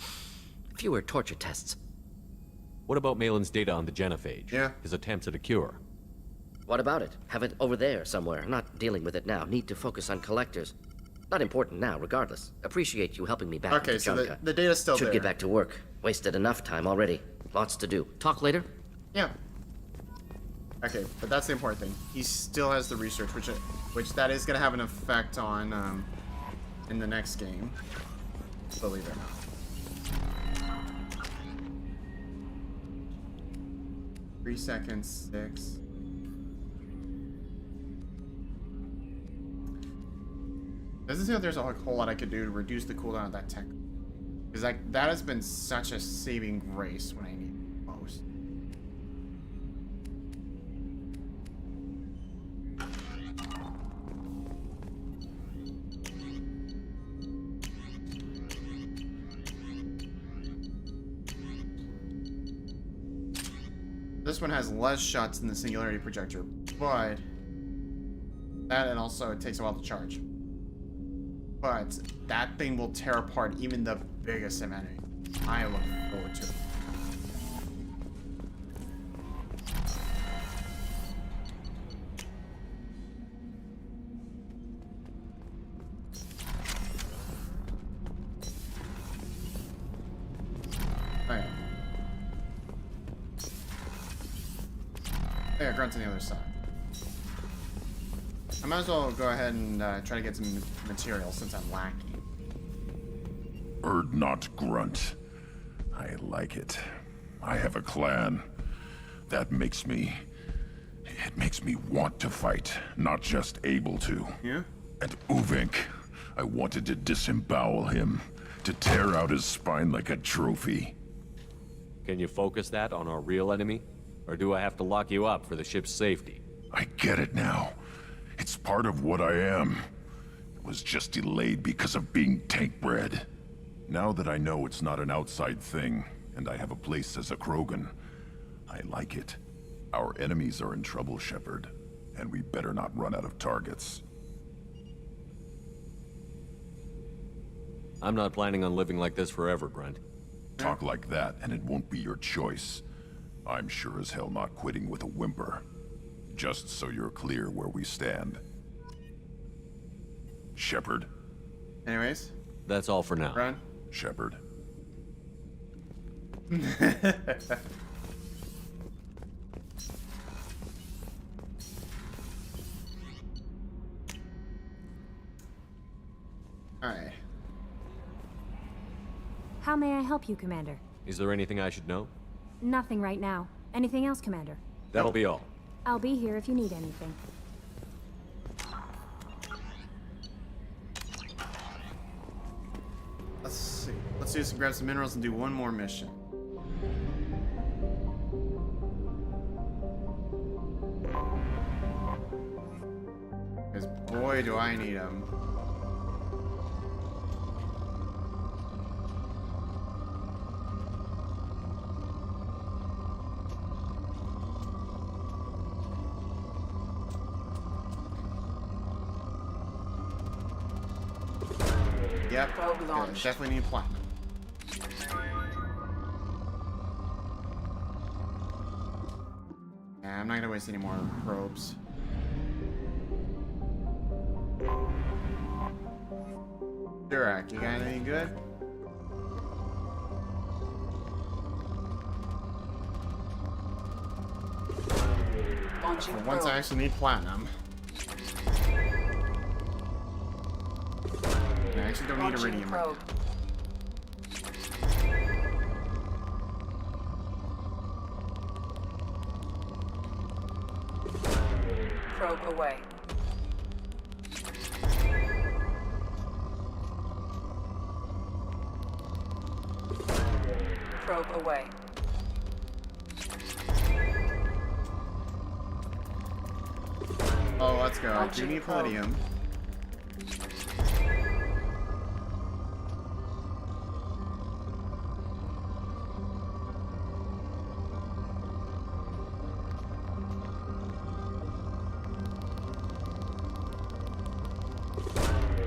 Fewer torture tests. What about Malin's data on the genophage? Yeah. His attempts at a cure? What about it? Have it over there somewhere. Not dealing with it now. Need to focus on collectors. Not important now, regardless. Appreciate you helping me back. Okay, so the data's still there. Should get back to work. Wasted enough time already. Lots to do. Talk later? Yeah. Okay, but that's the important thing. He still has the research, which that is going to have an effect on in the next game. Believe it or not. 3 seconds, 6. Doesn't seem like there's a whole lot I could do to reduce the cooldown of that tech. Because that has been such a saving grace when I need it most. This one has less shots than the singularity projector, but that, and also it takes a while to charge. But that thing will tear apart even the biggest enemy. I look forward to it. Yeah, Grunt's on the other side. I might as well go ahead and try to get some material since I'm lacking. Not Grunt. I like it. I have a clan. That makes me... It makes me want to fight, not just able to. Yeah? And Uvink, I wanted to disembowel him, to tear out his spine like a trophy. Can you focus that on our real enemy? Or do I have to lock you up for the ship's safety? I get it now. It's part of what I am. It was just delayed because of being tank-bred. Now that I know it's not an outside thing, and I have a place as a Krogan, I like it. Our enemies are in trouble, Shepard, and we better not run out of targets. I'm not planning on living like this forever, Grunt. Talk like that, and it won't be your choice. I'm sure as hell not quitting with a whimper. Just so you're clear where we stand. Shepard. Anyways. That's all for now. Run. Shepard. Alright. How may I help you, Commander? Is there anything I should know? Nothing right now. Anything else, Commander? That'll be all. I'll be here if you need anything. Let's see. Let's do some, grab some minerals and do one more mission. Because boy, do I need them. Yep, okay, definitely need platinum. Yeah, I'm not gonna waste any more probes. Durak, you got any good? For once I actually need platinum. I actually don't need iridium right now. Probe away. Probe away. Oh, let's go. Give me palladium.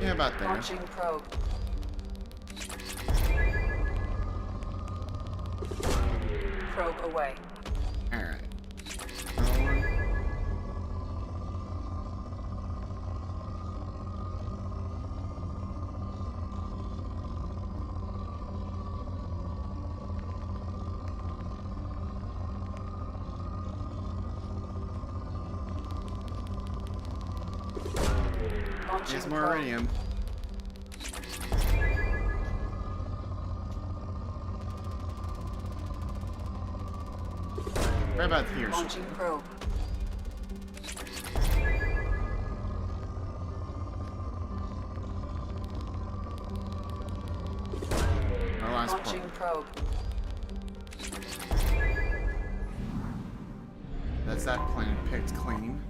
Yeah, about there. Launching probe. Probe away. Alright. There's more iridium. Right about here. Launching probe. Our last Launching probe. That's that planet picked clean.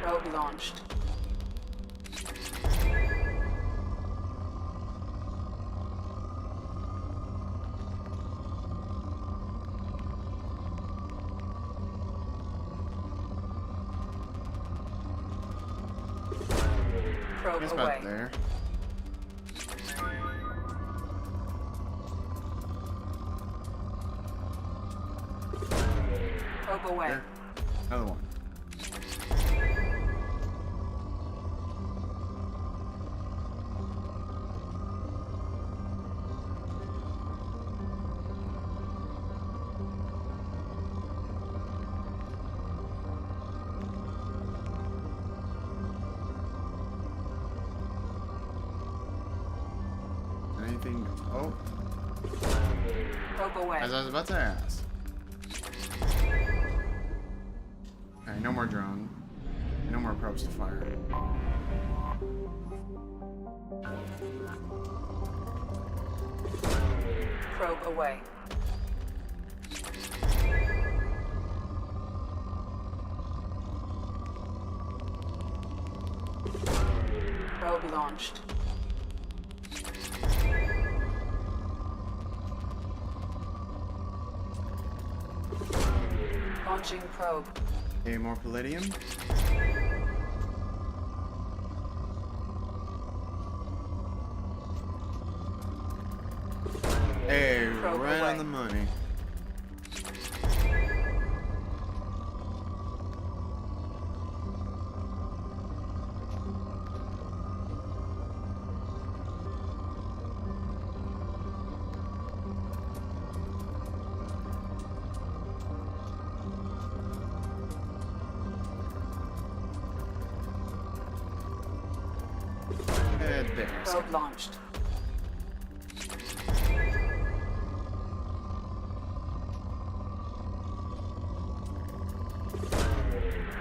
Probe launched. Probe It's away. about there. Probe away. There. Another one. Anything? Oh, Probe away. as I was about to ask. Okay, no more drone. No more probes to fire. Probe away. Probe launched. Launching probe. Okay, more palladium. Hey, Probe right away. on the money. There. Probe launched.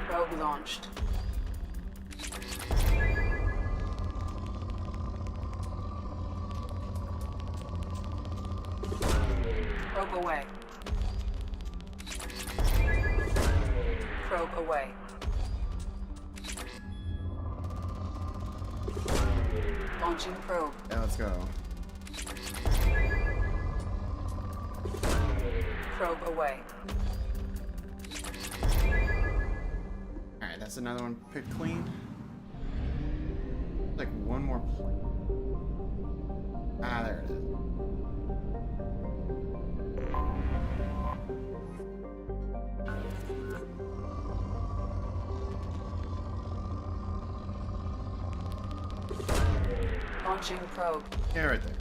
Probe launched. Probe away. Probe away. Launching probe. Yeah, let's go. Probe away. Alright, that's another one picked clean. Like one more plate. Ah, there it is. Launching probe. Yeah, right there.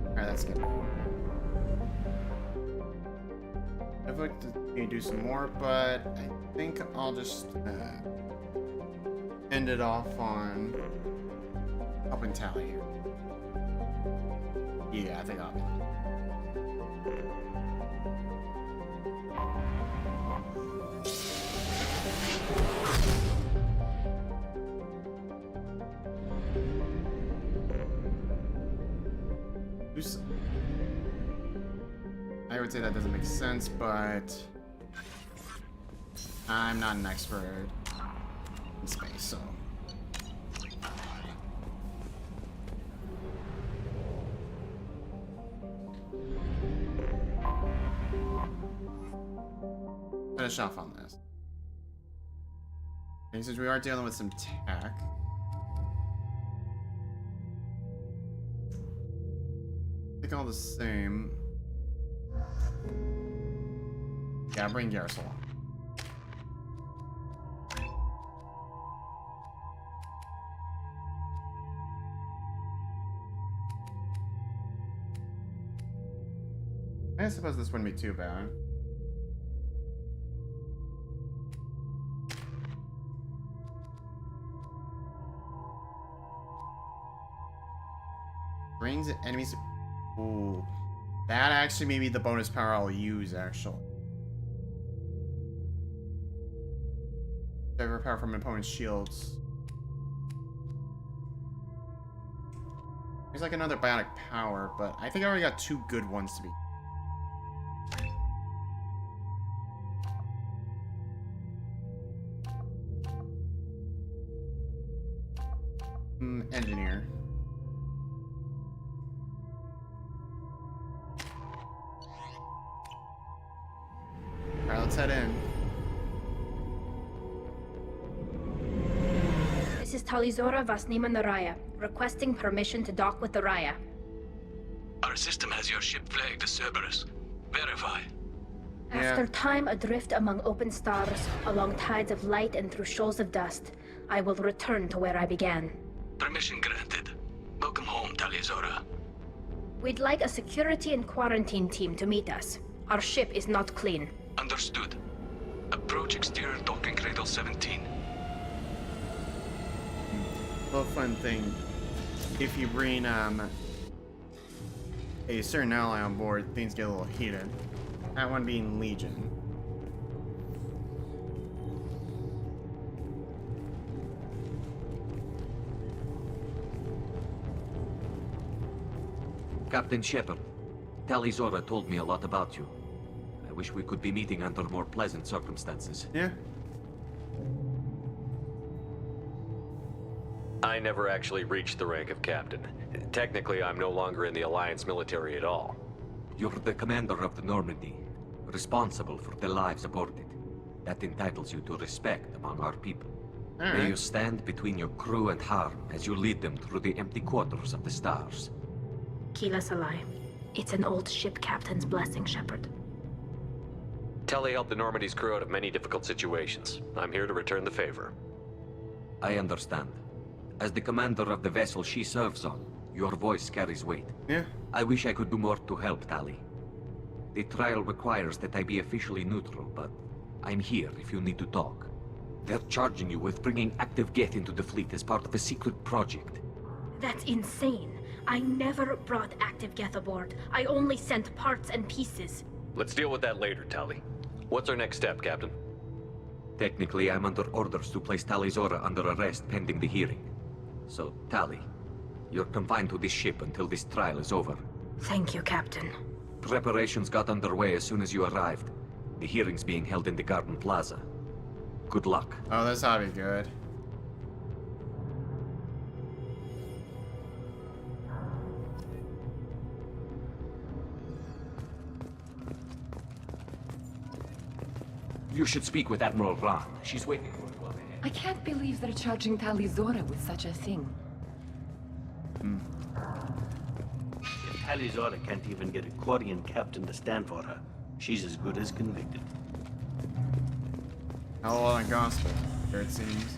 Alright, that's good. I'd like to do some more, but I think I'll just end it off on helping Tally here. Yeah, I think I'll. I would say that doesn't make sense, but I'm not an expert in space, so. Finish off on this. Okay, since we are dealing with some tech. I think all the same. Yeah, bring Garrus along. I suppose this wouldn't be too bad. Brings enemies. Ooh. That actually may be the bonus power I'll use, actually. Divert power from opponent's shields. There's like another bionic power, but I think I already got two good ones to be. Engineer. Alright, let's head in. This is Talizora Vasnima Naraya, requesting permission to dock with the Raya. Our system has your ship flagged as Cerberus. Verify. After time adrift among open stars, along tides of light and through shoals of dust, I will return to where I began. Permission granted. Welcome home, Talizora. We'd like a security and quarantine team to meet us. Our ship is not clean. Understood. Approach exterior docking cradle 17. Little fun thing. If you bring a certain ally on board, things get a little heated. That one being Legion. Captain Shepard, Talizora told me a lot about you. I wish we could be meeting under more pleasant circumstances. Yeah. I never actually reached the rank of captain. Technically, I'm no longer in the Alliance military at all. You're the commander of the Normandy, responsible for the lives aboard it. That entitles you to respect among our people. May you stand between your crew and harm as you lead them through the empty quarters of the stars. Kila Salai. It's an old ship captain's blessing, Shepard. Telly helped the Normandy's crew out of many difficult situations. I'm here to return the favor. I understand. As the commander of the vessel she serves on, your voice carries weight. Yeah. I wish I could do more to help, Tali. The trial requires that I be officially neutral, but I'm here if you need to talk. They're charging you with bringing active Geth into the fleet as part of a secret project. That's insane. I never brought active Geth aboard. I only sent parts and pieces. Let's deal with that later, Tali. What's our next step, Captain? Technically, I'm under orders to place Talizora under arrest pending the hearing. So, Tali, you're confined to this ship until this trial is over. Thank you, Captain. Preparations got underway as soon as you arrived. The hearing's being held in the Garden Plaza. Good luck. Oh, that's ought to be good. You should speak with Admiral Ran. She's waiting for you up ahead. I can't believe they're charging Talizora with such a thing. If Talizora can't even get a Quarian captain to stand for her, she's as good as convicted. How well and gospel, here it seems.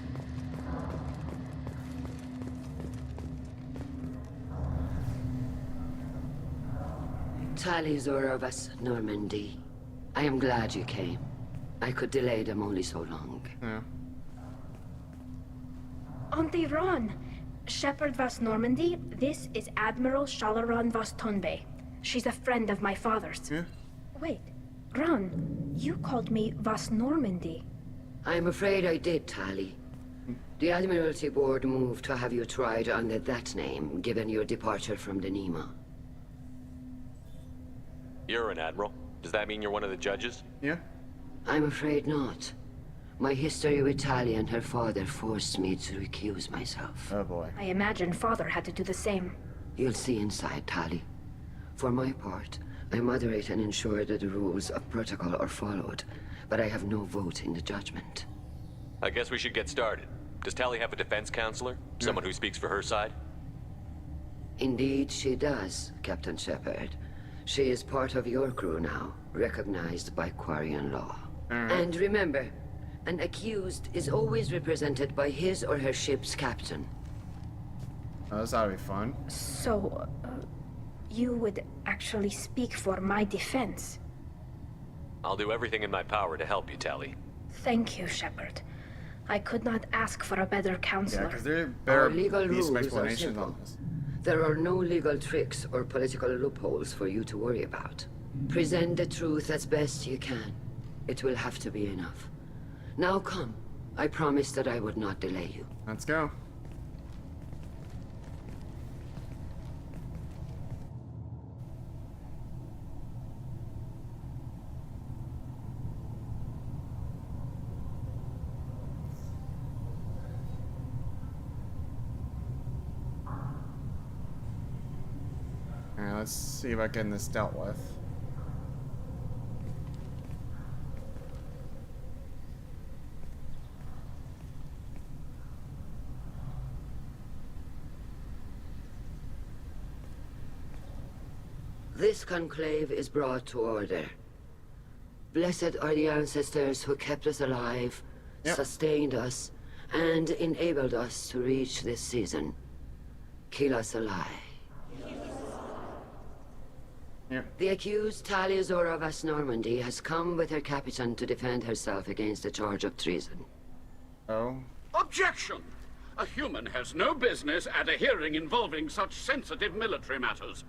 Talizora of us, Normandy. I am glad you came. I could delay them only so long. Yeah. Auntie Ron! Shepard Vas Normandy, this is Admiral Shalaran Vas Tonbe. She's a friend of my father's. Yeah. Wait, Ron, you called me Vas Normandy. I'm afraid I did, Tali. The Admiralty Board moved to have you tried under that name, given your departure from the Nima. You're an admiral. Does that mean you're one of the judges? Yeah. I'm afraid not. My history with Tali and her father forced me to recuse myself. Oh boy. I imagine father had to do the same. You'll see inside, Tali. For my part, I moderate and ensure that the rules of protocol are followed, but I have no vote in the judgment. I guess we should get started. Does Tali have a defense counselor? Someone who speaks for her side? Indeed, she does, Captain Shepard. She is part of your crew now, recognized by Quarian law. And remember, an accused is always represented by his or her ship's captain. Oh, this ought to be fun. So, you would actually speak for my defense? I'll do everything in my power to help you, Tali. Thank you, Shepard. I could not ask for a better counselor. Yeah, because there Our better legal be some rules are explanations simple. on this. There are no legal tricks or political loopholes for you to worry about. Present the truth as best you can. It will have to be enough. Now come. I promised that I would not delay you. Let's go. let's see about getting this dealt with. This conclave is brought to order. Blessed are the ancestors who kept us alive, sustained us, and enabled us to reach this season. Kill us alive. The accused Talia Zora Vas Normandy has come with her captain to defend herself against a charge of treason. Oh? Objection! A human has no business at a hearing involving such sensitive military matters.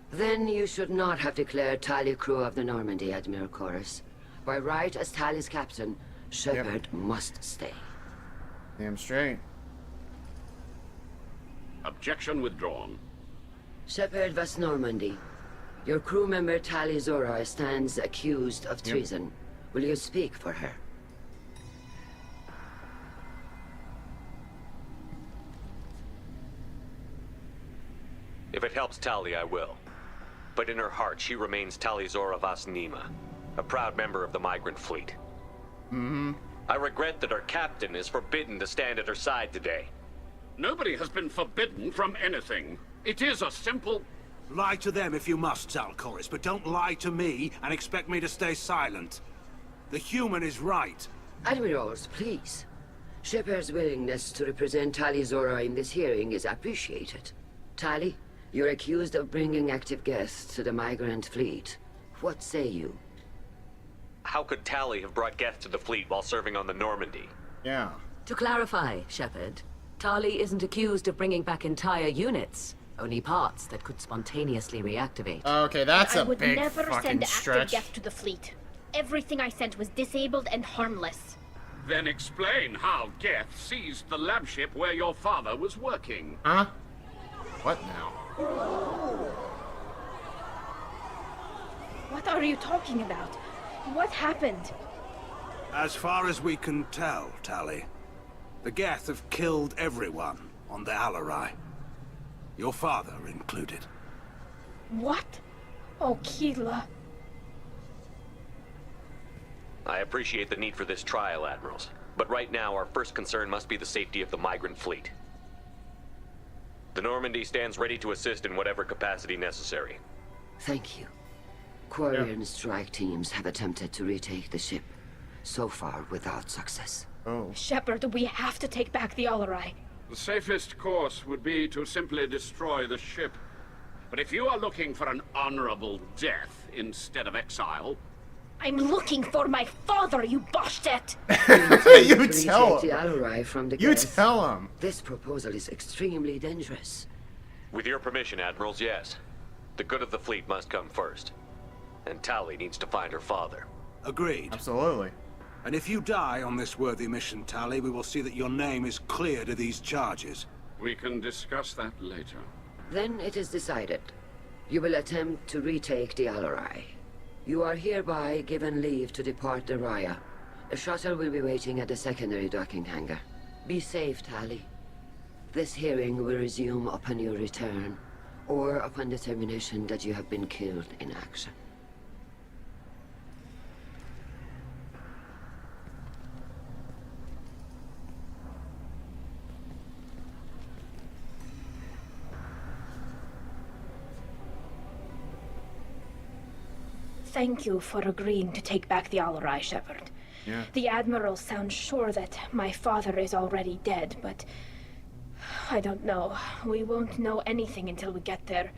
Then you should not have declared Talia crew of the Normandy, Admiral Chorus. By right as Talia's captain, Shepard must stay. Damn straight. Objection withdrawn. Shepard Vas Normandy, your crew member Talia Zora stands accused of treason. Will you speak for her? If it helps Talia, I will. But in her heart, she remains Talia Zora Vas Nima, a proud member of the migrant fleet. I regret that our captain is forbidden to stand at her side today. Nobody has been forbidden from anything. It is a simple... Lie to them if you must, Zalcoris, but don't lie to me and expect me to stay silent. The human is right. Admirals, please. Shepard's willingness to represent Talia Zora in this hearing is appreciated. Talia, you're accused of bringing active guests to the migrant fleet. What say you? How could Talia have brought Geth to the fleet while serving on the Normandy? Yeah. To clarify, Shepard, Talia isn't accused of bringing back entire units, only parts that could spontaneously reactivate. Okay, that's I a would big never fucking send active stretch. Geth to the fleet. Everything I sent was disabled and harmless. Then explain how Geth seized the lab ship where your father was working. Huh? What now? What are you talking about? What happened? As far as we can tell, Talia, the Geth have killed everyone on the Alarai. Your father included. What? Oh, Keela. I appreciate the need for this trial, Admirals. But right now, our first concern must be the safety of the migrant fleet. The Normandy stands ready to assist in whatever capacity necessary. Thank you. Quarian strike teams have attempted to retake the ship, so far without success. Oh. Shepard, we have to take back the Alarai. The safest course would be to simply destroy the ship. But if you are looking for an honorable death instead of exile... I'm looking for my father, you bastet! You tell the him. Alarai from the You Geth. tell him. This proposal is extremely dangerous. With your permission, Admirals, yes. The good of the fleet must come first. And Talia needs to find her father. Agreed. Absolutely. And if you die on this worthy mission, Talia, we will see that your name is cleared of these charges. We can discuss that later. Then it is decided. You will attempt to retake the Alarai. You are hereby given leave to depart the Raya. A shuttle will be waiting at the secondary docking hangar. Be safe, Talia. This hearing will resume upon your return, or upon determination that you have been killed in action. Thank you for agreeing to take back the Alarai, Shepard. Yeah. The Admiral sounds sure that my father is already dead, but... I don't know. We won't know anything until we get there.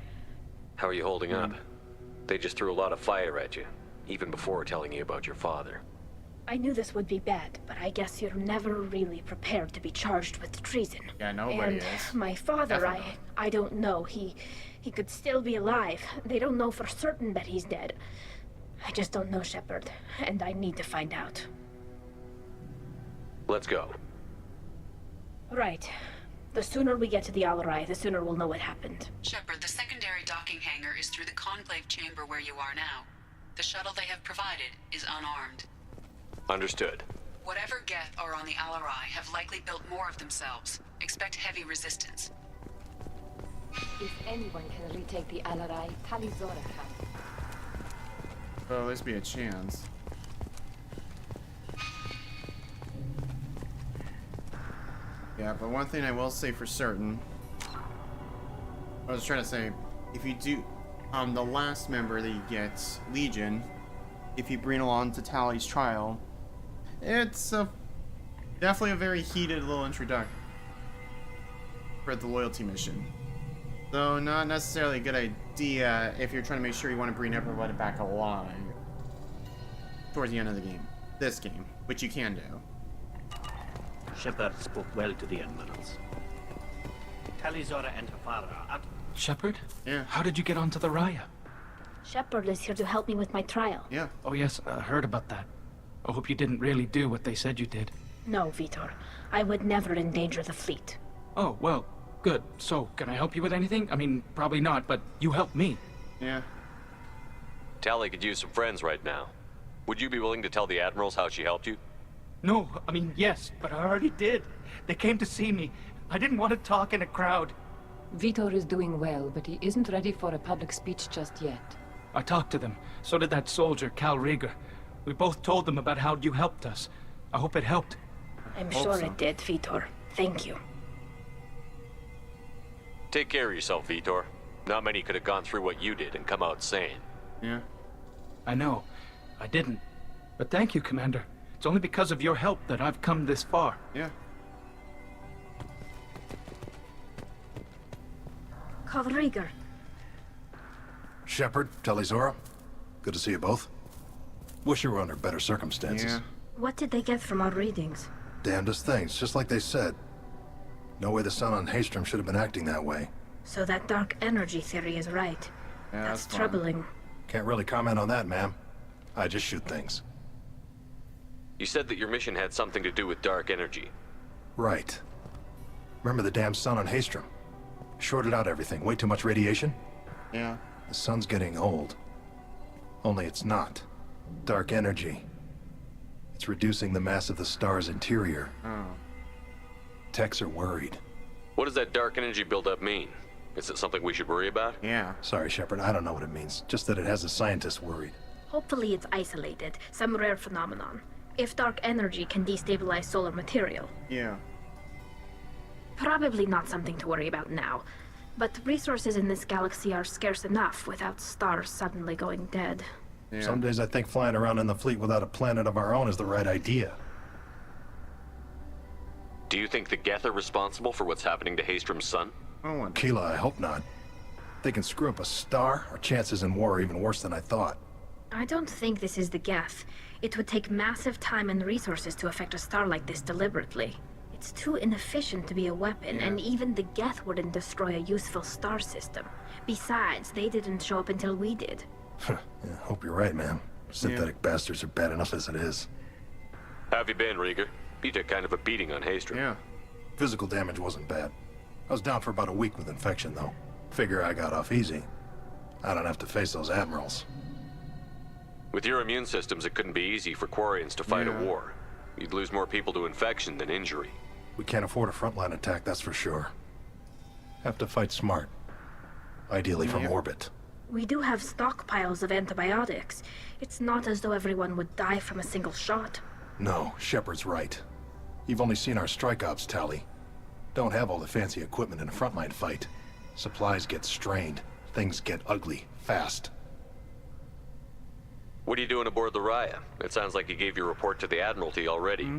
How are you holding up? They just threw a lot of fire at you, even before telling you about your father. I knew this would be bad, but I guess you're never really prepared to be charged with treason. Yeah, nobody and is. My father, Definitely. I don't know. He could still be alive. They don't know for certain that he's dead. I just don't know, Shepard, and I need to find out. Let's go. Right. The sooner we get to the Alarai, the sooner we'll know what happened. Shepard, the secondary docking hangar is through the conclave chamber where you are now. The shuttle they have provided is unarmed. Understood. Whatever Geth are on the Alarai have likely built more of themselves. Expect heavy resistance. If anyone can retake the Alarai, Talizora can. Well, at least be a chance. Yeah, but one thing I will say for certain, I was trying to say, if you do, the last member that you get, Legion, if you bring along to Tally's trial, it's definitely a very heated little introduction for the loyalty mission. Though not necessarily a good idea if you're trying to make sure you want to bring everybody back alive towards the end of the game. This game, which you can do. Shepard spoke well to the admirals. Talizora and her father are out. Shepard? Yeah. How did you get onto the Raya? Shepard is here to help me with my trial. Yeah. Oh yes, I heard about that. I hope you didn't really do what they said you did. No, Vitor. I would never endanger the fleet. Oh, well, good. So, can I help you with anything? I mean, probably not, but you helped me. Yeah. Tally could use some friends right now. Would you be willing to tell the admirals how she helped you? No, I mean, yes, but I already did. They came to see me. I didn't want to talk in a crowd. Vitor is doing well, but he isn't ready for a public speech just yet. I talked to them. So did that soldier, Cal Rieger. We both told them about how you helped us. I hope it helped. I'm sure it did, Vitor. Thank you. Take care of yourself, Vitor. Not many could have gone through what you did and come out sane. Yeah. I know. I didn't. But thank you, Commander. It's only because of your help that I've come this far. Yeah. Cal Rieger. Shepard, Talizora, good to see you both. Wish you were under better circumstances. Yeah. What did they get from our readings? Damnedest things, just like they said. No way the sun on Haystrom should have been acting that way. So that dark energy theory is right. Yeah, that's fine. troubling. Can't really comment on that, ma'am. I just shoot things. You said that your mission had something to do with dark energy. Right. Remember the damn sun on Haystrom? Shorted out everything. Way too much radiation? Yeah. The sun's getting old. Only it's not. Dark energy. It's reducing the mass of the star's interior. Oh. Techs are worried. What does that dark energy buildup mean? Is it something we should worry about? Yeah. Sorry, Shepard, I don't know what it means. Just that it has the scientists worried. Hopefully it's isolated, some rare phenomenon. If dark energy can destabilize solar material. Yeah. Probably not something to worry about now. But resources in this galaxy are scarce enough without stars suddenly going dead. Yeah. Some days I think flying around in the fleet without a planet of our own is the right idea. Do you think the Geth are responsible for what's happening to Haystrom's sun? Oh, Keela, I hope not. If they can screw up a star, our chances in war are even worse than I thought. I don't think this is the Geth. It would take massive time and resources to affect a star like this deliberately. It's too inefficient to be a weapon, and even the Geth wouldn't destroy a useful star system. Besides, they didn't show up until we did. Yeah, hope you're right, man. Synthetic bastards are bad enough as it is. How have you been, Rieger? You took kind of a beating on Haystrom. Yeah. Physical damage wasn't bad. I was down for about a week with infection, though. Figure I got off easy. I don't have to face those admirals. With your immune systems, it couldn't be easy for Quarians to fight a war. You'd lose more people to infection than injury. We can't afford a frontline attack, that's for sure. Have to fight smart. Ideally from orbit. We do have stockpiles of antibiotics. It's not as though everyone would die from a single shot. No, Shepard's right. You've only seen our strike ops tally. Don't have all the fancy equipment in a frontline fight. Supplies get strained. Things get ugly, fast. What are you doing aboard the Raya? It sounds like you gave your report to the Admiralty already.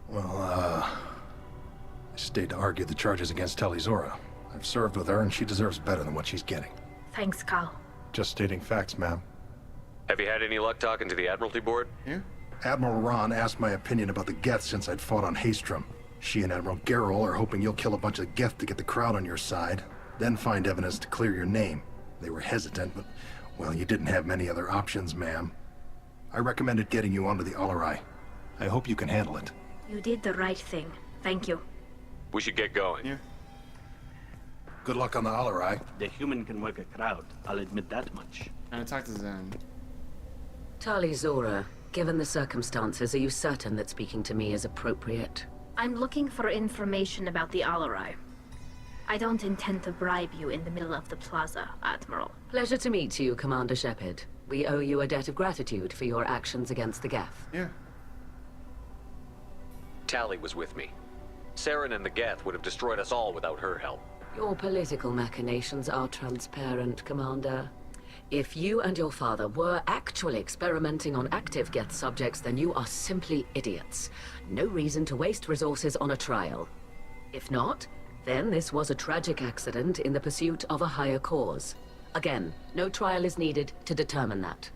Well, I stayed to argue the charges against Talizora. I've served with her, and she deserves better than what she's getting. Thanks, Cal. Just stating facts, ma'am. Have you had any luck talking to the Admiralty board? Yeah. Admiral Ron asked my opinion about the Geth since I'd fought on Haystrom. She and Admiral Garrel are hoping you'll kill a bunch of Geth to get the crowd on your side, then find evidence to clear your name. They were hesitant, but, well, you didn't have many other options, ma'am. I recommended getting you onto the Alarai. I hope you can handle it. You did the right thing. Thank you. We should get going. Yeah. Good luck on the Alarai. The human can work a crowd, I'll admit that much. And attack to Zen. Talizora, given the circumstances, are you certain that speaking to me is appropriate? I'm looking for information about the Alarai. I don't intend to bribe you in the middle of the plaza, Admiral. Pleasure to meet you, Commander Shepard. We owe you a debt of gratitude for your actions against the Geth. Yeah. Tali was with me. Saren and the Geth would have destroyed us all without her help. Your political machinations are transparent, Commander. If you and your father were actually experimenting on active Geth subjects, then you are simply idiots. No reason to waste resources on a trial. If not, then this was a tragic accident in the pursuit of a higher cause. Again, no trial is needed to determine that.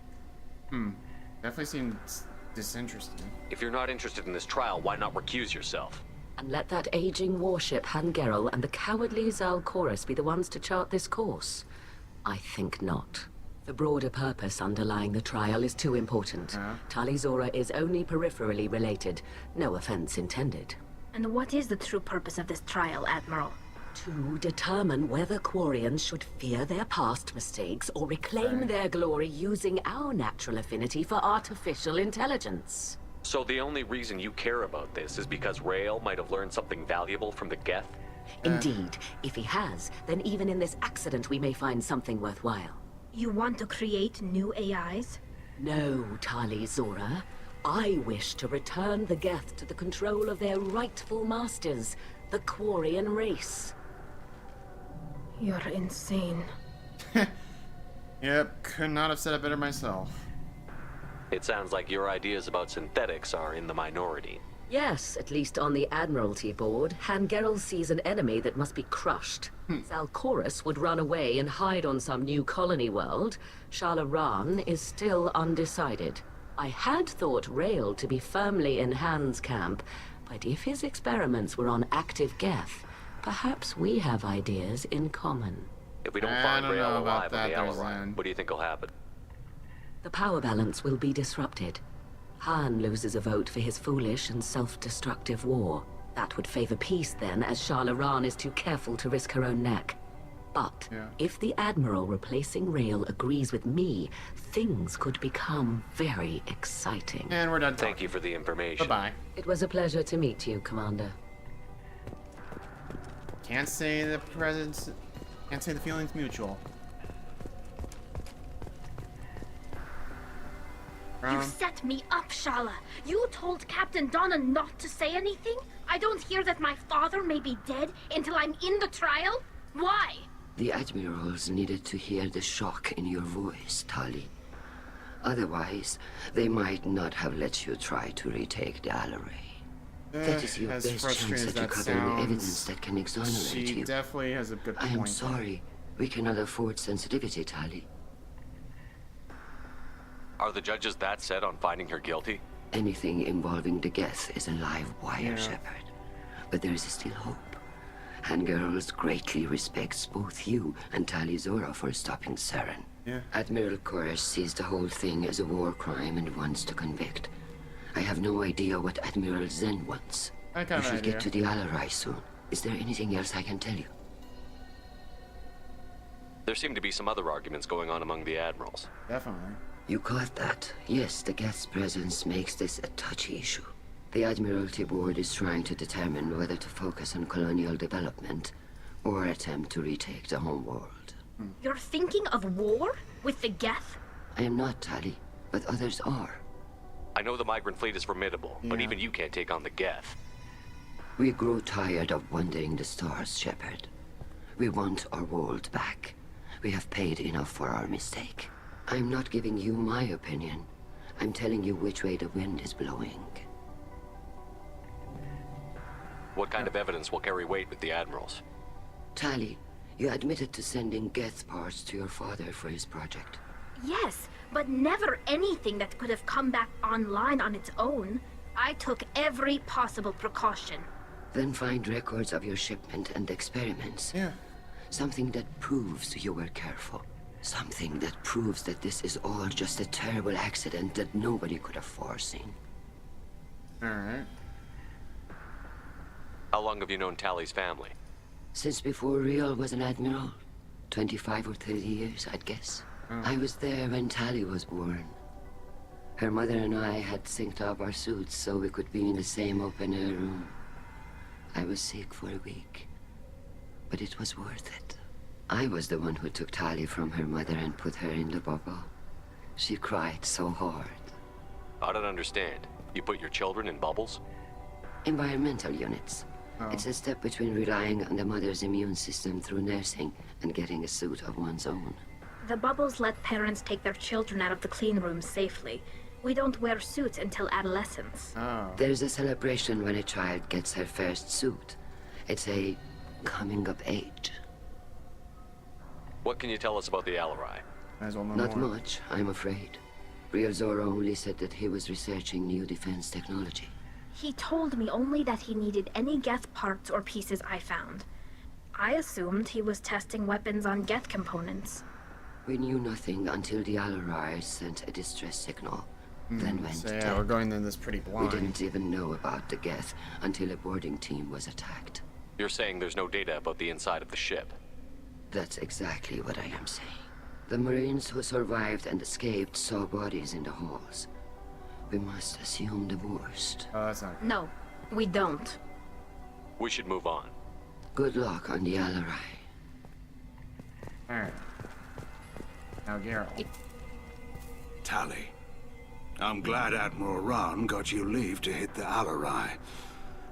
Definitely seems disinterested. If you're not interested in this trial, why not recuse yourself? And let that aging warship Han Gerel and the cowardly Zal Chorus be the ones to chart this course? I think not. The broader purpose underlying the trial is too important. Tali Zora is only peripherally related. No offense intended. And what is the true purpose of this trial, Admiral? To determine whether Quarians should fear their past mistakes or reclaim their glory using our natural affinity for artificial intelligence. So the only reason you care about this is because Rael might have learned something valuable from the Geth? Indeed. If he has, then even in this accident we may find something worthwhile. You want to create new AIs? No, Tali Zora. I wish to return the Geth to the control of their rightful masters, the Quarian race. You're insane. Yep, could not have said it better myself. It sounds like your ideas about synthetics are in the minority. Yes, at least on the Admiralty board, Han Gerel sees an enemy that must be crushed. Zal Chorus would run away and hide on some new colony world. Shala Ran is still undecided. I had thought Rael to be firmly in Han's camp, but if his experiments were on active Geth, perhaps we have ideas in common. If we don't find Rael alive on the Alaran, what do you think will happen? The power balance will be disrupted. Han loses a vote for his foolish and self-destructive war. That would favor peace then, as Shala Ran is too careful to risk her own neck. But if the Admiral replacing Rael agrees with me, things could become very exciting. And we're done. Thank you for the information. Bye-bye. It was a pleasure to meet you, Commander. Can't say the presence... Can't say the feeling's mutual. You set me up, Shala. You told Captain Donna not to say anything? I don't hear that my father may be dead until I'm in the trial? Why? The Admirals needed to hear the shock in your voice, Tali. Otherwise, they might not have let you try to retake the Alaray. That is your best chance at recovering evidence that can exonerate you. She definitely has a good point. I am sorry. We cannot afford sensitivity, Tali. Are the judges that set on finding her guilty? Anything involving the Geth is a live wire, Shepard. But there is still hope. Han Girls greatly respects both you and Tali Zora for stopping Saren. Admiral Chorus sees the whole thing as a war crime and wants to convict. I have no idea what Admiral Zen wants. We should get to the Alarai soon. Is there anything else I can tell you? There seem to be some other arguments going on among the admirals. Definitely. You caught that? Yes, the Geth's presence makes this a touchy issue. The Admiralty Board is trying to determine whether to focus on colonial development or attempt to retake the home world. You're thinking of war? With the Geth? I am not, Tali, but others are. I know the migrant fleet is formidable, but even you can't take on the Geth. We grow tired of wandering the stars, Shepard. We want our world back. We have paid enough for our mistake. I'm not giving you my opinion. I'm telling you which way the wind is blowing. What kind of evidence will carry weight with the admirals? Tali, you admitted to sending Geth parts to your father for his project. Yes, but never anything that could have come back online on its own. I took every possible precaution. Then find records of your shipment and experiments. Something that proves you were careful. Something that proves that this is all just a terrible accident that nobody could have foreseen. Alright. How long have you known Tali's family? Since before Riel was an admiral. 25 or 30 years, I'd guess. I was there when Tali was born. Her mother and I had synced up our suits so we could be in the same open-air room. I was sick for a week. but it was worth it. I was the one who took Tali from her mother and put her in the bubble. She cried so hard. I don't understand. You put your children in bubbles? Environmental units. It's a step between relying on the mother's immune system through nursing and getting a suit of one's own. The bubbles let parents take their children out of the clean rooms safely. We don't wear suits until adolescence. There's a celebration when a child gets her first suit. It's a coming of age. What can you tell us about the Alarai? Not much, I'm afraid. Real Zorro only said that he was researching new defense technology. He told me only that he needed any Geth parts or pieces I found. I assumed he was testing weapons on Geth components. We knew nothing until the Alarai sent a distress signal. Then went So yeah, dead. we're going in this pretty blind. We didn't even know about the Geth until a boarding team was attacked. You're saying there's no data about the inside of the ship? That's exactly what I am saying. The Marines who survived and escaped saw bodies in the halls. We must assume the worst. Oh, that's not good. No, we don't. We should move on. Good luck on the Alarai. Alright. Now, Geralt. Tali, I'm glad Admiral Rahn got you leave to hit the Alarai.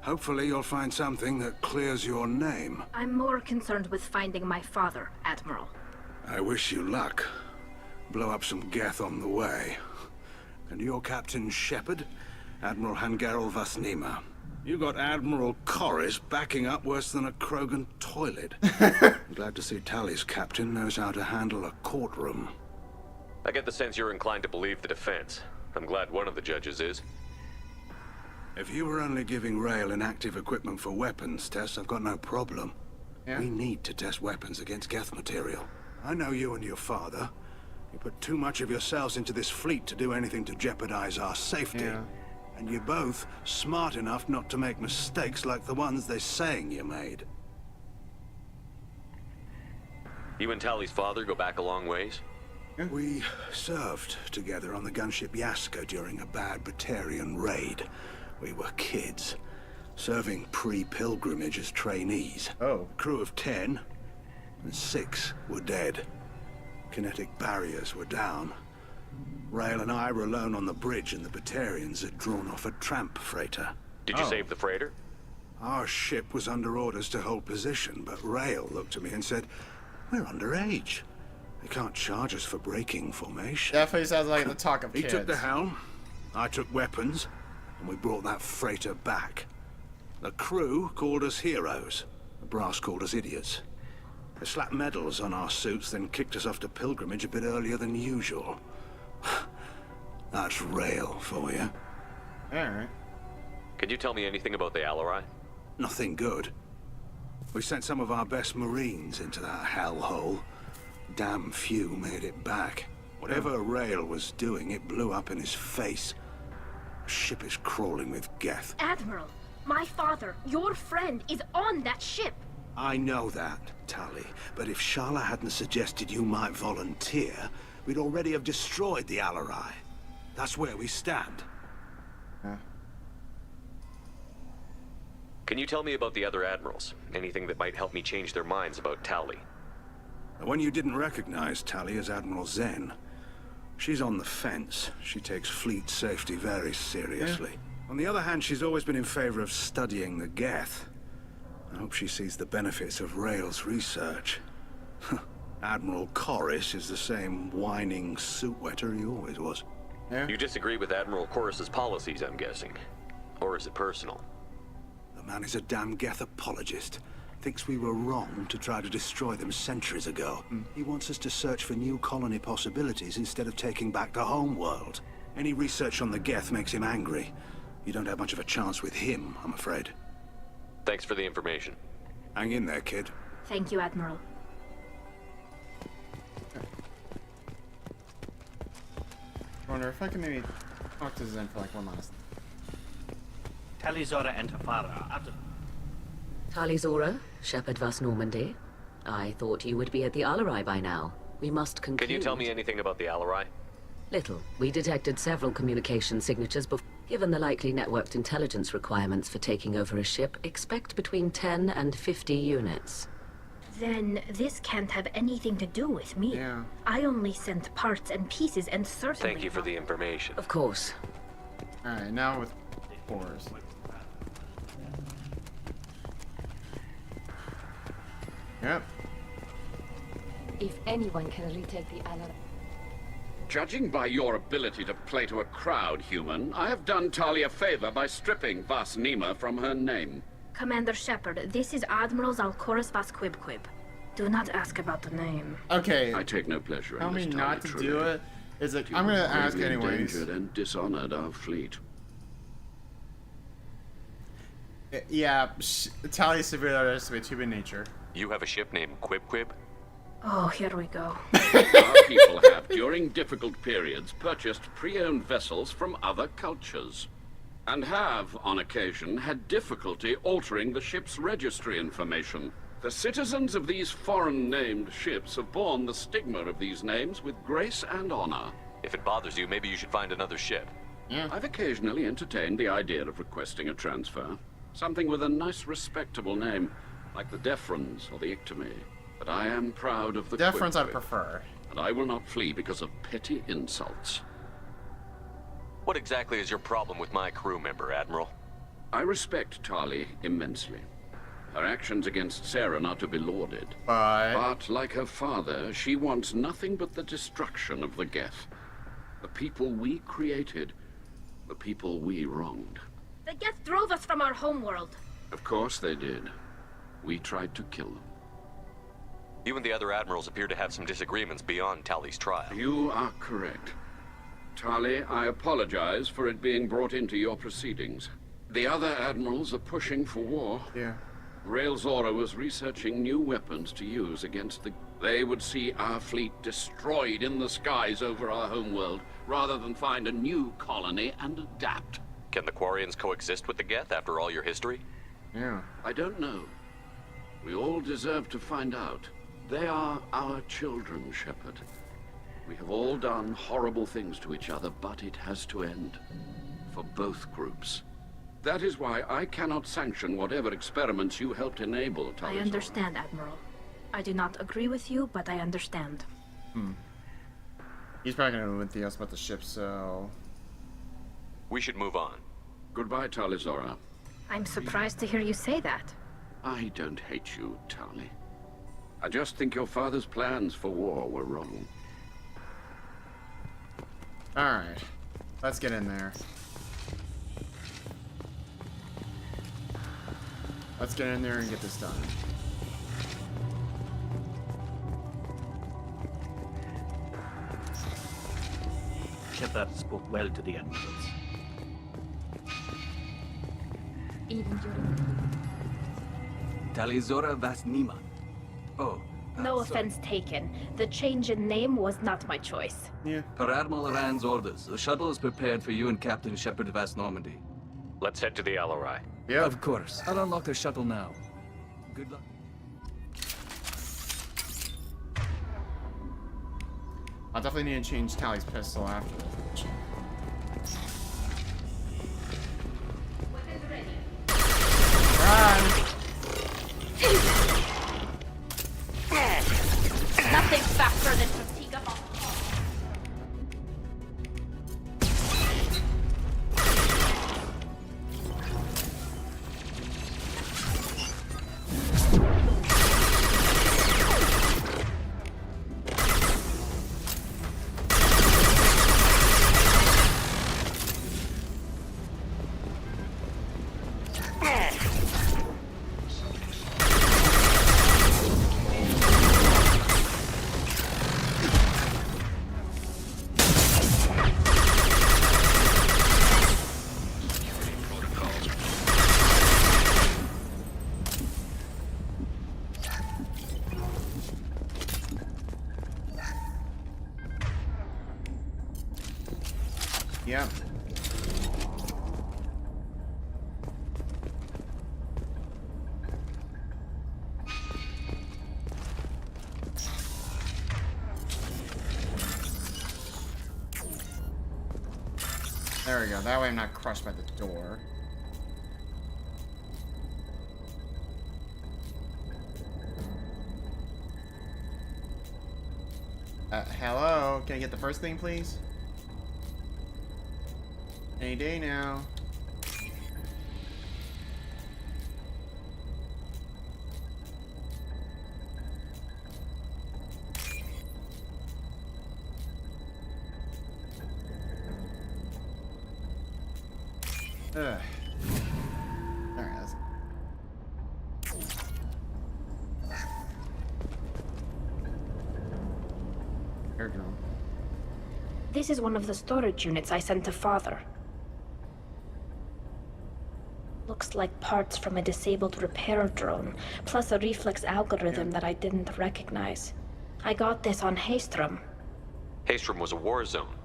Hopefully you'll find something that clears your name. I'm more concerned with finding my father, Admiral. I wish you luck. Blow up some Geth on the way. And you're Captain Shepard, Admiral Hangerel Vasnima. You got Admiral Corris backing up worse than a Krogan toilet. I'm glad to see Tali's captain knows how to handle a courtroom. I get the sense you're inclined to believe the defense. I'm glad one of the judges is. If you were only giving Rail inactive equipment for weapons tests, I've got no problem. We need to test weapons against Geth material. I know you and your father. You put too much of yourselves into this fleet to do anything to jeopardize our safety. And you're both smart enough not to make mistakes like the ones they're saying you made. You and Tali's father go back a long ways? We served together on the gunship Yaska during a bad Batarian raid. We were kids, serving pre-pilgrimage as trainees. A crew of 10, and 6 were dead. Kinetic barriers were down. Rail and I were alone on the bridge, and the Batarians had drawn off a tramp freighter. Did you save the freighter? Our ship was under orders to hold position, but Rail looked at me and said, "We're underage. They can't charge us for breaking formation." Definitely sounds like the talk of He kids. took the helm, I took weapons, and we brought that freighter back. The crew called us heroes. The brass called us idiots. They slapped medals on our suits, then kicked us off to pilgrimage a bit earlier than usual. That's Rail for you. Alright. Can you tell me anything about the Alarai? Nothing good. We sent some of our best Marines into that hellhole. Damn few made it back. Whatever Rail was doing, it blew up in his face. The ship is crawling with Geth. Admiral, my father, your friend, is on that ship. I know that, Tali, but if Shala hadn't suggested you might volunteer, we'd already have destroyed the Alarai. That's where we stand. Can you tell me about the other admirals? Anything that might help me change their minds about Tali? When you didn't recognize Tali as Admiral Zen, she's on the fence. She takes fleet safety very seriously. On the other hand, she's always been in favor of studying the Geth. I hope she sees the benefits of Rail's research. Admiral Corris is the same whining suit wetter he always was. You disagree with Admiral Corris's policies, I'm guessing. Or is it personal? The man is a damn Geth apologist. Thinks we were wrong to try to destroy them centuries ago. He wants us to search for new colony possibilities instead of taking back the home world. Any research on the Geth makes him angry. You don't have much of a chance with him, I'm afraid. Thanks for the information. Hang in there, kid. Thank you, Admiral. I wonder if I can maybe talk to Zen for like one last. Talizora and her father are out of... Talizora, Shepard Vas Normandy. I thought you would be at the Alarai by now. We must conclude... Can you tell me anything about the Alarai? Little. We detected several communication signatures before. Given the likely networked intelligence requirements for taking over a ship, expect between 10 and 50 units. Then this can't have anything to do with me. Yeah. I only sent parts and pieces and certainly... Thank you for the information. Of course. Alright, now with cores. Yep. If anyone can retake the Alar... Judging by your ability to play to a crowd, human, I have done Talia a favor by stripping Vas Nima from her name. Commander Shepard, this is Admiral Zalkorus Vas Quibquib. Do not ask about the name. Okay. I take no pleasure in Tell this me not to Talia do trade. it. Is it? You I'm gonna have ask gravely anyways. endangered and dishonored our fleet. Yeah, Talia severely underestimates human nature. You have a ship named Quib Quib? Oh, here we go. Our people have, during difficult periods, purchased pre-owned vessels from other cultures. And have, on occasion, had difficulty altering the ship's registry information. The citizens of these foreign-named ships have borne the stigma of these names with grace and honor. If it bothers you, maybe you should find another ship. Yeah. I've occasionally entertained the idea of requesting a transfer. Something with a nice, respectable name, like the Defrons or the Ictomy. But I am proud of the Defrons I Quib, prefer. and I will not flee because of petty insults. What exactly is your problem with my crew member, Admiral? I respect Tali immensely. Her actions against Saren are to be lauded. But, like her father, she wants nothing but the destruction of the Geth. The people we created, the people we wronged. The Geth drove us from our homeworld. Of course they did. We tried to kill them. You and the other admirals appear to have some disagreements beyond Tali's trial. You are correct. Tali, I apologize for it being brought into your proceedings. The other admirals are pushing for war. Yeah. Rail Zora was researching new weapons to use against the... They would see our fleet destroyed in the skies over our homeworld, rather than find a new colony and adapt. Can the Quarians coexist with the Geth after all your history? Yeah. I don't know. We all deserve to find out. They are our children, Shepard. We have all done horrible things to each other, but it has to end. For both groups. That is why I cannot sanction whatever experiments you helped enable, I understand, Admiral. I do not agree with you, but I understand. He's probably gonna know anything else about the ship, so... We should move on. Goodbye, Tali Zora. I'm surprised to hear you say that. I don't hate you, Tali. I just think your father's plans for war were wrong. Alright. Let's get in there. Let's get in there and get this done. Shepard spoke well to the admirals. Even during... Talizora Vasnima. Oh. No offense taken. The change in name was not my choice. Yeah. Per Admiral Rand's orders, the shuttle is prepared for you and Captain Shepard of Vast Normandy. Let's head to the Alarai. Yeah. Of course. I'll unlock the shuttle now. Good luck. I'll definitely need to change Tali's pistol after this. Run! Nothing faster than fatigue of Yep. There we go. That way I'm not crushed by the door. go. Can I get the first thing, please? Any day now. Ugh. Alright, let's... Air drone. This is one of the storage units I sent to Father. Looks like parts from a disabled repair drone, plus a reflex algorithm that I didn't recognize. I got this on Haestrom. Haestrom was a war zone.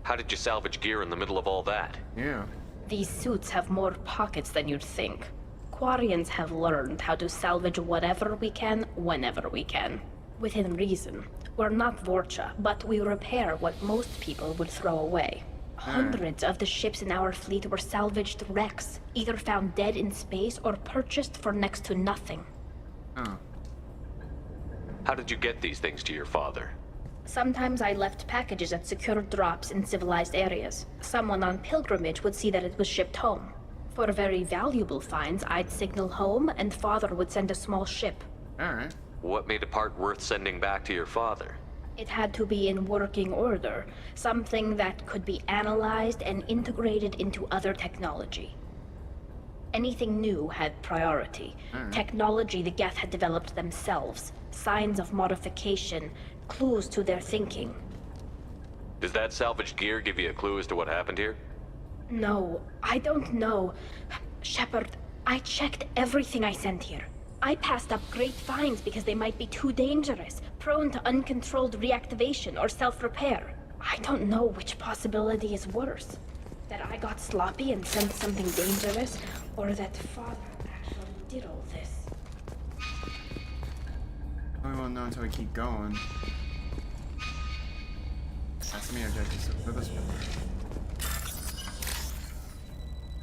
How did you salvage gear in the middle of all that? Yeah. These suits have more pockets than you'd think. Quarians have learned how to salvage whatever we can, whenever we can. Within reason. We're not Vorcha, but we repair what most people would throw away. Hundreds of the ships in our fleet were salvaged wrecks, either found dead in space or purchased for next to nothing. How did you get these things to your father? Sometimes I left packages at secure drops in civilized areas. Someone on pilgrimage would see that it was shipped home. For very valuable finds, I'd signal home, and Father would send a small ship. Alright. What made a part worth sending back to your father? It had to be in working order, something that could be analyzed and integrated into other technology. Anything new had priority. Technology the Geth had developed themselves, signs of modification, clues to their thinking. Does that salvaged gear give you a clue as to what happened here? No, I don't know. Shepard, I checked everything I sent here. I passed up great finds because they might be too dangerous, prone to uncontrolled reactivation or self-repair. I don't know which possibility is worse. That I got sloppy and sent something dangerous, or that Father actually did all this. I won't know until we keep going. That's me objectives for this one.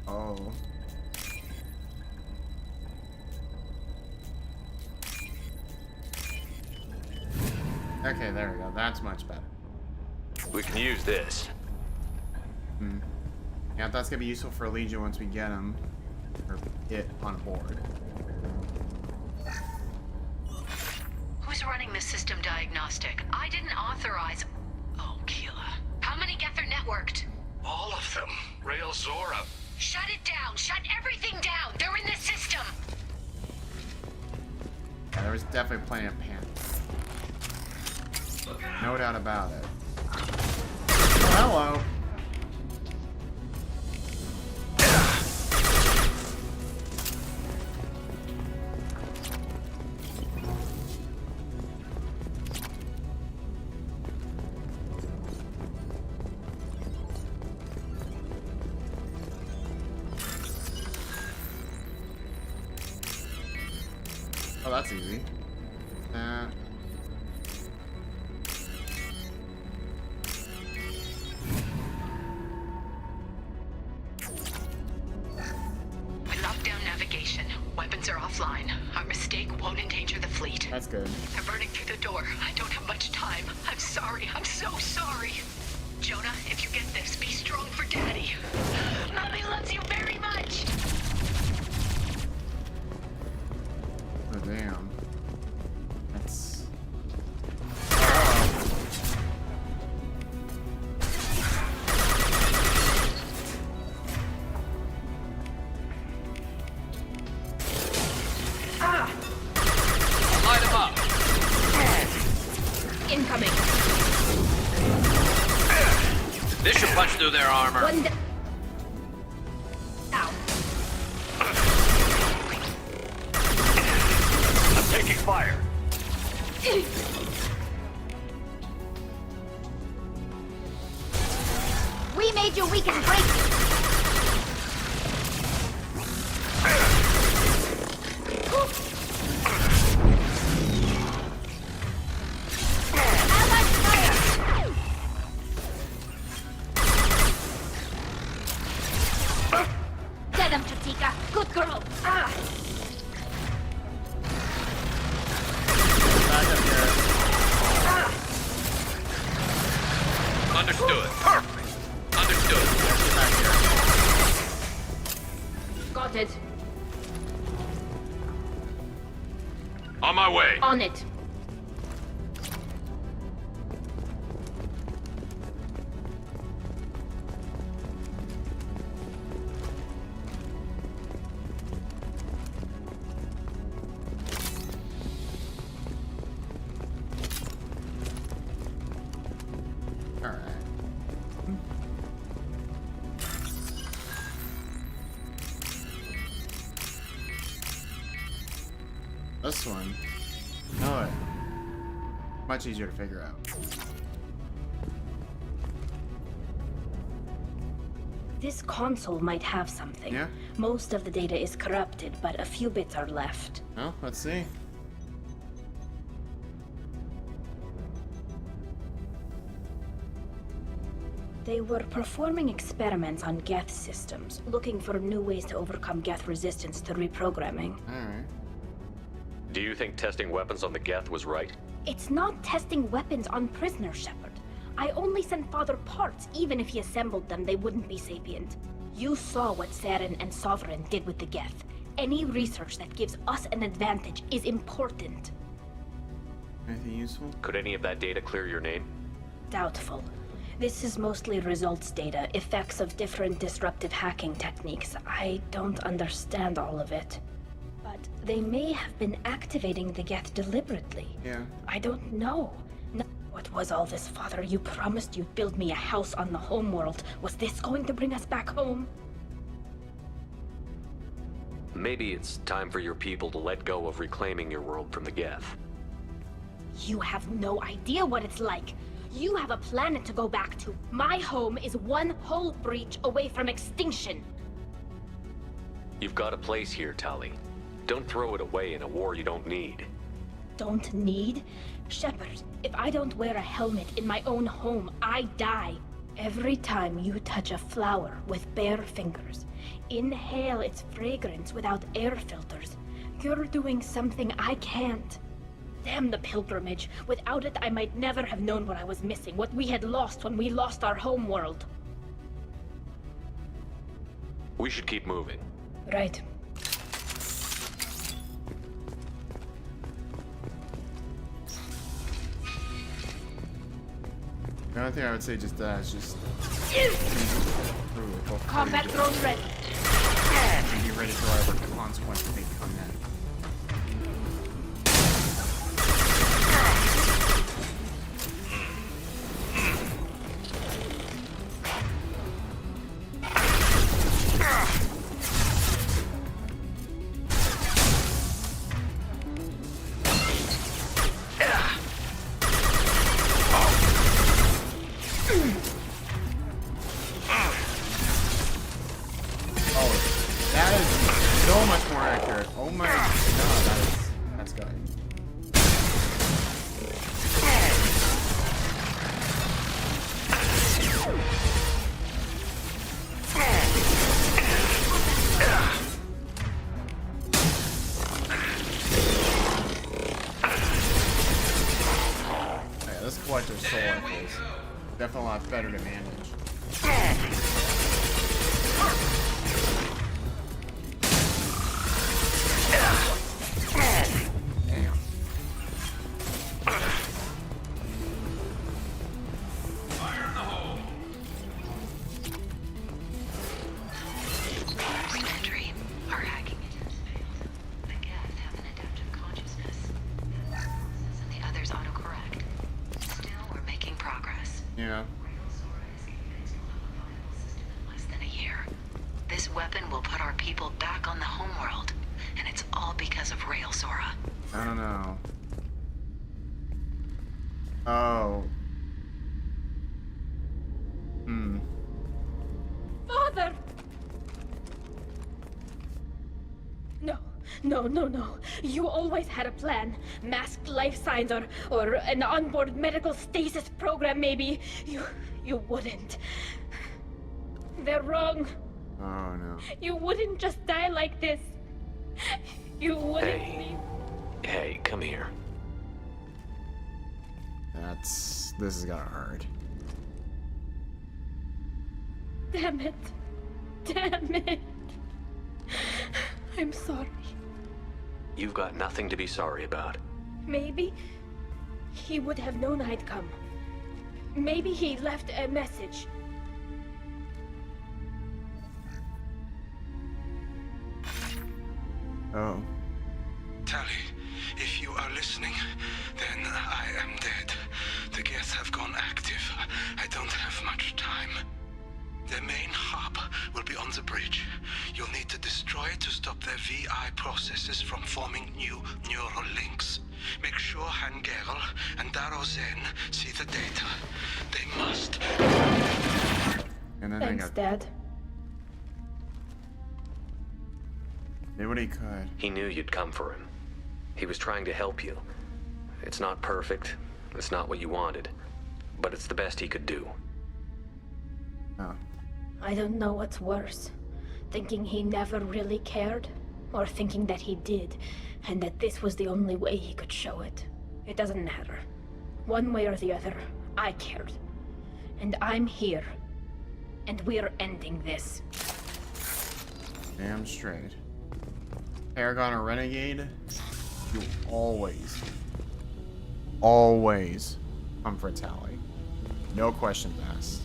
Oh. Okay, there we go. That's much better. We can use this. Yeah, that's gonna be useful for Legion once we get him. Or it on board. Who's running the system diagnostic? I didn't authorize... Oh, Keela. How many Geth are networked? All of them. Rail Zora. Shut it down! Shut everything down! They're in the system! Yeah, there was definitely plenty of panic. No doubt about it. Oh, hello. Oh, that's easy. We locked down navigation. Weapons are offline. Our mistake won't endanger the fleet. That's good. They're burning through the door. I don't have much time. I'm sorry. I'm so sorry. Jonah, if you get this, be strong for Daddy. Mommy loves you very much. Oh, damn. That's... Light him up. Incoming. This should punch through their armor. Ow. I'm taking fire. We made you weak and break. Get him, Chatika. Good girl. Ah. Back up here. Understood. Perfect. Understood. Got it. On my way. On it. This one. Oh, much easier to figure out. This console might have something. Yeah. Most of the data is corrupted, but a few bits are left. Oh, let's see. They were performing experiments on Geth systems, looking for new ways to overcome Geth resistance to reprogramming. Alright. Do you think testing weapons on the Geth was right? It's not testing weapons on prisoners, Shepard. I only sent Father parts. Even if he assembled them, they wouldn't be sapient. You saw what Saren and Sovereign did with the Geth. Any research that gives us an advantage is important. Anything useful? Could any of that data clear your name? Doubtful. This is mostly results data, effects of different disruptive hacking techniques. I don't understand all of it. But they may have been activating the Geth deliberately. Yeah. I don't know. What was all this, Father? You promised you'd build me a house on the homeworld. Was this going to bring us back home? Maybe it's time for your people to let go of reclaiming your world from the Geth. You have no idea what it's like. You have a planet to go back to. My home is one hull breach away from extinction. You've got a place here, Tali. Don't throw it away in a war you don't need. Don't need? Shepard, if I don't wear a helmet in my own home, I die. Every time you touch a flower with bare fingers, inhale its fragrance without air filters, you're doing something I can't. Damn the pilgrimage. Without it, I might never have known what I was missing, what we had lost when we lost our homeworld. We should keep moving. Right. The only thing I would say just is just Combat drone ready. And be ready for whatever consequences may come in. Definitely a lot better to manage. No. You always had a plan. Masked life signs or an onboard medical stasis program, maybe. You wouldn't. They're wrong. Oh, no. You wouldn't just die like this. You wouldn't leave. Hey, come here. This has got hard. Damn it. Damn it. I'm sorry. You've got nothing to be sorry about. Maybe he would have known I'd come. Maybe he left a message. Oh. Tali, if you are listening, then I am dead. The Geth have gone active. I don't have much time. The main hub will be on the bridge. You'll need to destroy it to stop their VI processes from forming new neural links. Make sure Hangerl and Darozen see the data. They must. And then Thanks, Dad. Did what he could. He knew you'd come for him. He was trying to help you. It's not perfect. It's not what you wanted. But it's the best he could do. Oh. I don't know what's worse. Thinking he never really cared, or thinking that he did, and that this was the only way he could show it. It doesn't matter. One way or the other, I cared. And I'm here. And we're ending this. Damn straight. Paragon or Renegade, you always come for Tali. No questions asked.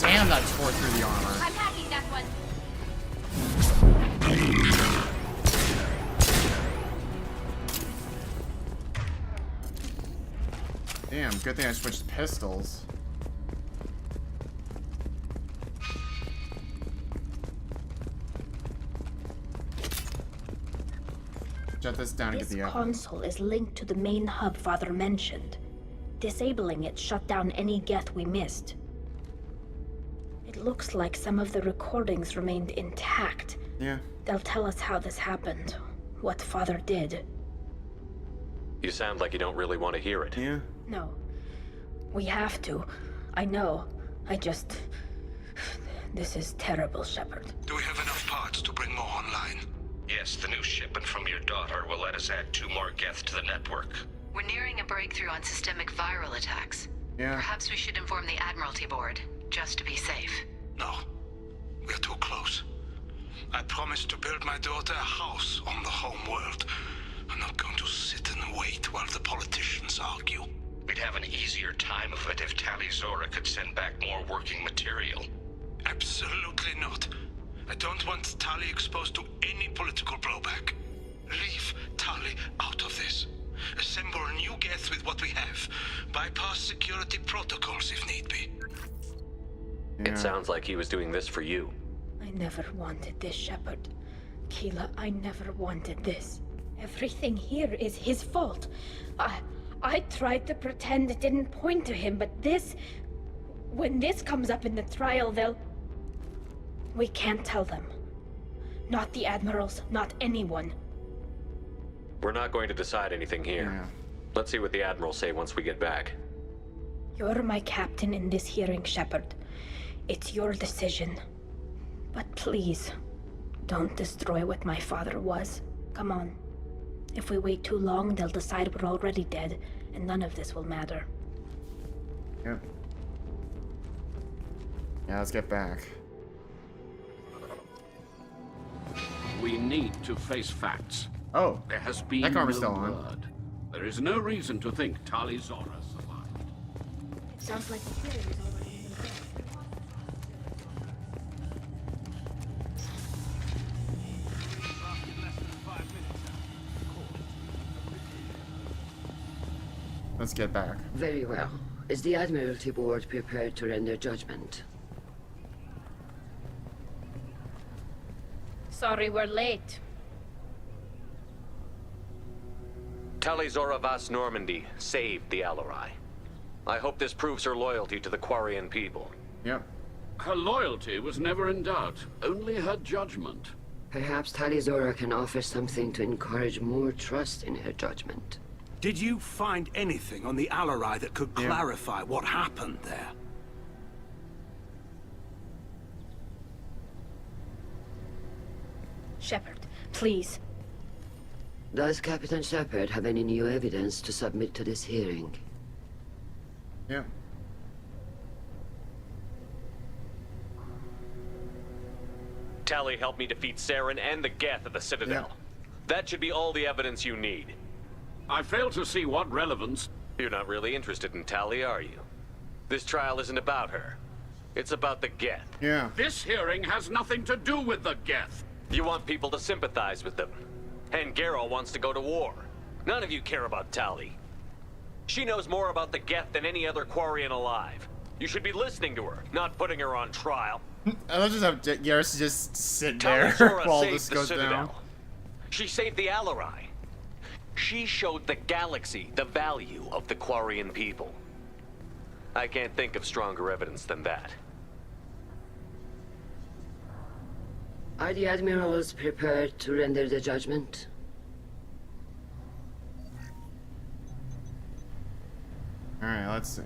Damn, that tore through the armor. I'm hacking that one. Damn, good thing I switched pistols. Shut this down and get the This console is linked to the main hub Father mentioned. Disabling it shut down any Geth we missed. It looks like some of the recordings remained intact. Yeah. They'll tell us how this happened, what Father did. You sound like you don't really want to hear it. Yeah. No. We have to. I know. This is terrible, Shepard. Do we have enough parts to bring more online? Yes, the new shipment from your daughter will let us add 2 more Geth to the network. We're nearing a breakthrough on systemic viral attacks. Yeah. Perhaps we should inform the Admiralty Board, just to be safe. No. We're too close. I promised to build my daughter a house on the home world. I'm not going to sit and wait while the politicians argue. We'd have an easier time of it if Tali Zora could send back more working material. Absolutely not. I don't want Tali exposed to any political blowback. Leave Tali out of this. Assemble new Geth with what we have. Bypass security protocols if need be. It sounds like he was doing this for you. I never wanted this, Shepard. Keela, I never wanted this. Everything here is his fault. I tried to pretend it didn't point to him, but this... When this comes up in the trial, they'll... We can't tell them. Not the admirals, not anyone. We're not going to decide anything here. Yeah. Let's see what the admirals say once we get back. You're my captain in this hearing, Shepard. It's your decision. But please, don't destroy what my father was. Come on. If we wait too long, they'll decide we're already dead, and none of this will matter. Yep. Yeah, let's get back. We need to face facts. Oh, there has been that armor's no still on. blood. There is no reason to think Tali Zora survived. It sounds like the theory is already in place. Let's get back. Very well. Is the Admiralty Board prepared to render judgment? Sorry we're late. Tali Zora Vas Normandy saved the Alarai. I hope this proves her loyalty to the Quarian people. Yep. Her loyalty was never in doubt, only her judgment. Perhaps Tali Zora can offer something to encourage more trust in her judgment. Did you find anything on the Alarai that could clarify what happened there? Shepard, please. Does Captain Shepard have any new evidence to submit to this hearing? Yeah. Tali helped me defeat Saren and the Geth at the Citadel. That should be all the evidence you need. I fail to see what relevance... You're not really interested in Tali, are you? This trial isn't about her. It's about the Geth. Yeah. This hearing has nothing to do with the Geth. You want people to sympathize with them. And Geralt wants to go to war. None of you care about Tali. She knows more about the Geth than any other Quarian alive. You should be listening to her, not putting her on trial. I love just have Garrus just sit Tali there Zora while saved this the goes Citadel. down. She saved the Alarai. She showed the galaxy the value of the Quarian people. I can't think of stronger evidence than that. Are the admirals prepared to render the judgment? Alright, let's see.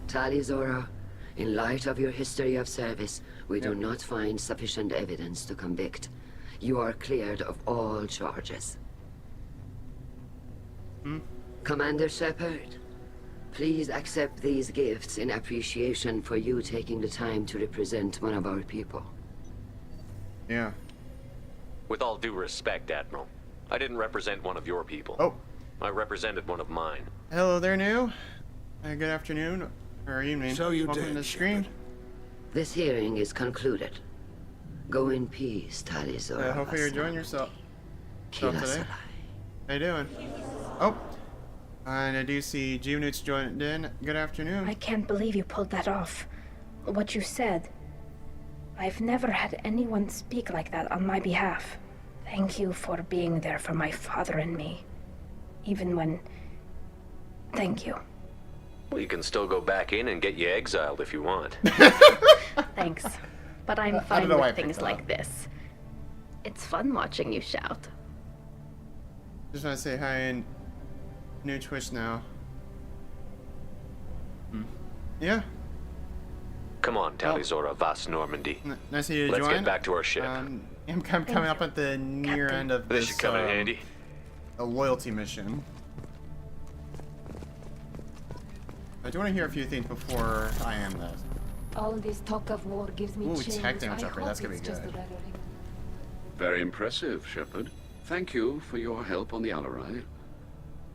Tali Zora, in light of your history of service, we do not find sufficient evidence to convict. You are cleared of all charges. Commander Shepard, please accept these gifts in appreciation for you taking the time to represent one of our people. Yeah. With all due respect, Admiral, I didn't represent one of your people. Oh. I represented one of mine. Hello there, new. Good afternoon or evening. So you Welcome did, to the stream. This hearing is concluded. Go in peace, Tali Zora. Hopefully you're enjoying yourself today. Kilasala. How you doing? Oh, and I do see G-Newt's joined in. Good afternoon. I can't believe you pulled that off. What you said. I've never had anyone speak like that on my behalf. Thank you for being there for my father and me. Even when... Thank you. Well, you can still go back in and get you exiled if you want. Thanhanks. But I'm fine with things like this. It's fun watching you shout. Just want to say hi and new Twitch now. Yeah. Come on, Tali Zora Vas Normandy. Nice of you to Let's join. get back to our ship. I'm coming up at the near end of This this. should come in handy. A loyalty mission. I do want to hear a few things before I am this. All this talk of war gives me Ooh, chills. tech damage I upgrade. That's hope gonna be it's just good. rhetoric. Very impressive, Shepard. Thank you for your help on the Alarai.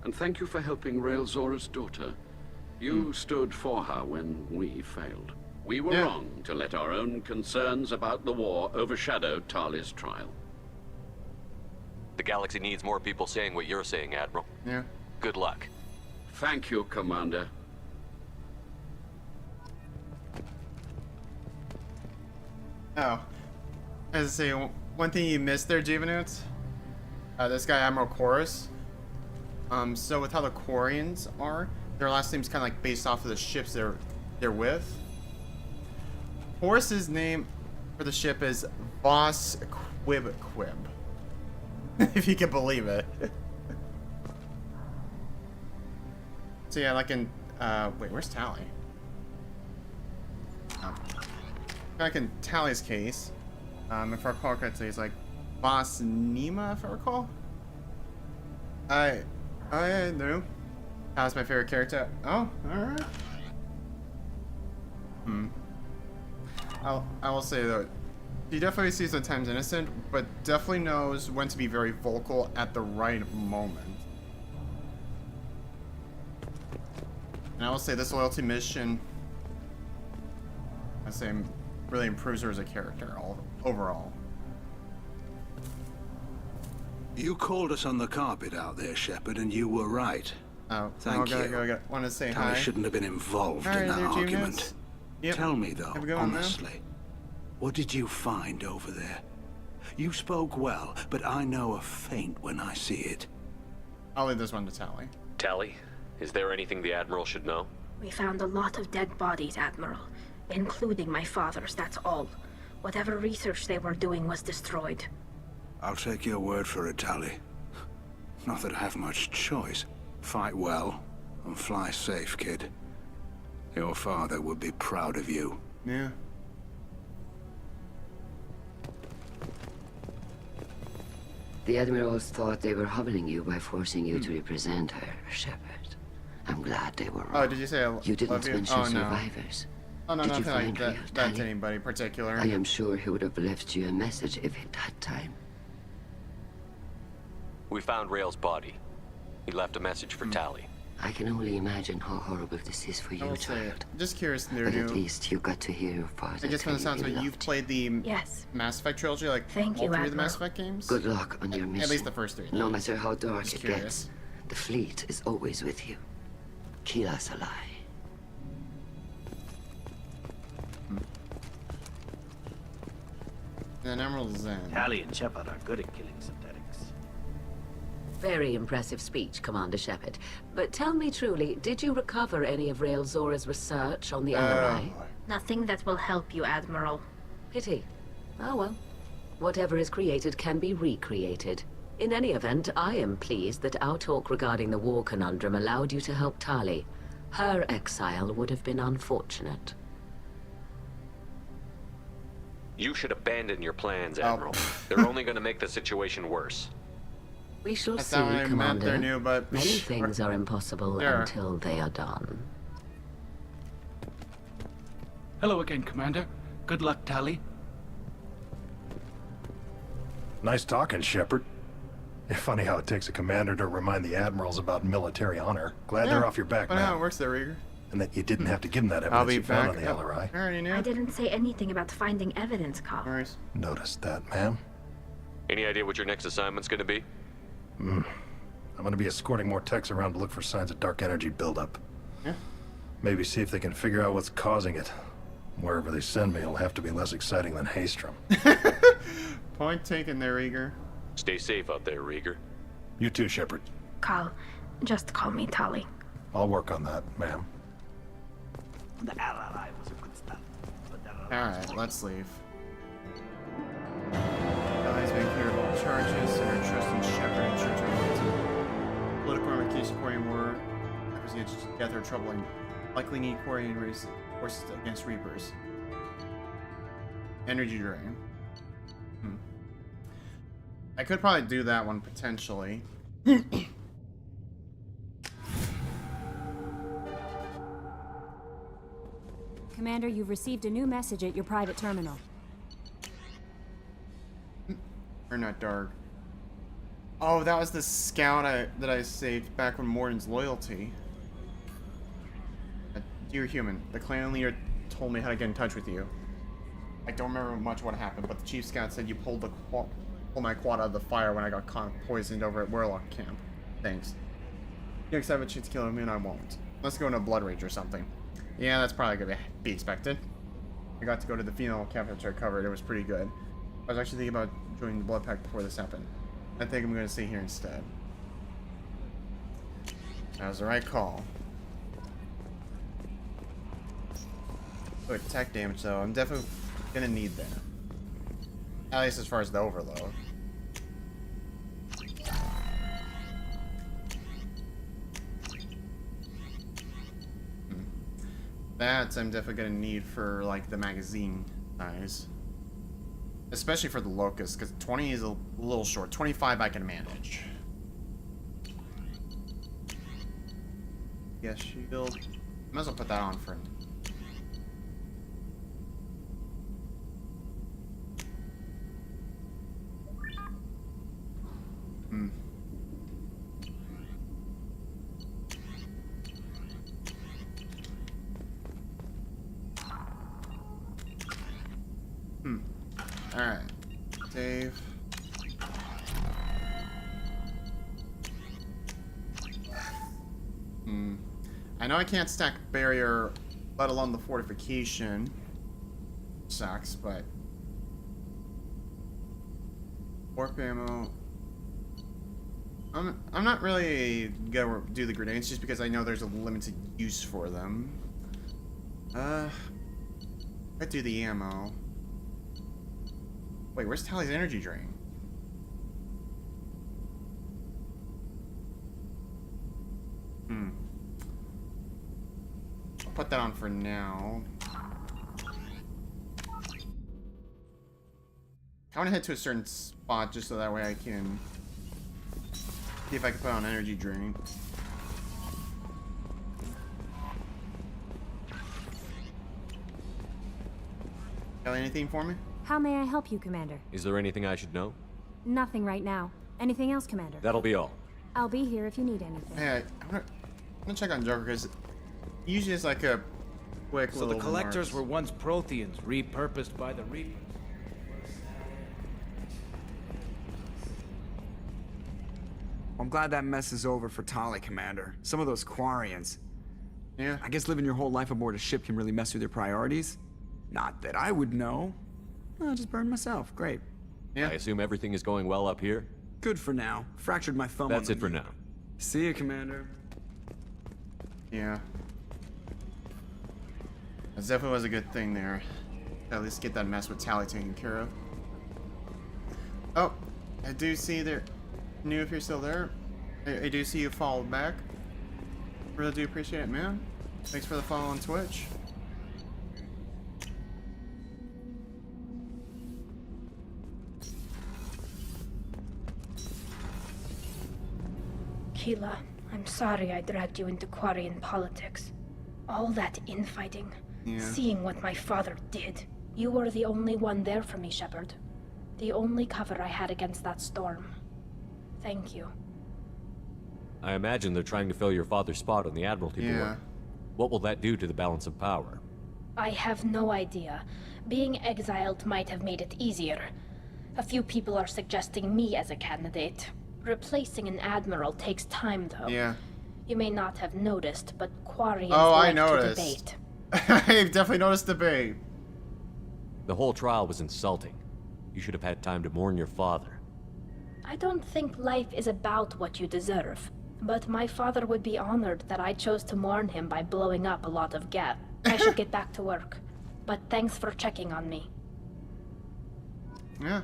And thank you for helping Rael Zora's daughter. You stood for her when we failed. We were wrong to let our own concerns about the war overshadow Tali's trial. The galaxy needs more people saying what you're saying, Admiral. Yeah. Good luck. Thank you, Commander. Oh. As I say, one thing you missed there, Juvenutes. This guy, Admiral Chorus. So with how the Quarians are, their last name's kind of like based off of the ships they're with. Chorus's name for the ship is Voss Quib. If you can believe it. So yeah, like in, wait, where's Tali? Oh. Like in Tali's case, if I recall correctly, it's like Boss Nima, if I recall. I knew. That was my favorite character. Oh, alright. I will say though, he definitely sees at times innocent, but definitely knows when to be very vocal at the right moment. And I will say this loyalty mission, I say, really improves her as a character overall. You called us on the carpet out there, Shepard, and you were right. Oh, thank you. Want to say Tally hi. shouldn't have been involved in that argument. Tell me though, honestly, what did you find over there? You spoke well, but I know a feint when I see it. I'll leave this one to Tally. Tally, is there anything the Admiral should know? We found a lot of dead bodies, Admiral, including my father's, that's all. Whatever research they were doing was destroyed. I'll take your word for it, Tally. Not that I have much choice. Fight well, and fly safe, kid. Your father would be proud of you. Yeah. The Admirals thought they were humbling you by forcing you to represent her, Shepard. I'm glad they were wrong. Oh, did you say you didn't mention no. survivors? Oh, no, Did you nothing find like real that to Tally? anybody particular. I am sure he would have left you a message if he'd had time. We found Rail's body. He left a message for Tally. I can only imagine how horrible this is for you, child. Just curious, But Nerdu. at least you got to hear your father. I guess from the sounds of it, you've played the Mass Effect trilogy, like Thank all you, three of the Mass Admiral. Effect games? Good luck on your mission. At least the first three. No matter how dark Just it curious. gets, the fleet is always with you. Keep us alive. And Emerald Zen. Tally and Shepard are good at killing synthetics. Very impressive speech, Commander Shepard. But tell me truly, did you recover any of Rael Zora's research on the LRI? Nothing that will help you, Admiral. Pity. Oh well. Whatever is created can be recreated. In any event, I am pleased that our talk regarding the war conundrum allowed you to help Tali. Her exile would have been unfortunate. You should abandon your plans, Admiral. They're only going to make the situation worse. We shall That's see, not what I meant Commander. there, New, but Many things are impossible Sure. until they are done. Hello again, Commander. Good luck, Tally. Nice talking, Shepard. Funny how it takes a commander to remind the admirals about military honor. Glad they're off your back Funny how now. it works there, Rieger. And that you didn't have to give them that I'll evidence be you found back. on the LRI. I already knew. I didn't say anything about finding evidence, Carl. Noticed that, ma'am. Any idea what your next assignment's going to be? I'm gonna be escorting more techs around to look for signs of dark energy buildup. Yeah. Maybe see if they can figure out what's causing it. Wherever they send me, it'll have to be less exciting than Haystrom. Point taken there, Rieger. Stay safe out there, Rieger. You too, Shepard. Carl, just call me Tally. I'll work on that, ma'am. The LRI was a good start. Alright, let's leave. Ellie's been clear of all charges, and her trust in Shepard and church are political ramifications Quarian war. Efforts against death are troubling. Likely need Quarian race forces against Reapers. Energy drain. I could probably do that one potentially. Commander, you've received a new message at your private terminal. Or not dark. Oh, that was the scout that I saved back when Morden's loyalty. Dear human, the clan leader told me how to get in touch with you. I don't remember much what happened, but the chief scout said you pulled my quad out of the fire when I got poisoned over at Warlock camp. Thanks. Next time I have a chance to kill me, and I won't. Let's go into a blood rage or something. Yeah, that's probably gonna be expected. I got to go to the female cafeteria covered. It was pretty good. I was actually thinking about joining the blood pact before this happened. I think I'm gonna stay here instead. That was the right call. Oh, attack damage though. I'm definitely gonna need that. At least as far as the overload. That I'm definitely gonna need for like the magazine size. Especially for the Locust, because 20 is a little short. 25 I can manage. Yes, shield. Might as well put that on for. Alright. Save. I know I can't stack barrier, let alone the fortification. Sucks, but warp ammo. I'm not really gonna do the grenades just because I know there's a limited use for them. I'd do the ammo. Wait, where's Tally's energy drain? I'll put that on for now. I want to head to a certain spot just so that way I can see if I can put on energy drain. Got anything for me? How may I help you, Commander? Is there anything I should know? Nothing right now. Anything else, Commander? That'll be all. I'll be here if you need anything. Hey, I'm gonna check on Joker because usually it's like a quick So little the collectors remarks. were once Protheans, repurposed by the Reapers. I'm glad that mess is over for Tali, Commander. Some of those Quarians. Yeah. I guess living your whole life aboard a ship can really mess with your priorities. Not that I would know. I'll just burn myself. Great. Yeah. I assume everything is going well up here? Good for now. Fractured my thumb. That's on it for now. See you, Commander. Yeah. That definitely was a good thing there. At least get that mess with Tally taken care of. Oh, I do see there. New if you're still there. I do see you followed back. Really do appreciate it, man. Thanks for the follow on Twitch. Keela, I'm sorry I dragged you into Quarian politics. All that infighting. Yeah. Seeing what my father did. You were the only one there for me, Shepard. The only cover I had against that storm. Thank you. I imagine they're trying to fill your father's spot on the Admiralty board. What will that do to the balance of power? I have no idea. Being exiled might have made it easier. A few people are suggesting me as a candidate. Replacing an admiral takes time, though. Yeah. You may not have noticed, but Quarians I like noticed. to debate. I've definitely noticed debate. The whole trial was insulting. You should have had time to mourn your father. I don't think life is about what you deserve. But my father would be honored that I chose to mourn him by blowing up a lot of gas. I should get back to work. But thanks for checking on me. Yeah.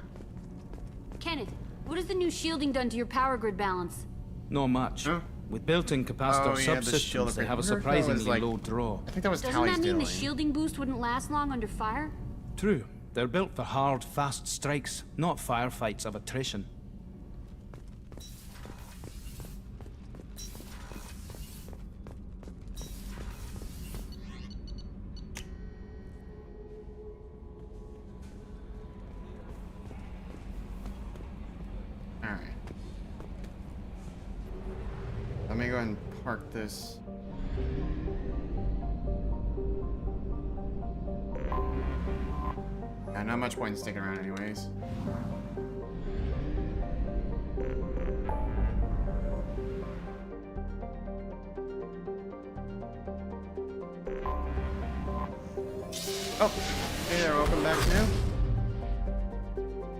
Kenneth, what has the new shielding done to your power grid balance? Not much. With built-in capacitor Oh, yeah, the shield subsystems, they have a upgrade. I wonder if that was, surprisingly like- low draw. I think that was Doesn't Tally's that mean doing. the shielding boost wouldn't last long under fire? True. They're built for hard, fast strikes, not firefights of attrition. Alright. Let me go ahead and park this. Yeah, not much point in sticking around anyways. Oh, hey there, welcome back new.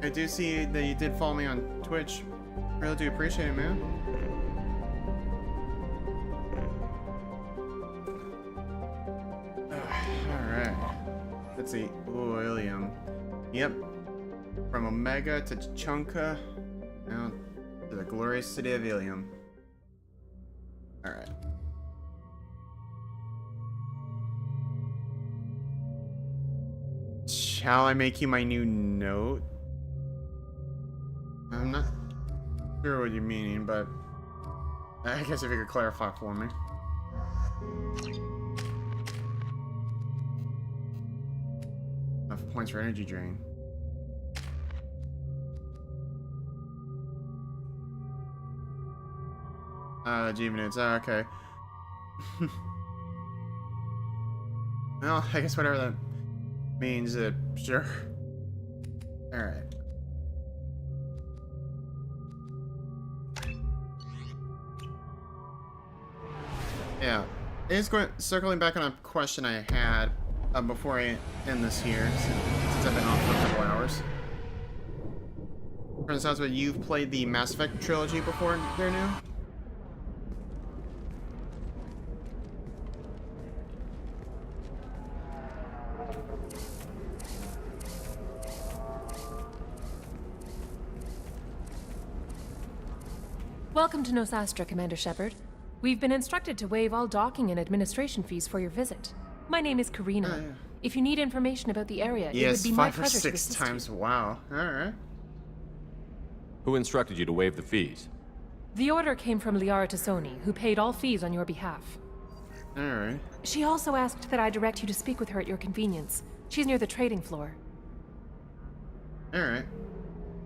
I do see that you did follow me on Twitch. Really do appreciate it, man. Alright. Let's see. Ooh, Ilium. Yep. From Omega to Chunka. Now to the glorious city of Ilium. Alright. Shall I make you my new note? I'm not sure what you're meaning, but I guess if you could clarify for me. Enough points for energy drain. Achievements. Oh, okay. Well, I guess whatever that means, sure. Alright. Yeah. It's circling back on a question I had before I end this here, since I've been off for a couple hours. Turns out that you've played the Mass Effect trilogy before there now? Welcome to Nosastra, Commander Shepard. We've been instructed to waive all docking and administration fees for your visit. My name is Karina. Oh, yeah. If you need information about the area, it would be my pleasure to assist you. 5 or 6 times. Wow. Alright. Who instructed you to waive the fees? The order came from Liara Tassoni, who paid all fees on your behalf. Alright. She also asked that I direct you to speak with her at your convenience. She's near the trading floor. Alright.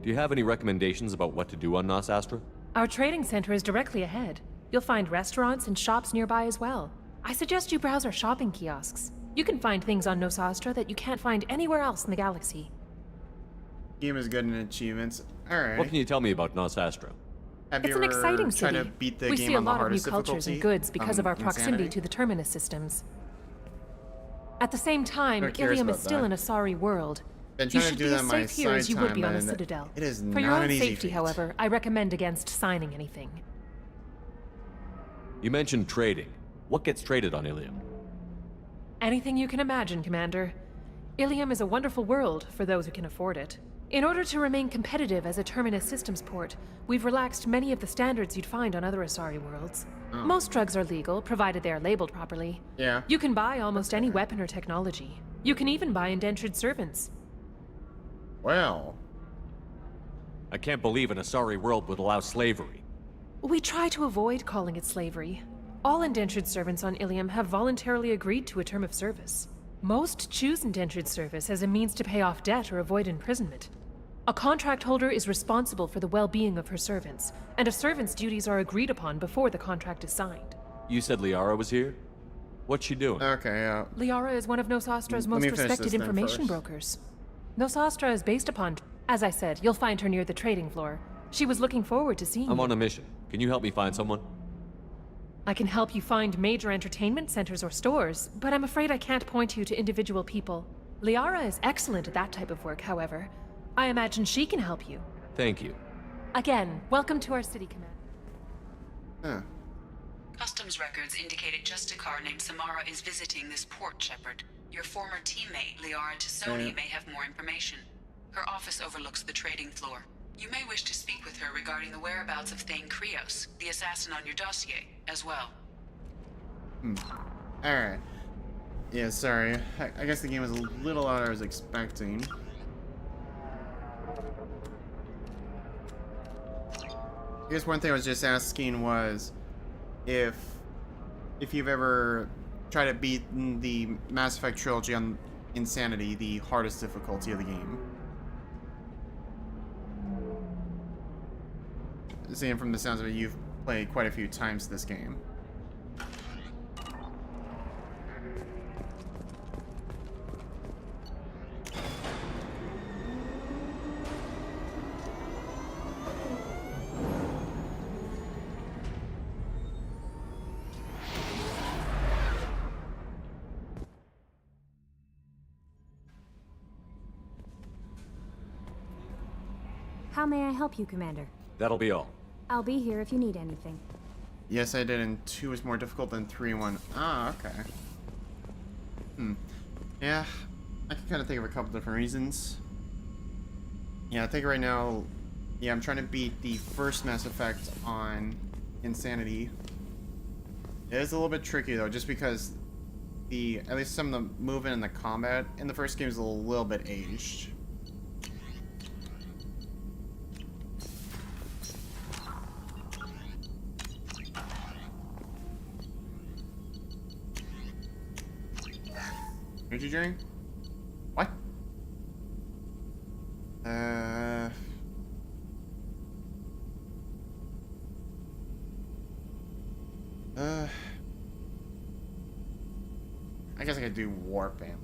Do you have any recommendations about what to do on Nosastra? Our trading center is directly ahead. You'll find restaurants and shops nearby as well. I suggest you browse our shopping kiosks. You can find things on Nosastra that you can't find anywhere else in the galaxy. Game is good in achievements. Alright. What can you tell me about Nosastra? It's an exciting city. To beat the we game see a on the lot of new hardest cultures and difficulty? goods because of our proximity Insanity? to the terminus systems. At the same time, Who cares Ilium is about still that? an Asari world. Been You trying to should do be that as on my safe here as you would side be on the time, and Citadel. it is For your not own an easy safety, feat. however, I recommend against signing anything. You mentioned trading. What gets traded on Ilium? Anything you can imagine, Commander. Ilium is a wonderful world for those who can afford it. In order to remain competitive as a Terminus systems port, we've relaxed many of the standards you'd find on other Asari worlds. Oh. Most drugs are legal, provided they are labeled properly. Yeah. You can buy almost any weapon or technology. You can even buy indentured servants. Well. I can't believe an Asari world would allow slavery. We try to avoid calling it slavery. All indentured servants on Ilium have voluntarily agreed to a term of service. Most choose indentured service as a means to pay off debt or avoid imprisonment. A contract holder is responsible for the well-being of her servants, and a servant's duties are agreed upon before the contract is signed. You said Liara was here? What's she doing? Okay, yeah. Liara is one of Nosastra's most respected information brokers. Nosastra is based upon... As I said, you'll find her near the trading floor. She was looking forward to seeing you. I'm on a mission. Can you help me find someone? I can help you find major entertainment centers or stores, but I'm afraid I can't point you to individual people. Liara is excellent at that type of work, however. I imagine she can help you. Thank you. Again, welcome to our city, Commander. Huh. Customs records indicate a Justicar named Samara is visiting this port, Shepard. Your former teammate, Liara Tassoni, may have more information. Her office overlooks the trading floor. You may wish to speak with her regarding the whereabouts of Thane Krios, the assassin on your dossier, as well. Alright. Yeah, sorry. I guess the game was a little out I was expecting. I guess one thing I was just asking was if you've ever tried to beat the Mass Effect trilogy on Insanity, the hardest difficulty of the game. Seeing from the sounds of it, you've played quite a few times this game. How may I help you, Commander? That'll be all. I'll be here if you need anything. Yes, I did, and 2 is more difficult than 3 and 1. Ah, okay. Yeah, I can kind of think of a couple different reasons. Yeah, I think right now, yeah, I'm trying to beat the first Mass Effect on Insanity. It is a little bit tricky, though, just because at least some of the movement and the combat in the first game is a little bit aged. Energy drink? What? I guess I could do warp amp.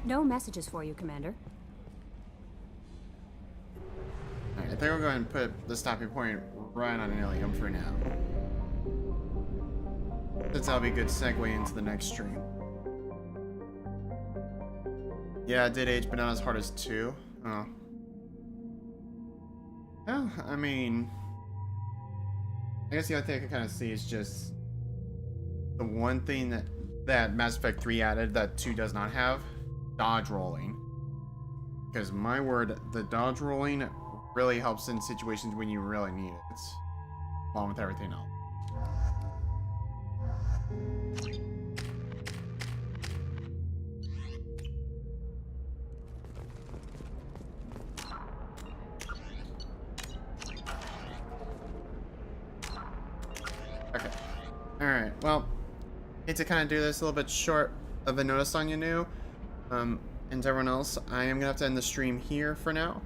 No messages for you, Commander. Alright, I think we'll go ahead and put the stopping point right on Ilium for now. That'll be a good segue into the next stream. Yeah, it did age, but not as hard as 2. Oh. Well, I mean... I guess the other thing I can kind of see is just... the one thing that Mass Effect 3 added that 2 does not have. Dodge rolling. Because my word, the dodge rolling really helps in situations when you really need it. Along with everything else. Okay. Alright, well, hate to kind of do this a little bit short of a notice on you new. And to everyone else, I am going to have to end the stream here for now.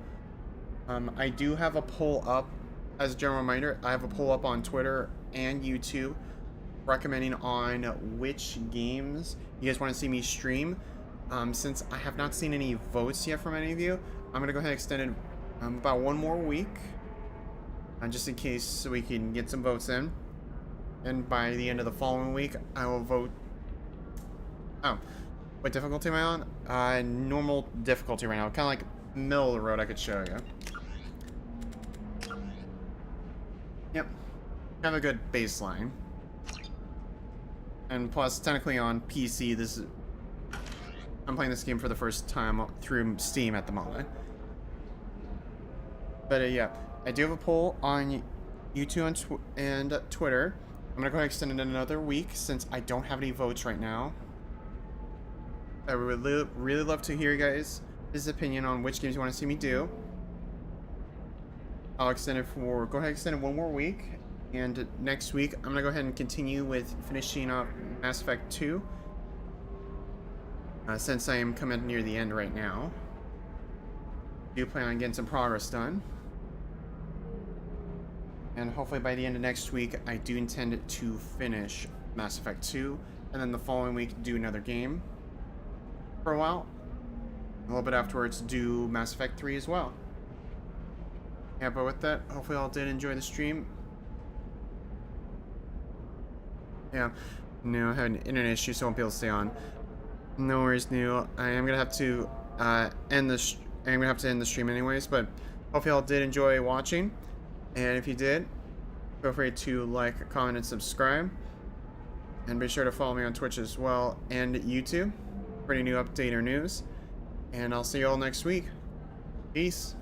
I do have a poll up, as a general reminder, I have a poll up on Twitter and YouTube recommending on which games you guys want to see me stream. Since I have not seen any votes yet from any of you, I'm going to go ahead and extend it about 1 more week. Just in case so we can get some votes in. And by the end of the following week, I will vote... Oh. What difficulty am I on? Normal difficulty right now. Kind of like middle of the road I could show you. Yep. Kind of a good baseline. And plus, technically on PC, this is... I'm playing this game for the first time through Steam at the moment. But yeah, I do have a poll on YouTube and Twitter. I'm going to go ahead and extend it another week since I don't have any votes right now. I would really love to hear you guys' opinion on which games you want to see me do. I'll extend it for... Go ahead and extend it 1 more week. And next week, I'm going to go ahead and continue with finishing up Mass Effect 2. Since I am coming near the end right now. I do plan on getting some progress done. And hopefully by the end of next week, I do intend to finish Mass Effect 2. And then the following week, do another game. For a while. A little bit afterwards, do Mass Effect 3 as well. Yeah, but with that, hopefully all did enjoy the stream. Yeah, no, I had an internet issue, so I won't be able to stay on. No worries, Neil. I am gonna have to end the stream anyways, but hopefully all did enjoy watching. And if you did, feel free to like, comment, and subscribe. And be sure to follow me on Twitch as well and YouTube for any new update or news. And I'll see you all next week. Peace.